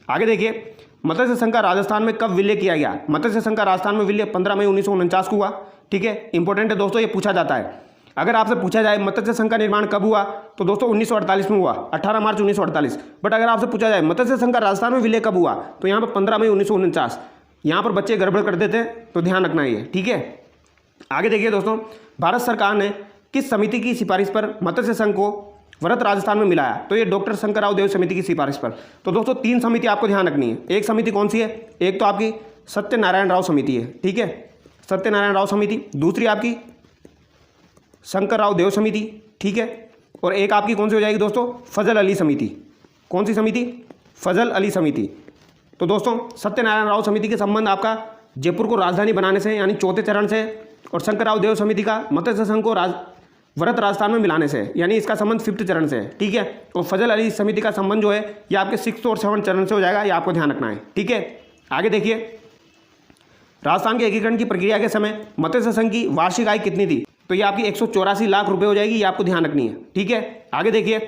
आगे देखिए, मत्स्य संघ का राजस्थान में कब विलय किया गया, मत्स्य संघ का राजस्थान में विलय 15 मई 1949 को हुआ, ठीक है, इंपॉर्टेंट है दोस्तों, ये पूछा जाता है। अगर आपसे पूछा जाए मत्स्य संघ का निर्माण कब हुआ, तो दोस्तों 1948 में हुआ, 18 मार्च 1948। बट अगर आपसे पूछा जाए मत्स्य संघ का राजस्थान में विलय कब हुआ, तो यहाँ पर 15 मई 1949। यहाँ पर बच्चे गड़बड़ कर देते हैं, तो ध्यान रखना है ये, ठीक है। आगे देखिए दोस्तों, भारत सरकार ने किस समिति की सिफारिश पर मत्स्य संघ को व्रत राजस्थान में मिलाया, तो ये डॉक्टर शंकर राव देव समिति की सिफारिश पर। तो दोस्तों 3 समिति आपको ध्यान रखनी है। एक समिति कौन सी है, एक तो आपकी सत्यनारायण राव समिति है, ठीक है, सत्यनारायण राव समिति। दूसरी आपकी शंकर राव देव समिति, ठीक है। और एक आपकी कौन सी हो जाएगी दोस्तों, फजल अली समिति। कौन सी समिति, फजल अली समिति। तो दोस्तों सत्यनारायण राव समिति के संबंध आपका जयपुर को राजधानी बनाने से यानी 4थे चरण से, और शंकर राव देव समिति का मत्स्य संघ को व्रत राजस्थान में मिलाने से, यानी इसका संबंध 5th चरण से है, ठीक है। और फजल अली समिति का संबंध जो है ये आपके 6th और 7th चरण से हो जाएगा, ये आपको ध्यान रखना है, ठीक है। आगे देखिए, राजस्थान के एकीकरण की प्रक्रिया के समय मत्स्य संघ की वार्षिक आय कितनी थी, तो ये आपकी 184 लाख रुपए हो जाएगी, ये आपको ध्यान रखनी है, ठीक है। आगे देखिए,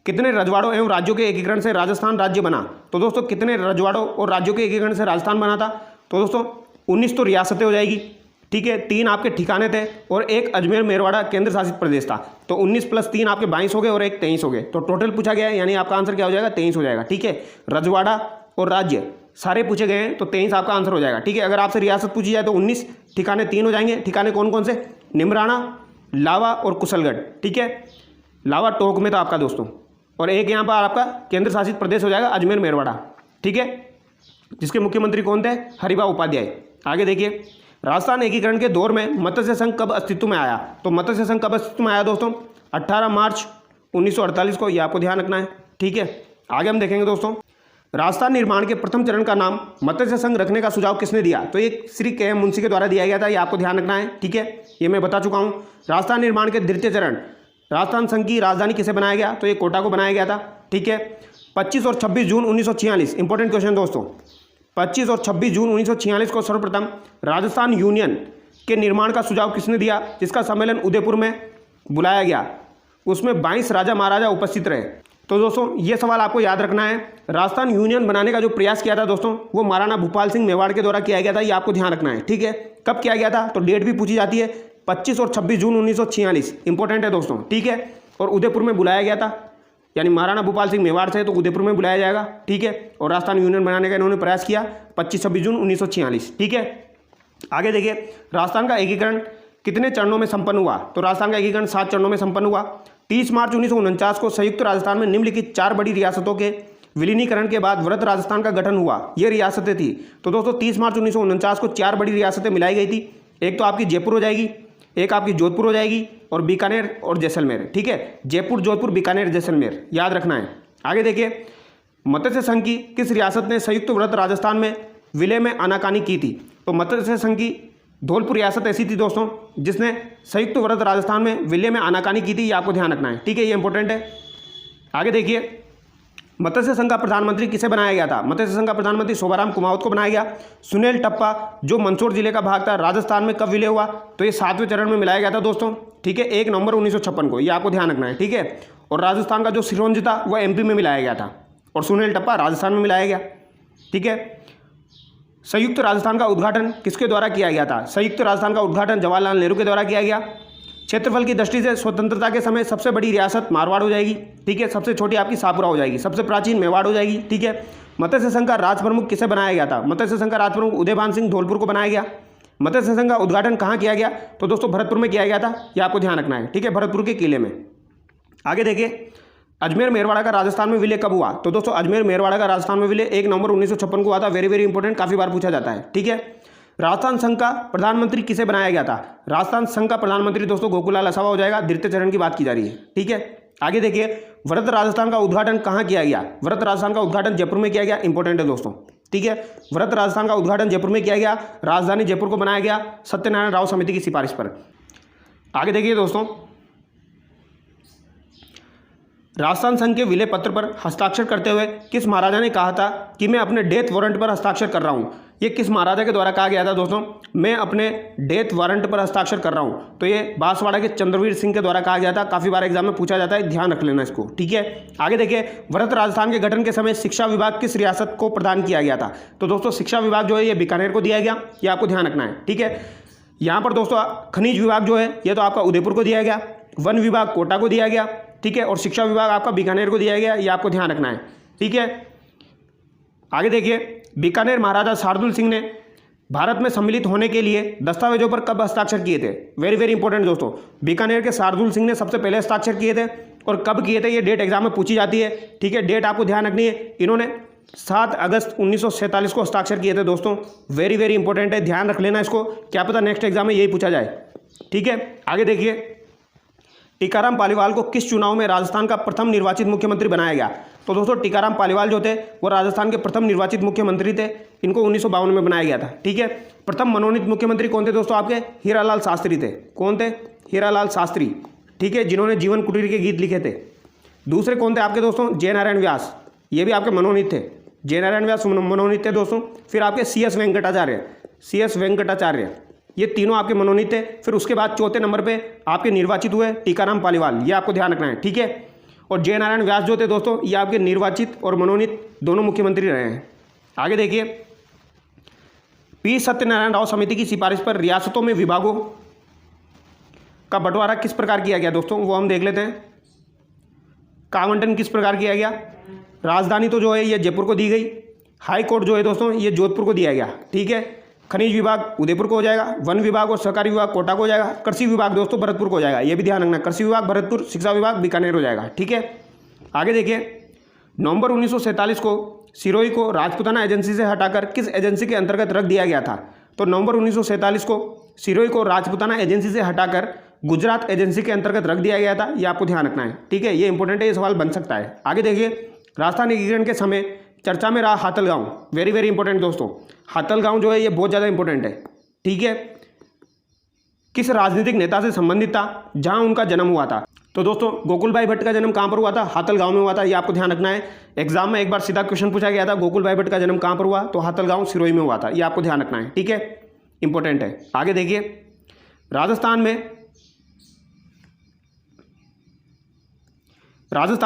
कितने रजवाड़ों एवं राज्यों के एकीकरण से राजस्थान राज्य बना, तो दोस्तों कितने रजवाड़ों और राज्यों के एकीकरण से राजस्थान बना था, तो दोस्तों 19 तो रियासतें हो जाएगी, ठीक है, 3 आपके ठिकाने थे और एक अजमेर मेरवाड़ा केंद्र शासित प्रदेश था। तो 19 + 3 आपके 22 हो गए और एक 23 हो गए, तो टोटल पूछा गया है, यानी आपका आंसर क्या हो जाएगा, 23 हो जाएगा, ठीक है। रजवाड़ा और राज्य सारे पूछे गए हैं, तो 23 आपका आंसर हो जाएगा, ठीक है। अगर आपसे रियासत पूछी जाए तो 19, ठिकाने 3 हो जाएंगे। ठिकाने कौन कौन से, निमराना, लावा और कुशलगढ़, ठीक है। लावा टोंक में था आपका दोस्तों, और एक यहाँ पर आपका केंद्र शासित प्रदेश हो जाएगा अजमेर मेरवाड़ा, ठीक है, जिसके मुख्यमंत्री कौन थे, हरिभाऊ उपाध्याय। आगे देखिए, राजस्थान एकीकरण के दौर में मत्स्य संघ कब अस्तित्व में आया, तो मत्स्य संघ कब अस्तित्व में आया दोस्तों, 18 मार्च 1948 को, ये आपको ध्यान रखना है। ठीक है, आगे हम देखेंगे दोस्तों, राजस्थान निर्माण के प्रथम चरण का नाम मत्स्य संघ रखने का सुझाव किसने दिया? तो ये श्री के एम मुंशी के द्वारा दिया गया था, ये आपको ध्यान रखना है। ठीक है, ये मैं बता चुका हूँ। राजस्थान निर्माण के द्वितीय चरण, राजस्थान संघ की राजधानी किसे बनाया गया? तो ये कोटा को बनाया गया था। ठीक है, 25 और 26 जून 1946, इंपॉर्टेंट क्वेश्चन दोस्तों, 25 और 26 जून 1946 को सर्वप्रथम राजस्थान यूनियन के निर्माण का सुझाव किसने दिया, जिसका सम्मेलन उदयपुर में बुलाया गया? उसमें 22 राजा महाराजा उपस्थित रहे। तो दोस्तों ये सवाल आपको याद रखना है। राजस्थान यूनियन बनाने का जो प्रयास किया था दोस्तों, वो महाराणा भूपाल सिंह मेवाड़ के द्वारा किया गया था, ये आपको ध्यान रखना है। ठीक है, कब किया गया था? तो डेट भी पूछी जाती है, 25 और 26 जून 1946, इंपॉर्टेंट है दोस्तों। ठीक है, और उदयपुर में बुलाया गया था, यानी महाराणा भूपाल सिंह मेवाड़ से तो उदयपुर में बुलाया जाएगा। ठीक है, और राजस्थान यूनियन बनाने का इन्होंने प्रयास किया 25-26 जून 1946। ठीक है, आगे देखिए, राजस्थान का एकीकरण कितने चरणों में संपन्न हुआ? तो राजस्थान का एकीकरण 7 चरणों में संपन्न हुआ। 30 मार्च 1949 को संयुक्त राजस्थान में निम्नलिखित 4 बड़ी रियासतों के विलीनीकरण के बाद वृहद राजस्थान का गठन हुआ। ये रियासतें थी। तो दोस्तों 30 मार्च 1949 को 4 बड़ी रियासतें मिलाई गई थी। एक तो आपकी जयपुर हो जाएगी, एक आपकी जोधपुर हो जाएगी, और बीकानेर और जैसलमेर। ठीक है, जयपुर, जोधपुर, बीकानेर, जैसलमेर, याद रखना है। आगे देखिए, मत्स्य संघ की किस रियासत ने संयुक्त वृहद राजस्थान में विलय में आनाकानी की थी? तो मत्स्य संघ की धौलपुर रियासत ऐसी थी दोस्तों जिसने संयुक्त वृहद राजस्थान में विलय में आनाकानी की थी, ये आपको ध्यान रखना है। ठीक है, ये इंपॉर्टेंट है। आगे देखिए, मत्स्य संघ का प्रधानमंत्री किसे बनाया गया था? मत्स्य संघ का प्रधानमंत्री शोभाराम कुमावत को बनाया गया। सुनील टप्पा जो मंदसौर जिले का भाग था, राजस्थान में कब विलय हुआ? तो ये 7वें चरण में मिलाया गया था दोस्तों। ठीक है, 1 नवंबर 1956 को, ये आपको ध्यान रखना है। ठीक है, और राजस्थान का जो सिरोंज था वह MP में मिलाया गया था, और सुनील टप्पा राजस्थान में मिलाया गया। ठीक है, संयुक्त राजस्थान का उद्घाटन किसके द्वारा किया गया था? संयुक्त राजस्थान का उद्घाटन जवाहरलाल नेहरू के द्वारा किया गया। क्षेत्रफल की दृष्टि से स्वतंत्रता के समय सबसे बड़ी रियासत मारवाड़ हो जाएगी। ठीक है, सबसे छोटी आपकी सापुरा हो जाएगी, सबसे प्राचीन मेवाड़ हो जाएगी। ठीक है, मत्स्य संघ का राज प्रमुख किसे बनाया गया था? मत्स्य संघ का राज प्रमुख उदयभान सिंह धौलपुर को बनाया गया। मत्स्य संघ का उद्घाटन कहाँ किया गया? तो दोस्तों भरतपुर में किया गया था, यह आपको ध्यान रखना है। ठीक है, भरतपुर के किले में। आगे देखिए, अजमेर मेरवाड़ा का राजस्थान में विलय कब हुआ? तो दोस्तों अजमेर मेरवाड़ा का राजस्थान में विलय 1 नवंबर 1956 को हुआ था। वेरी वेरी इंपॉर्टेंट, काफी बार पूछा जाता है। ठीक है, राजस्थान संघ का प्रधानमंत्री किसे बनाया गया था? राजस्थान संघ का प्रधानमंत्री दोस्तों गोकुलाल असावा हो जाएगा। द्वितीय चरण की बात की जा रही है। ठीक है, आगे देखिए, वृहद राजस्थान का उद्घाटन कहाँ किया गया? वृहद राजस्थान का उद्घाटन जयपुर में किया गया। इंपॉर्टेंट है दोस्तों। ठीक है, वृहद राजस्थान का उद्घाटन जयपुर में किया गया। राजधानी जयपुर को बनाया गया सत्यनारायण राव समिति की सिफारिश पर। आगे देखिए दोस्तों, राजस्थान संघ के विलय पत्र पर हस्ताक्षर करते हुए किस महाराजा ने कहा था कि मैं अपने डेथ वारंट पर हस्ताक्षर कर रहा हूँ? ये किस महाराजा के द्वारा कहा गया था दोस्तों? मैं अपने डेथ वारंट पर हस्ताक्षर कर रहा हूँ। तो ये बांसवाड़ा के चंद्रवीर सिंह के द्वारा कहा गया था। काफ़ी बार एग्जाम में पूछा जाता है, ध्यान रख लेना इसको। ठीक है, आगे देखिए, वृहद राजस्थान के गठन के समय शिक्षा विभाग किस रियासत को प्रदान किया गया था? तो दोस्तों शिक्षा विभाग जो है ये बीकानेर को दिया गया, ये आपको ध्यान रखना है। ठीक है, यहाँ पर दोस्तों खनिज विभाग जो है ये तो आपका उदयपुर को दिया गया, वन विभाग कोटा को दिया गया। ठीक है, और शिक्षा विभाग आपका बीकानेर को दिया गया, ये आपको ध्यान रखना है। ठीक है, आगे देखिए, बीकानेर महाराजा शार्दुल सिंह ने भारत में सम्मिलित होने के लिए दस्तावेजों पर कब हस्ताक्षर किए थे? वेरी वेरी इंपॉर्टेंट दोस्तों, बीकानेर के शार्दुल सिंह ने सबसे पहले हस्ताक्षर किए थे, और कब किए थे ये डेट एग्जाम में पूछी जाती है। ठीक है, डेट आपको ध्यान रखनी है। इन्होंने 7 अगस्त 1947 को हस्ताक्षर किए थे दोस्तों। वेरी वेरी इंपॉर्टेंट है, ध्यान रख लेना इसको, क्या पता नेक्स्ट एग्जाम में यही पूछा जाए। ठीक है, आगे देखिए, टीकाराम पालीवाल को किस चुनाव में राजस्थान का प्रथम निर्वाचित मुख्यमंत्री बनाया गया? तो दोस्तों टीकाराम पालीवाल जो थे वो राजस्थान के प्रथम निर्वाचित मुख्यमंत्री थे। इनको 1952 में बनाया गया था। ठीक है, प्रथम मनोनीत मुख्यमंत्री कौन थे दोस्तों? आपके हीरालाल शास्त्री थे। कौन थे? हीरालाल शास्त्री। ठीक है, जिन्होंने जीवन कुटीर के गीत लिखे थे। दूसरे कौन थे आपके दोस्तों? जयनारायण व्यास, ये भी आपके मनोनीत थे। जयनारायण व्यास मनोनीत थे दोस्तों। फिर आपके CS वेंकटाचार्य, ये तीनों आपके मनोनीत थे। फिर उसके बाद चौथे नंबर पे आपके निर्वाचित हुए टीकाराम पालीवाल, ये आपको ध्यान रखना है। ठीक है, और जयनारायण व्यास जो थे दोस्तों ये आपके निर्वाचित और मनोनीत दोनों मुख्यमंत्री रहे हैं। आगे देखिए, P सत्यनारायण राव समिति की सिफारिश पर रियासतों में विभागों का बंटवारा किस प्रकार किया गया दोस्तों? वो हम देख लेते हैं। का आवंटन किस प्रकार किया गया? राजधानी तो जो है ये जयपुर को दी गई। हाई कोर्ट जो है दोस्तों ये जोधपुर को दिया गया। ठीक है, खनिज विभाग उदयपुर को हो जाएगा, वन विभाग और सहकारी विभाग कोटा को हो जाएगा, कृषि विभाग दोस्तों भरतपुर को हो जाएगा, ये भी ध्यान रखना। कृषि विभाग भरतपुर, शिक्षा विभाग बीकानेर हो जाएगा। ठीक है, आगे देखिए, नवंबर 1947 को सिरोही को राजपूताना एजेंसी से हटाकर किस एजेंसी के अंतर्गत रख दिया गया था? तो नवंबर 1947 को सिरोही को राजपूताना एजेंसी से हटाकर गुजरात एजेंसी के अंतर्गत रख दिया गया था, ये आपको ध्यान रखना है। ठीक है, ये इंपॉर्टेंट है, ये सवाल बन सकता है। आगे देखिए, राजस्थान एकीकरण के समय चर्चा में रहा हाथल गांव। वेरी वेरी इंपॉर्टेंट दोस्तों, हाथल गांव जो है ये बहुत ज़्यादा इंपॉर्टेंट है। ठीक है, किस राजनीतिक नेता से संबंधित था जहां उनका जन्म हुआ था? तो दोस्तों गोकुल भाई भट्ट का जन्म कहां पर हुआ था? हाथल गांव में हुआ था, ये आपको ध्यान रखना है। एग्जाम में एक बार सीधा क्वेश्चन पूछा गया था, गोकुल भाई भट्ट का जन्म कहां पर हुआ? तो हाथल गांव सिरोही में हुआ था, ये आपको ध्यान रखना है। ठीक है, इंपॉर्टेंट है। आगे देखिए, राजस्थान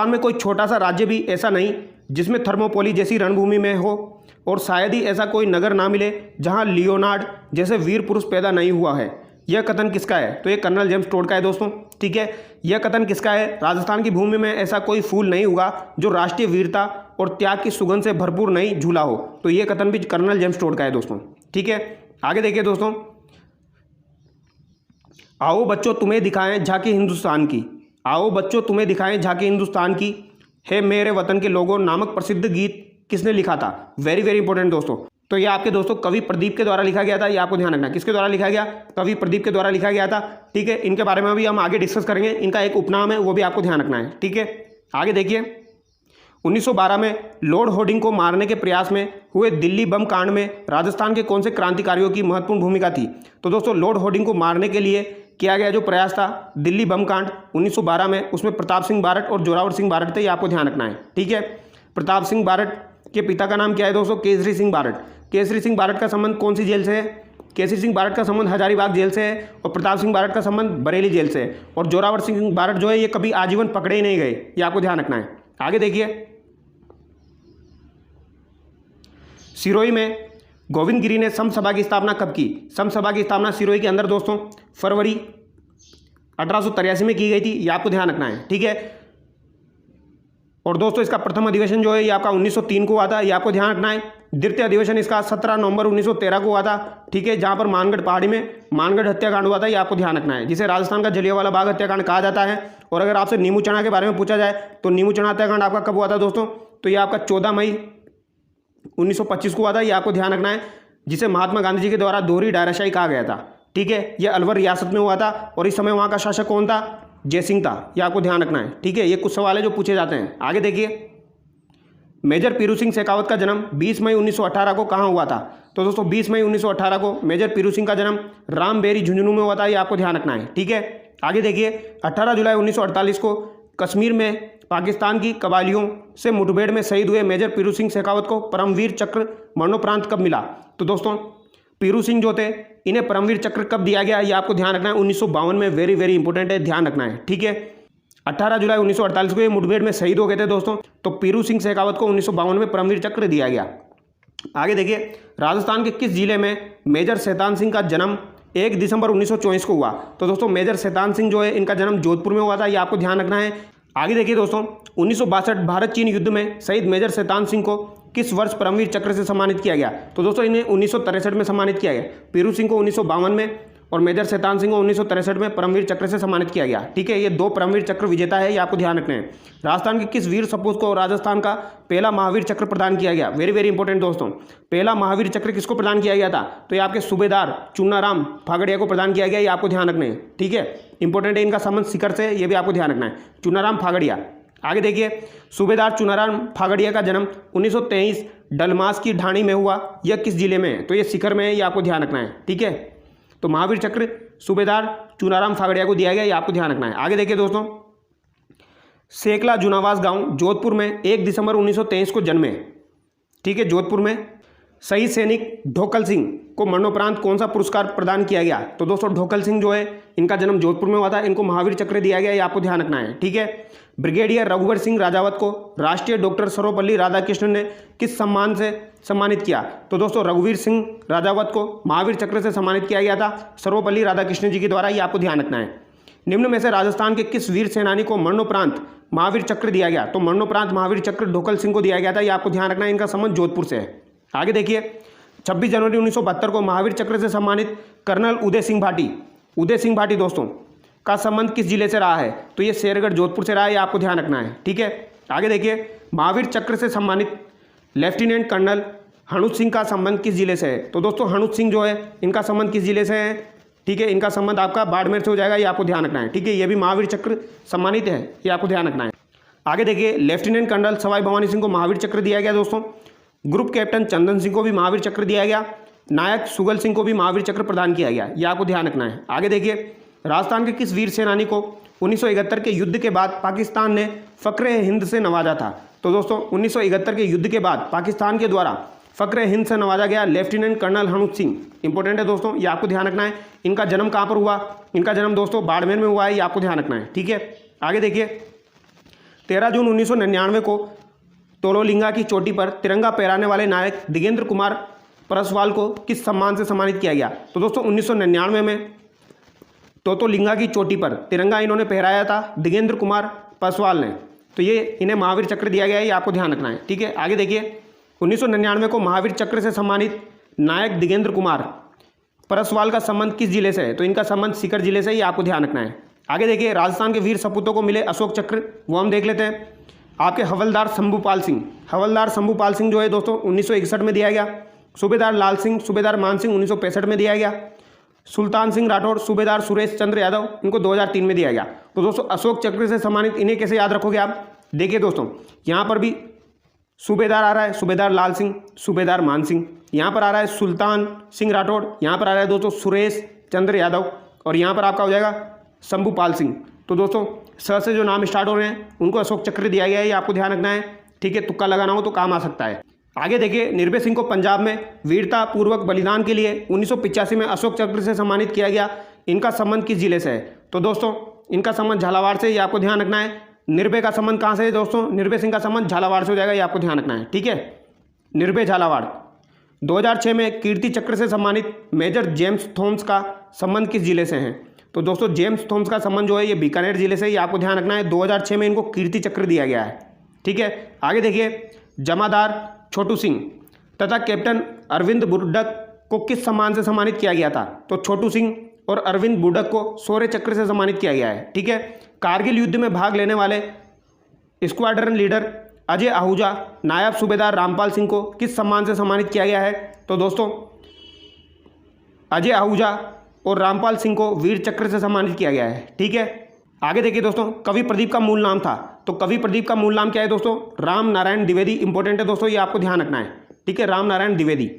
में कोई छोटा सा राज्य भी ऐसा नहीं जिसमें थर्मोपोली जैसी रणभूमि में हो, और शायद ही ऐसा कोई नगर ना मिले जहां लियोनार्ड जैसे वीर पुरुष पैदा नहीं हुआ है। यह कथन किसका है? तो ये कर्नल जेम्स टोड का है दोस्तों। ठीक है, यह कथन किसका है? राजस्थान की भूमि में ऐसा कोई फूल नहीं उगा जो राष्ट्रीय वीरता और त्याग की सुगंध से भरपूर नहीं झूला हो। तो यह कथन भी कर्नल जेम्स टोड का है दोस्तों। ठीक है, आगे देखिए दोस्तों, आओ बच्चों तुम्हें दिखाएं झांकी हिंदुस्तान की, आओ बच्चों तुम्हें दिखाएं झांकी हिंदुस्तान की, है मेरे वतन के लोगों नामक प्रसिद्ध गीत किसने लिखा था? वेरी वेरी इंपॉर्टेंट दोस्तों। तो ये आपके दोस्तों कवि प्रदीप के द्वारा लिखा गया था, ये आपको ध्यान रखना है। किसके द्वारा लिखा गया? कवि प्रदीप के द्वारा लिखा गया था। ठीक है, इनके बारे में भी हम आगे डिस्कस करेंगे, इनका एक उपनाम है वो भी आपको ध्यान रखना है। ठीक है, आगे देखिए, 1912 में लॉर्ड होर्डिंग को मारने के प्रयास में हुए दिल्ली बम कांड में राजस्थान के कौन से क्रांतिकारियों की महत्वपूर्ण भूमिका थी? तो दोस्तों लॉर्ड होर्डिंग को मारने के लिए किया गया जो प्रयास था दिल्ली बम कांड 1912 में, उसमें प्रताप सिंह बारट और जोरावर सिंह बारट थे, ये आपको ध्यान रखना है। ठीक है, प्रताप सिंह बारट के पिता का नाम क्या है दोस्तों? केसरी सिंह बारट। केसरी सिंह बारट का संबंध कौन सी जेल से है? केसरी सिंह बारट का संबंध हजारीबाग जेल से है, और प्रताप सिंह बारट का संबंध बरेली जेल से है। और जोरावर सिंह बारट जो है ये कभी आजीवन पकड़े ही नहीं गए, ये आपको ध्यान रखना है। आगे देखिए, सिरोही में गोविंद गिरी ने सम सभा की स्थापना कब की? सम सभा की स्थापना सिरोही के अंदर दोस्तों फरवरी 1883 में की गई थी, ये आपको ध्यान रखना है। ठीक है, और दोस्तों इसका प्रथम अधिवेशन जो है ये आपका 1903 को हुआ था, ये आपको ध्यान रखना है। द्वितीय अधिवेशन इसका 17 नवंबर 1913 को हुआ था। ठीक है, जहां पर मानगढ़ पहाड़ी में मानगढ़ हत्याकांड हुआ था, ये आपको ध्यान रखना है, जिसे राजस्थान का जलियांवाला बाग हत्याकांड कहा जाता है। और अगर आपसे नीमू चना के बारे में पूछा जाए तो नीमू चना हत्याकांड आपका कब हुआ था दोस्तों? तो ये आपका 14 मई 1925 को हुआ था, ये आपको ध्यान रखना है, जिसे महात्मा गांधी जी के द्वारा दोहरी डायराशाही कहा गया था। ठीक है, यह अलवर रियासत में हुआ था, और इस समय वहां का शासक कौन था? जयसिंह था, यह आपको ध्यान रखना है। ठीक है, ये कुछ सवाल है जो पूछे जाते हैं। आगे देखिए, मेजर पीरू सिंह शेखावत का जन्म 20 मई 1918 को कहाँ हुआ था? तो दोस्तों 20 मई 1918 को मेजर पीरू सिंह का जन्म रामबेरी झुंझुनू में हुआ था, ये आपको ध्यान रखना है। ठीक है, आगे देखिए, 18 जुलाई 1948 को कश्मीर में पाकिस्तान की कबालियों से मुठभेड़ में शहीद हुए मेजर पीरू सिंह शेखावत को परमवीर चक्र मरणोपरांत कब मिला? तो दोस्तों पीरू सिंह जो थे इन्हें परमवीर चक्र कब दिया गया, ये आपको ध्यान रखना है, 1952 में। वेरी वेरी इंपॉर्टेंट है, ध्यान रखना है। ठीक है, 18 जुलाई 1948 को ये मुठभेड़ में शहीद हो गए थे दोस्तों, तो पीरू सिंह शेखावत को 1952 में परमवीर चक्र दिया गया। आगे देखिए, राजस्थान के किस जिले में मेजर शैतान सिंह का जन्म 1 दिसंबर 1924 को हुआ? तो दोस्तों मेजर शैतान सिंह जो है इनका जन्म जोधपुर में हुआ था, ये आपको ध्यान रखना है। आगे देखिए दोस्तों, 1962 भारत चीन युद्ध में शहीद मेजर शैतान सिंह को किस वर्ष परमवीर चक्र से सम्मानित किया गया? तो दोस्तों इन्हें 1963 में सम्मानित किया गया। पीरू सिंह को 1952 में और मेजर शैतान सिंह को 1963 में परमवीर चक्र से सम्मानित किया गया। ठीक है, ये 2 परमवीर चक्र विजेता है, ये आपको ध्यान रखना है। राजस्थान के किस वीर सपूत को राजस्थान का पहला महावीर चक्र प्रदान किया गया? वेरी वेरी इंपॉर्टेंट दोस्तों, पहला महावीर चक्र किसको प्रदान किया गया था? तो ये आपके सूबेदार चुनाराम फागड़िया को प्रदान किया गया, ये आपको ध्यान रखना है। ठीक है, इंपॉर्टेंट है, इनका संबंध शिखर से, ये भी आपको ध्यान रखना है, चुनाराम फागड़िया। आगे देखिए, सूबेदार चुनाराम फागड़िया का जन्म 1923 डलमास की ढाणी में हुआ, यह किस जिले में है? तो ये शिखर में है, ये आपको ध्यान रखना है। ठीक है, तो महावीर चक्र सूबेदार चुनाराम फागड़िया को दिया गया, ये आपको ध्यान रखना है। आगे देखिए दोस्तों, सेकला जुनावास गांव जोधपुर में 1 दिसंबर 1923 को जन्मे। ठीक है, जोधपुर में शहीद सैनिक ढोकल सिंह को मरणोपरांत कौन सा पुरस्कार प्रदान किया गया? तो दोस्तों ढोकल सिंह जो है इनका जन्म जोधपुर में हुआ था, इनको महावीर चक्र दिया गया, ये आपको ध्यान रखना है। ठीक है, ब्रिगेडियर रघुवर सिंह राजावत को राष्ट्रीय डॉक्टर सर्वपल्ली राधाकृष्णन ने किस सम्मान से सम्मानित किया? तो दोस्तों रघुवीर सिंह राजावत को महावीर चक्र से सम्मानित किया गया था सर्वपल्ली राधाकृष्णन जी के द्वारा, ये आपको ध्यान रखना है। निम्न में से राजस्थान के किस वीर सेनानी को मरणोपरांत महावीर चक्र दिया गया? तो मरणोपरांत महावीर चक्र ढोकल सिंह को दिया गया था, ये आपको ध्यान रखना है, इनका संबंध जोधपुर से है। आगे देखिए, 26 जनवरी 1972 को महावीर चक्र से सम्मानित कर्नल उदय सिंह भाटी दोस्तों का संबंध किस जिले से रहा है? तो ये शेरगढ़ जोधपुर से रहा है, ये आपको ध्यान रखना है। ठीक है, आगे देखिए, महावीर चक्र से सम्मानित लेफ्टिनेंट कर्नल हनुज सिंह का संबंध किस जिले से है? तो दोस्तों हनुज सिंह जो है इनका संबंध किस जिले से है? ठीक है, इनका संबंध आपका बाड़मेर से हो जाएगा, ये आपको ध्यान रखना है। ठीक है, ये भी महावीर चक्र सम्मानित है, ये आपको ध्यान रखना है। आगे देखिए, लेफ्टिनेंट कर्नल सवाई भवानी सिंह को महावीर चक्र दिया गया दोस्तों। ग्रुप कैप्टन चंदन सिंह को भी महावीर चक्र दिया गया। नायक सुगल सिंह को भी महावीर चक्र प्रदान किया गया, ये आपको ध्यान रखना है। आगे देखिए, राजस्थान के किस वीर सेनानी को 1971 के युद्ध के बाद पाकिस्तान ने फ़ख्र हिंद से नवाजा था? तो दोस्तों 1971 के युद्ध के बाद पाकिस्तान के द्वारा फ़ख्र हिंद से नवाजा गया lieutenant colonel Hanumat Singh. Important है दोस्तों, ये आपको ध्यान रखना है। इनका जन्म कहाँ पर हुआ? इनका जन्म दोस्तों बाड़मेर में हुआ है, ये आपको ध्यान रखना है। ठीक है, आगे देखिए, 13 जून 1999 को तोलोलिंगा की चोटी पर तिरंगा फहराने वाले नायक दिगेंद्र कुमार परसवाल को किस सम्मान से सम्मानित किया गया? तो दोस्तों 1999 में तोतोलिंगा की चोटी पर तिरंगा इन्होंने फहराया था दिगेंद्र कुमार परसवाल ने, तो ये इन्हें महावीर चक्र दिया गया है, ये आपको ध्यान रखना है। ठीक है, आगे देखिए, 1999 को महावीर चक्र से सम्मानित नायक दिगेंद्र कुमार परसवाल का संबंध किस जिले से है? तो इनका संबंध सीकर जिले से, ये आपको ध्यान रखना है। आगे देखिए, राजस्थान के वीर सपूतों को मिले अशोक चक्र, वो हम देख लेते हैं। आपके हवलदार शंभूपाल सिंह, हवलदार शंभूपाल सिंह जो है दोस्तों 1961 में दिया गया। सूबेदार लाल सिंह, सूबेदार मान सिंह 1965 में दिया गया। सुल्तान सिंह राठौड़, सूबेदार सुरेश चंद्र यादव, इनको 2003 में दिया गया। तो दोस्तों अशोक चक्र से सम्मानित इन्हें कैसे याद रखोगे आप? देखिए दोस्तों, यहाँ पर भी सूबेदार आ रहा है सूबेदार लाल सिंह, सूबेदार मान सिंह, यहाँ पर आ रहा है सुल्तान सिंह राठौड़, यहाँ पर आ रहा है दोस्तों सुरेश चंद्र यादव, और यहाँ पर आपका हो जाएगा शंभूपाल सिंह। तो दोस्तों स से जो नाम स्टार्ट हो रहे हैं उनको अशोक चक्र दिया गया है, ये आपको ध्यान रखना है। ठीक है, तुक्का लगाना हो तो काम आ सकता है। आगे देखिए, निर्भय सिंह को पंजाब में वीरता पूर्वक बलिदान के लिए 1985 में अशोक चक्र से सम्मानित किया गया। इनका संबंध किस जिले से है? तो दोस्तों इनका संबंध झालावाड़ से, ये आपको ध्यान रखना है। निर्भय का संबंध कहाँ से है दोस्तों? निर्भय सिंह का संबंध झालावाड़ से हो जाएगा, ये आपको ध्यान रखना है। ठीक है, निर्भय झालावाड़। 2006 में कीर्ति चक्र से सम्मानित मेजर जेम्स थॉमस का संबंध किस जिले से है? तो दोस्तों जेम्स थॉमस का संबंध जो है ये बीकानेर जिले से, ये आपको ध्यान रखना है। 2006 में इनको कीर्ति चक्र दिया गया है। ठीक है, आगे देखिए, जमादार छोटू सिंह तथा कैप्टन अरविंद बुडक को किस सम्मान से सम्मानित किया गया था? तो छोटू सिंह और अरविंद बुडक को शौर्य चक्र से सम्मानित किया गया है। ठीक है, कारगिल युद्ध में भाग लेने वाले स्क्वाड्रन लीडर अजय आहूजा, नायब सूबेदार रामपाल सिंह को किस सम्मान से सम्मानित किया गया है? तो दोस्तों अजय आहूजा और रामपाल सिंह को वीर चक्र से सम्मानित किया गया है। ठीक है, आगे देखिए दोस्तों, कवि प्रदीप का मूल नाम था, तो कवि प्रदीप का मूल नाम क्या है दोस्तों? राम नारायण द्विवेदी। इंपॉर्टेंट है दोस्तों, ये आपको ध्यान रखना है। ठीक है, राम नारायण द्विवेदी,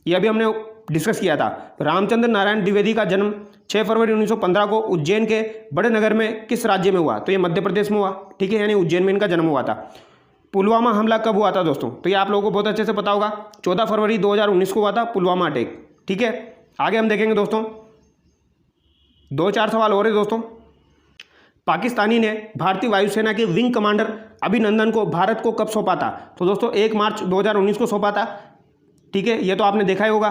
ये अभी हमने डिस्कस किया था। रामचंद्र नारायण द्विवेदी का जन्म 6 फरवरी 1915 को उज्जैन के बड़े नगर में किस राज्य में हुआ? तो ये मध्य प्रदेश में हुआ। ठीक है, यानी उज्जैन में इनका जन्म हुआ था। पुलवामा हमला कब हुआ था दोस्तों? तो ये आप लोगों को बहुत अच्छे से पता होगा, 14 फरवरी 2019 को हुआ था पुलवामा अटैक। ठीक है, आगे हम देखेंगे दोस्तों, 2-4 सवाल हो रहे दोस्तों। पाकिस्तानी ने भारतीय वायुसेना के विंग कमांडर अभिनंदन को भारत को कब सौंपा था? तो दोस्तों 1 मार्च 2019 को सौंपा था। ठीक है, ये तो आपने देखा ही होगा।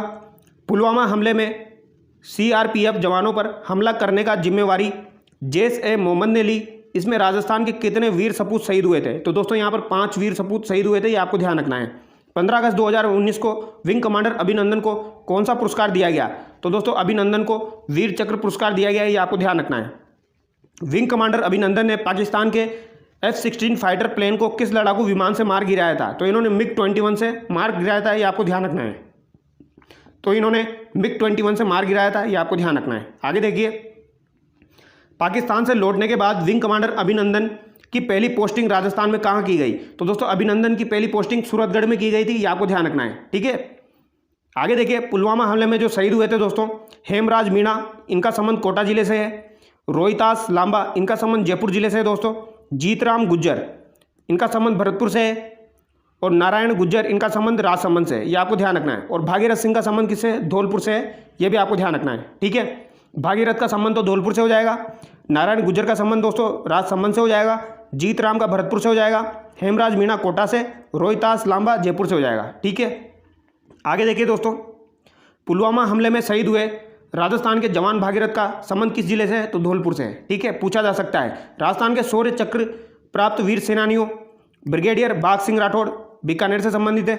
पुलवामा हमले में CRPF जवानों पर हमला करने का जिम्मेवारी जैश-ए-मोहम्मद ने ली। इसमें राजस्थान के कितने वीर सपूत शहीद हुए थे? तो दोस्तों यहाँ पर 5 वीर सपूत शहीद हुए थे, ये आपको ध्यान रखना है। 15 अगस्त 2019 को विंग कमांडर अभिनंदन को कौन सा पुरस्कार दिया गया? तो दोस्तों अभिनंदन को वीर चक्र पुरस्कार दिया गया है, ये आपको ध्यान रखना है। विंग कमांडर अभिनंदन ने पाकिस्तान के F-16 फाइटर प्लेन को किस लड़ाकू विमान से मार गिराया था? तो इन्होंने MiG-21 से मार गिराया था, ये आपको ध्यान रखना है। तो इन्होंने MiG-21 से मार गिराया था, ये आपको ध्यान रखना है। आगे देखिए, पाकिस्तान से लौटने के बाद विंग कमांडर अभिनंदन की पहली पोस्टिंग राजस्थान में कहाँ की गई? तो दोस्तों अभिनंदन की पहली पोस्टिंग सूरतगढ़ में की गई थी, ये आपको ध्यान रखना है। ठीक है, आगे देखिए, पुलवामा हमले में जो शहीद हुए थे दोस्तों, हेमराज मीणा, इनका संबंध कोटा जिले से है। रोहितास लांबा, इनका संबंध जयपुर जिले से है दोस्तों। जीतराम गुज्जर, इनका संबंध भरतपुर से है। और नारायण गुज्जर, इनका संबंध राजसमंद से है, ये आपको ध्यान रखना है। और भागीरथ सिंह का संबंध किससे? धौलपुर से है, ये भी आपको ध्यान रखना है। ठीक है, भागीरथ का संबंध तो धौलपुर से हो जाएगा। नारायण गुज्जर का संबंध दोस्तों राजसमंद से हो जाएगा। जीतराम का भरतपुर से हो जाएगा। हेमराज मीणा कोटा से। रोहितास लांबा जयपुर से हो जाएगा। ठीक है, आगे देखिए दोस्तों, पुलवामा हमले में शहीद हुए राजस्थान के जवान भागीरथ का संबंध किस जिले से है? तो धौलपुर से है। ठीक है, पूछा जा सकता है। राजस्थान के शौर्य चक्र प्राप्त वीर सेनानियों, ब्रिगेडियर बाघ सिंह राठौड़ बीकानेर से संबंधित है।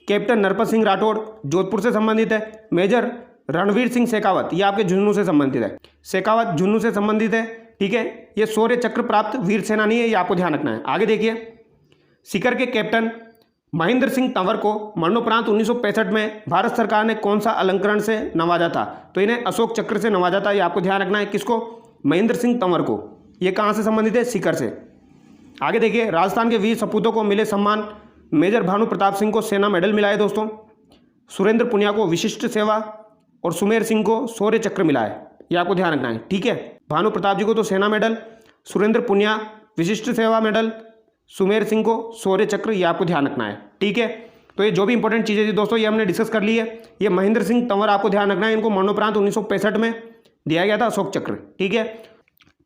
कैप्टन नरपत सिंह राठौड़ जोधपुर से संबंधित है। मेजर रणवीर सिंह शेखावत, ये आपके झुंझुनू से संबंधित है। शेखावत झुंझुनू से संबंधित है। ठीक है, ये शौर्य चक्र प्राप्त वीर सेनानी है, ये आपको ध्यान रखना है। आगे देखिए, सीकर के कैप्टन महेंद्र सिंह तंवर को मरणोपरांत 1965 में भारत सरकार ने कौन सा अलंकरण से नवाजा था? तो इन्हें अशोक चक्र से नवाजा था। ये आपको ध्यान रखना है। किसको? महेंद्र सिंह तंवर को। ये कहाँ से संबंधित है? सीकर से। आगे देखिए, राजस्थान के वीर सपूतों को मिले सम्मान। मेजर भानु प्रताप सिंह को सेना मेडल मिला है दोस्तों। सुरेंद्र पुनिया को विशिष्ट सेवा और सुमेर सिंह को शौर्य चक्र मिला है। ये आपको ध्यान रखना है, ठीक है। भानु प्रताप जी को तो सेना मेडल, सुरेंद्र पुनिया विशिष्ट सेवा मेडल, सुमेर सिंह को शौर्य चक्र। ये आपको ध्यान रखना है, ठीक है। तो ये जो भी इंपॉर्टेंट चीज़ें थी दोस्तों, ये हमने डिस्कस कर ली है। ये महेंद्र सिंह तंवर आपको ध्यान रखना है, इनको मरणोपरांत 1965 में दिया गया था अशोक चक्र, ठीक है।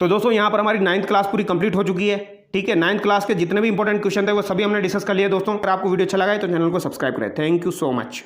तो दोस्तों यहाँ पर हमारी 9th क्लास पूरी कंप्लीट हो चुकी है, ठीक है। 9th क्लास के जितने भी इंपॉर्टेंट क्वेश्चन थे वो सभी हमने डिस्कस कर लिए दोस्तों। अगर आपको वीडियो अच्छा लगा है तो चैनल को सब्सक्राइब करें। Thank you so much.